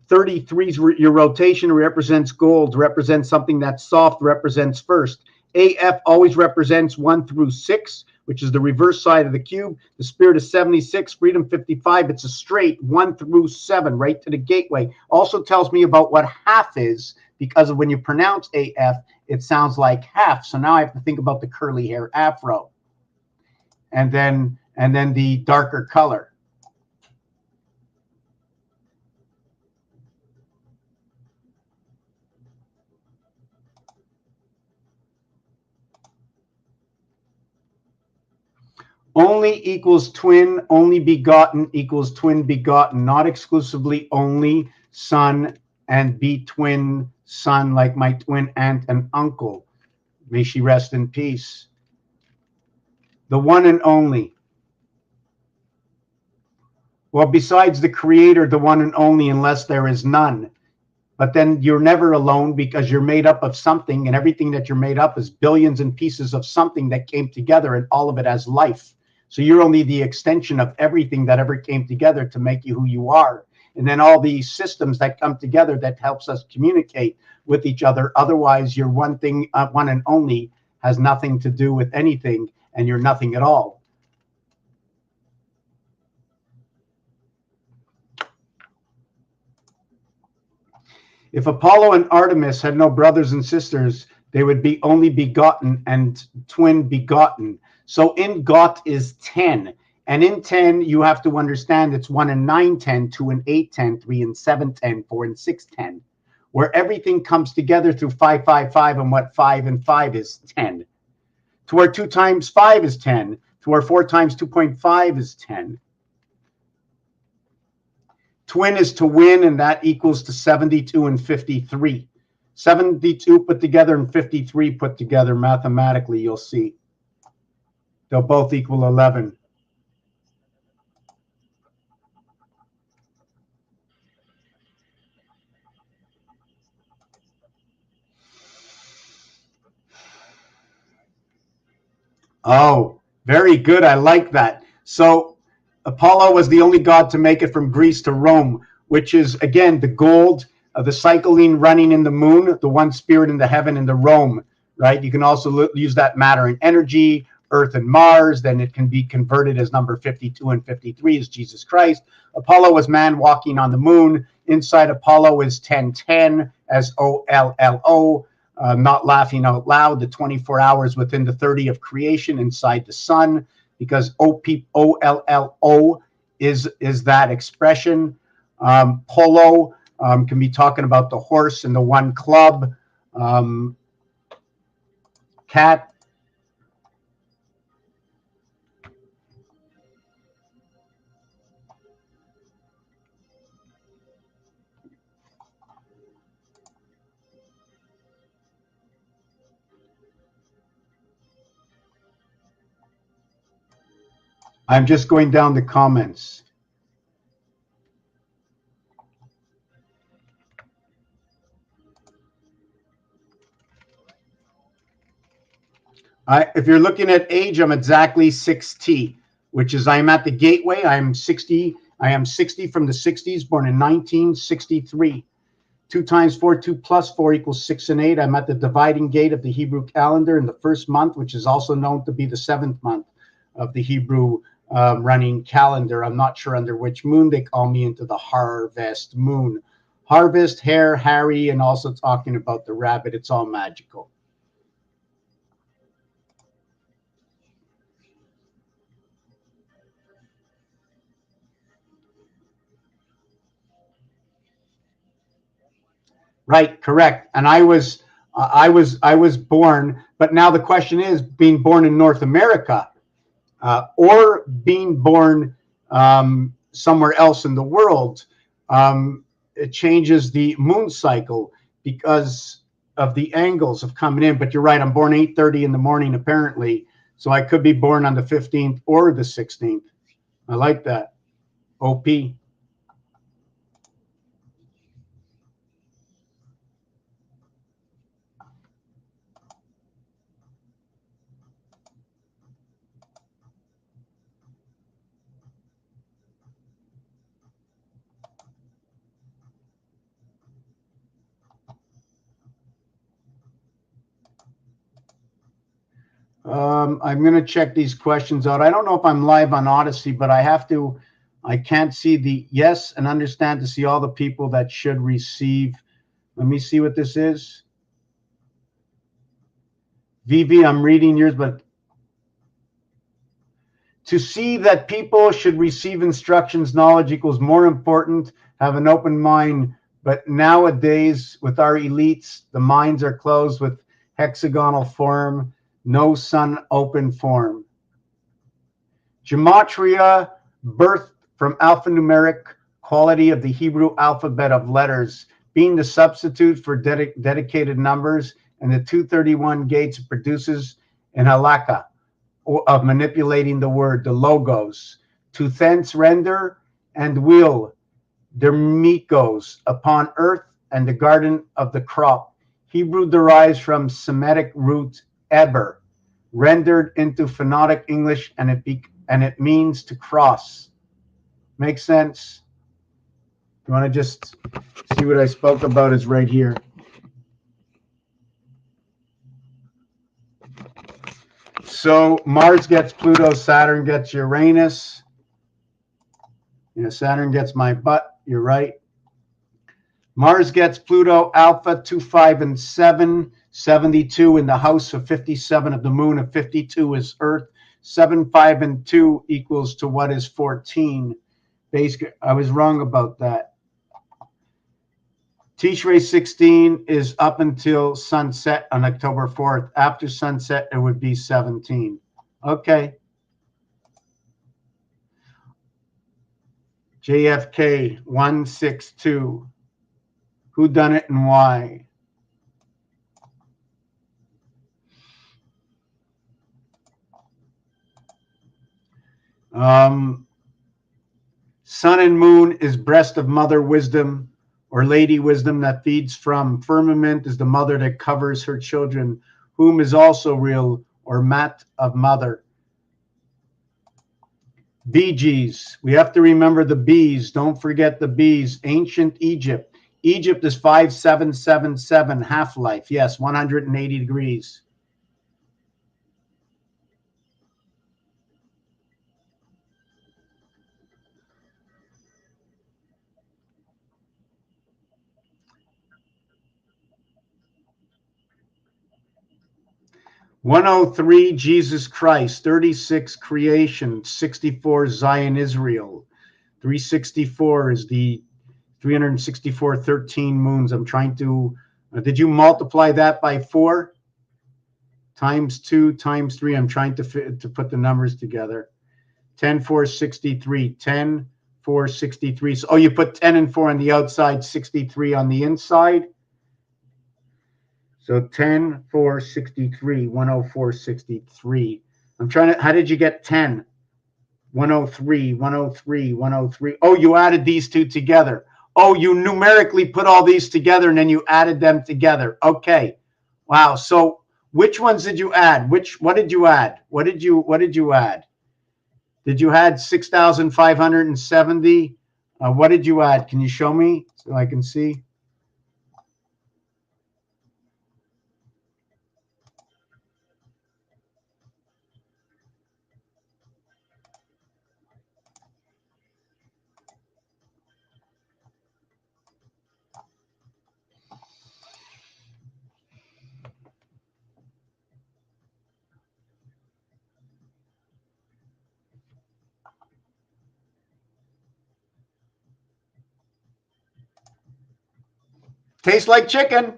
Speaker 1: 33 is your rotation, represents gold, represents something that's soft, represents first. AF always represents 1 through 6, which is the reverse side of the cube. The spirit is 76, freedom 55. It's a straight 1 through 7, right to the gateway. Also tells me about what half is, because of when you pronounce AF, it sounds like half. So now I have to think about the curly hair afro. And then the darker color. Only equals twin, only begotten equals twin begotten, not exclusively only son and be twin son, like my twin aunt and uncle. May she rest in peace. The one and only. Well, besides the creator, the one and only, unless there is none. But then you're never alone, because you're made up of something, and everything that you're made up is billions and pieces of something that came together, and all of it has life. So you're only the extension of everything that ever came together to make you who you are. And then all these systems that come together that helps us communicate with each other. Otherwise, your one thing, one and only, has nothing to do with anything, and you're nothing at all. If Apollo and Artemis had no brothers and sisters, they would be only begotten and twin begotten. So in got is 10. And in 10, you have to understand it's 1 and 9, 10, 2 and 8, 10, 3 and 7, 10, 4 and 6, 10. Where everything comes together through 5, 5, 5, and what 5 and 5 is 10. To where 2 times 5 is 10. To where 4 times 2.5 is 10. Twin is to win, and that equals to 72 and 53. 72 put together and 53 put together mathematically, you'll see. They'll both equal 11. Oh, very good. I like that. So Apollo was the only god to make it from Greece to Rome, which is, again, the gold of the cycling running in the moon, the one spirit in the heaven in the Rome, right? You can also use that matter and energy, Earth and Mars. Then it can be converted as number 52 and 53 is Jesus Christ. Apollo was man walking on the moon. Inside Apollo is 1010 as OLLO. Not laughing out loud, the 24 hours within the 30 of creation inside the sun, because OLLO is that expression. Polo can be talking about the horse and the one club. Cat. I'm just going down the comments. If you're looking at age, I'm exactly 6T, which is I'm at the gateway. I am 60 from the 60s, born in 1963. 2 times 4, 2 plus 4 equals 6 and 8. I'm at the dividing gate of the Hebrew calendar in the first month, which is also known to be the 7th month of the Hebrew running calendar. I'm not sure under which moon they call me, into the harvest moon. Harvest, hare, Harry, and also talking about the rabbit. It's all magical. Right, correct. And I was born, but now the question is being born in North America or being born somewhere else in the world. It changes the moon cycle because of the angles of coming in. But you're right, I'm born 8:30 in the morning apparently, so I could be born on the 15th or the 16th. I like that. OP. I'm going to check these questions out. I don't know if I'm live on Odyssey, but I have to. I can't see the yes and understand to see all the people that should receive. Let me see what this is. VV, I'm reading yours, but to see that people should receive instructions, knowledge equals more important, have an open mind. But nowadays, with our elites, the minds are closed with hexagonal form, no sun open form. Gematria, birth from alphanumeric quality of the Hebrew alphabet of letters, being the substitute for dedicated numbers, and the 231 gates it produces in halakha of manipulating the word, the logos, to thence render and will, dermikos, upon earth and the garden of the crop. Hebrew derives from Semitic root eber, rendered into phonetic English, and it means to cross. Makes sense? You want to just see what I spoke about is right here. So Mars gets Pluto, Saturn gets Uranus. Saturn gets my butt. You're right. Mars gets Pluto, Alpha 2, 5, and 7, 72 in the house of 57 of the moon of 52 is Earth. 7, 5, and 2 equals to what is 14. Basically, I was wrong about that. Tishrei 16 is up until sunset on October 4th. After sunset, it would be 17. Okay. JFK 162. Who done it and why? Sun and moon is breast of mother wisdom or lady wisdom that feeds from. Firmament is the mother that covers her children, whom is also real or mat of mother. Bee Gees. We have to remember the bees. Don't forget the bees. Ancient Egypt. Egypt is 5777 half-life. Yes, 180 degrees. "103 Jesus Christ, 36 creation, 64 Zion Israel, 364 is the 364 13 moons. I'm trying to did you multiply that by 4 times 2 times 3? I'm trying to put the numbers together. 10 4 63, 10 4 63. So you put 10 and 4 on the outside, 63 on the inside. So 10 4 63, 104 63. I'm trying to, how did you get 10? 103, 103, 103. Oh, you added these two together. Oh, you numerically put all these together and then you added them together. Okay. Wow. So which ones did you add? What did you add? What did you add? Did you add 6,570? What did you add? Can you show me so I can see? Tastes like chicken.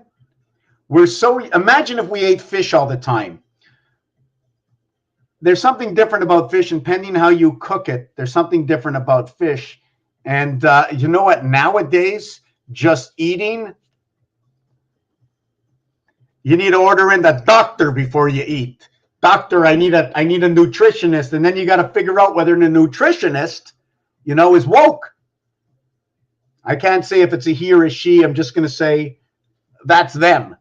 Speaker 1: Imagine if we ate fish all the time. There's something different about fish, and depending how you cook it, there's something different about fish. And you know what? Nowadays, just eating, you need to order in the doctor before you eat. Doctor, I need a nutritionist, and then you got to figure out whether the nutritionist, is woke. I can't say if it's a he or a she. I'm just going to say that's them.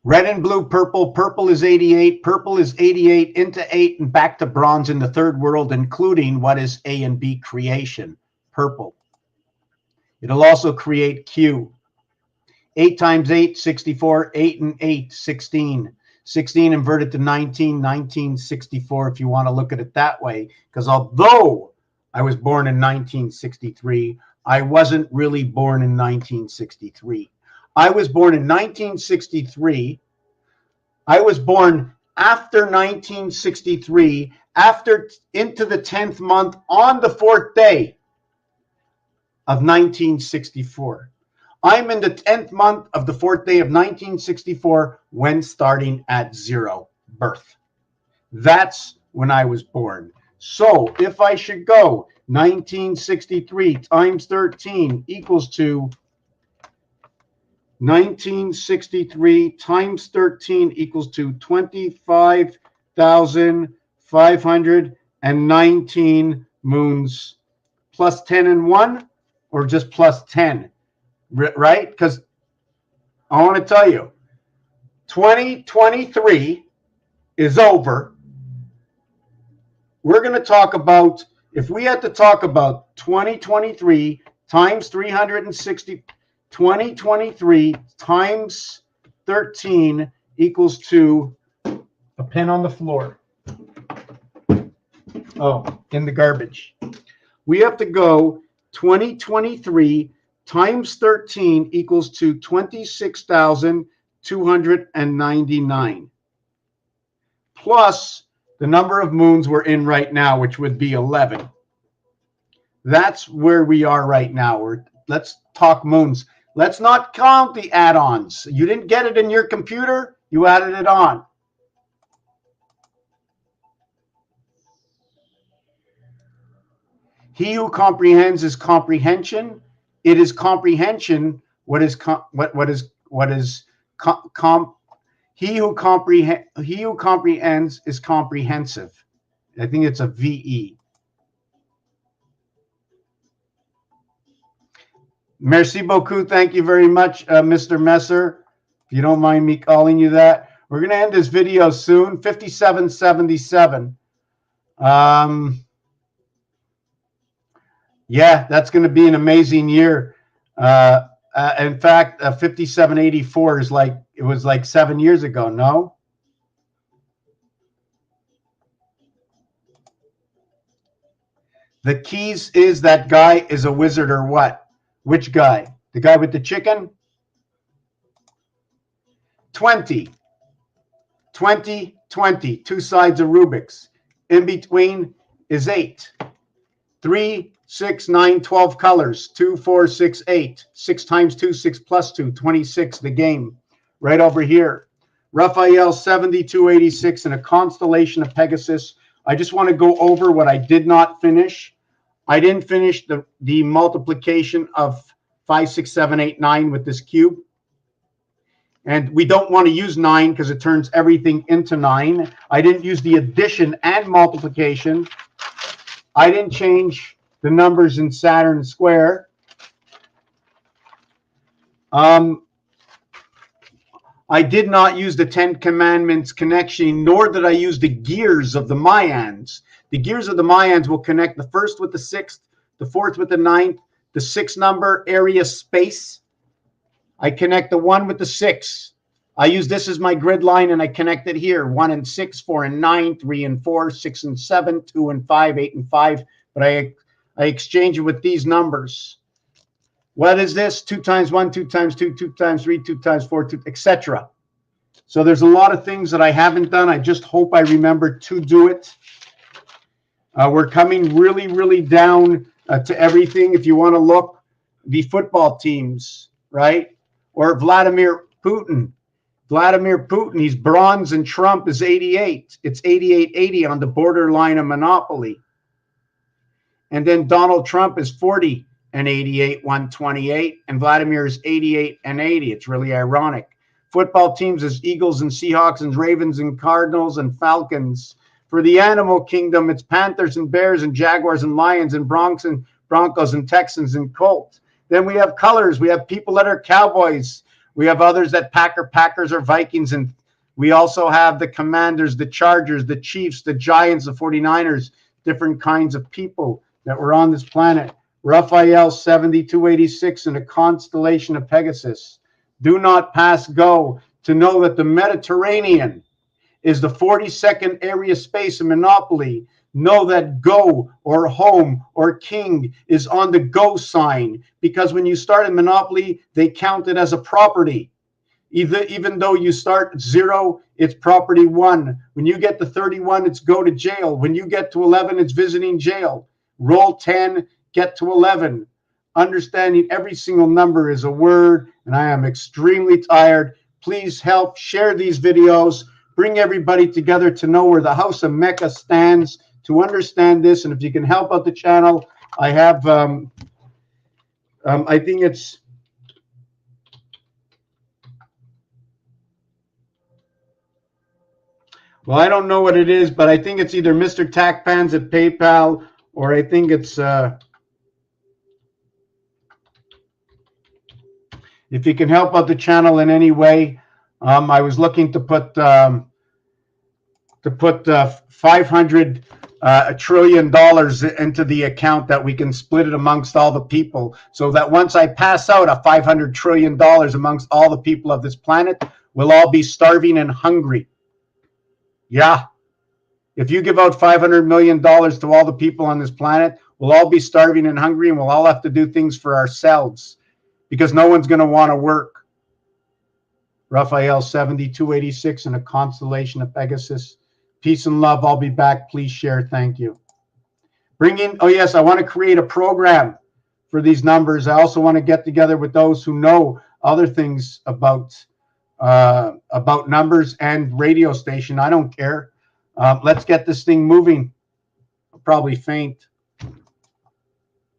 Speaker 1: Red and blue, purple. Purple is 88. Purple is 88 into 8 and back to bronze in the third world, including what is A and B creation. Purple. It'll also create Q. 8 times 8, 64. 8 and 8, 16. 16 inverted to 19, 1964, if you want to look at it that way. Because although I was born in 1963, I wasn't really born in 1963. I was born in 1963. I was born after 1963, into the 10th month on the 4th day of 1964. I'm in the 10th month of the 4th day of 1964 when starting at 0 birth. That's when I was born. So if I should go 1963 times 13 equals to 1963 times 13 equals to 25,519 moons plus 10 and 1, or just plus 10, right? Because I want to tell you, 2023 is over. We're going to talk about, if we had to talk about 2023 times 360, 2023 times 13 equals to a pen on the floor. Oh, in the garbage. We have to go 2023 times 13 equals to 26,299. Plus the number of moons we're in right now, which would be 11. That's where we are right now. Let's talk moons. Let's not count the add-ons. You didn't get it in your computer, you added it on. He who comprehends is comprehension. It is comprehension. He who comprehends is comprehensive. I think it's a VE. Merci beaucoup. Thank you very much, Mr. Messer. If you don't mind me calling you that. We're going to end this video soon. 5777. Yeah, that's going to be an amazing year. In fact, 5784 is it was like 7 years ago, no? The keys is that guy is a wizard or what? Which guy? The guy with the chicken? 20. 20, 20. Two sides of Rubik's. In between is 8. 3, 6, 9, 12 colors. 2, 4, 6, 8. 6 times 2, 6 plus 2. 26, the game. Right over here. Raphael 7286 in a constellation of Pegasus. I just want to go over what I did not finish. I didn't finish the multiplication of 5, 6, 7, 8, 9 with this cube. And we don't want to use 9 because it turns everything into 9. I didn't use the addition and multiplication. I didn't change the numbers in Saturn square. I did not use the 10 Commandments connection, nor did I use the gears of the Mayans. The gears of the Mayans will connect the first with the sixth, the fourth with the ninth, the 6 number area space. I connect the 1 with the 6. I use this as my grid line, and I connect it here. 1 and 6, 4 and 9, 3 and 4, 6 and 7, 2 and 5, 8 and 5. But I exchange it with these numbers. What is this? 2 times 1, 2 times 2, 2 times 3, 2 times 4, 2, etc. So there's a lot of things that I haven't done. I just hope I remember to do it. We're coming really, really down to everything. If you want to look, the football teams, right? Or Vladimir Putin. Vladimir Putin, he's bronze and Trump is 88. It's 88-80 on the borderline of monopoly. And then Donald Trump is 40 and 88, 128. And Vladimir is 88 and 80. It's really ironic. Football teams is Eagles and Seahawks and Ravens and Cardinals and Falcons. For the animal kingdom, it's Panthers and Bears and Jaguars and Lions and Broncos and Texans and Colts. Then we have colors. We have people that are Cowboys. We have others that Packers or Vikings. And we also have the Commanders, the Chargers, the Chiefs, the Giants, the 49ers, different kinds of people that were on this planet. Raphael 7286 in a constellation of Pegasus. Do not pass go to know that the Mediterranean is the 42nd area space in Monopoly. Know that go or home or king is on the go sign, because when you start in Monopoly, they count it as a property. Even though you start 0, it's property 1. When you get to 31, it's go to jail. When you get to 11, it's visiting jail. Roll 10, get to 11. Understanding every single number is a word, and I am extremely tired. Please help share these videos. Bring everybody together to know where the House of Mecca stands, to understand this. And if you can help out the channel, I have, I think it's, well, I don't know what it is, but I think it's either Mr. Tackpans at PayPal, or I think it's, if you can help out the channel in any way. I was looking to put 500 $1 trillion into the account, that we can split it amongst all the people, so that once I pass out a $500 trillion amongst all the people of this planet, we'll all be starving and hungry. Yeah. If you give out $500 million to all the people on this planet, we'll all be starving and hungry, and we'll all have to do things for ourselves, because no one's going to want to work. Raphael 7286 in a constellation of Pegasus. Peace and love. I'll be back. Please share. Thank you. Bring in, oh yes, I want to create a program for these numbers. I also want to get together with those who know other things about numbers and radio station. I don't care. Let's get this thing moving. I'll probably faint.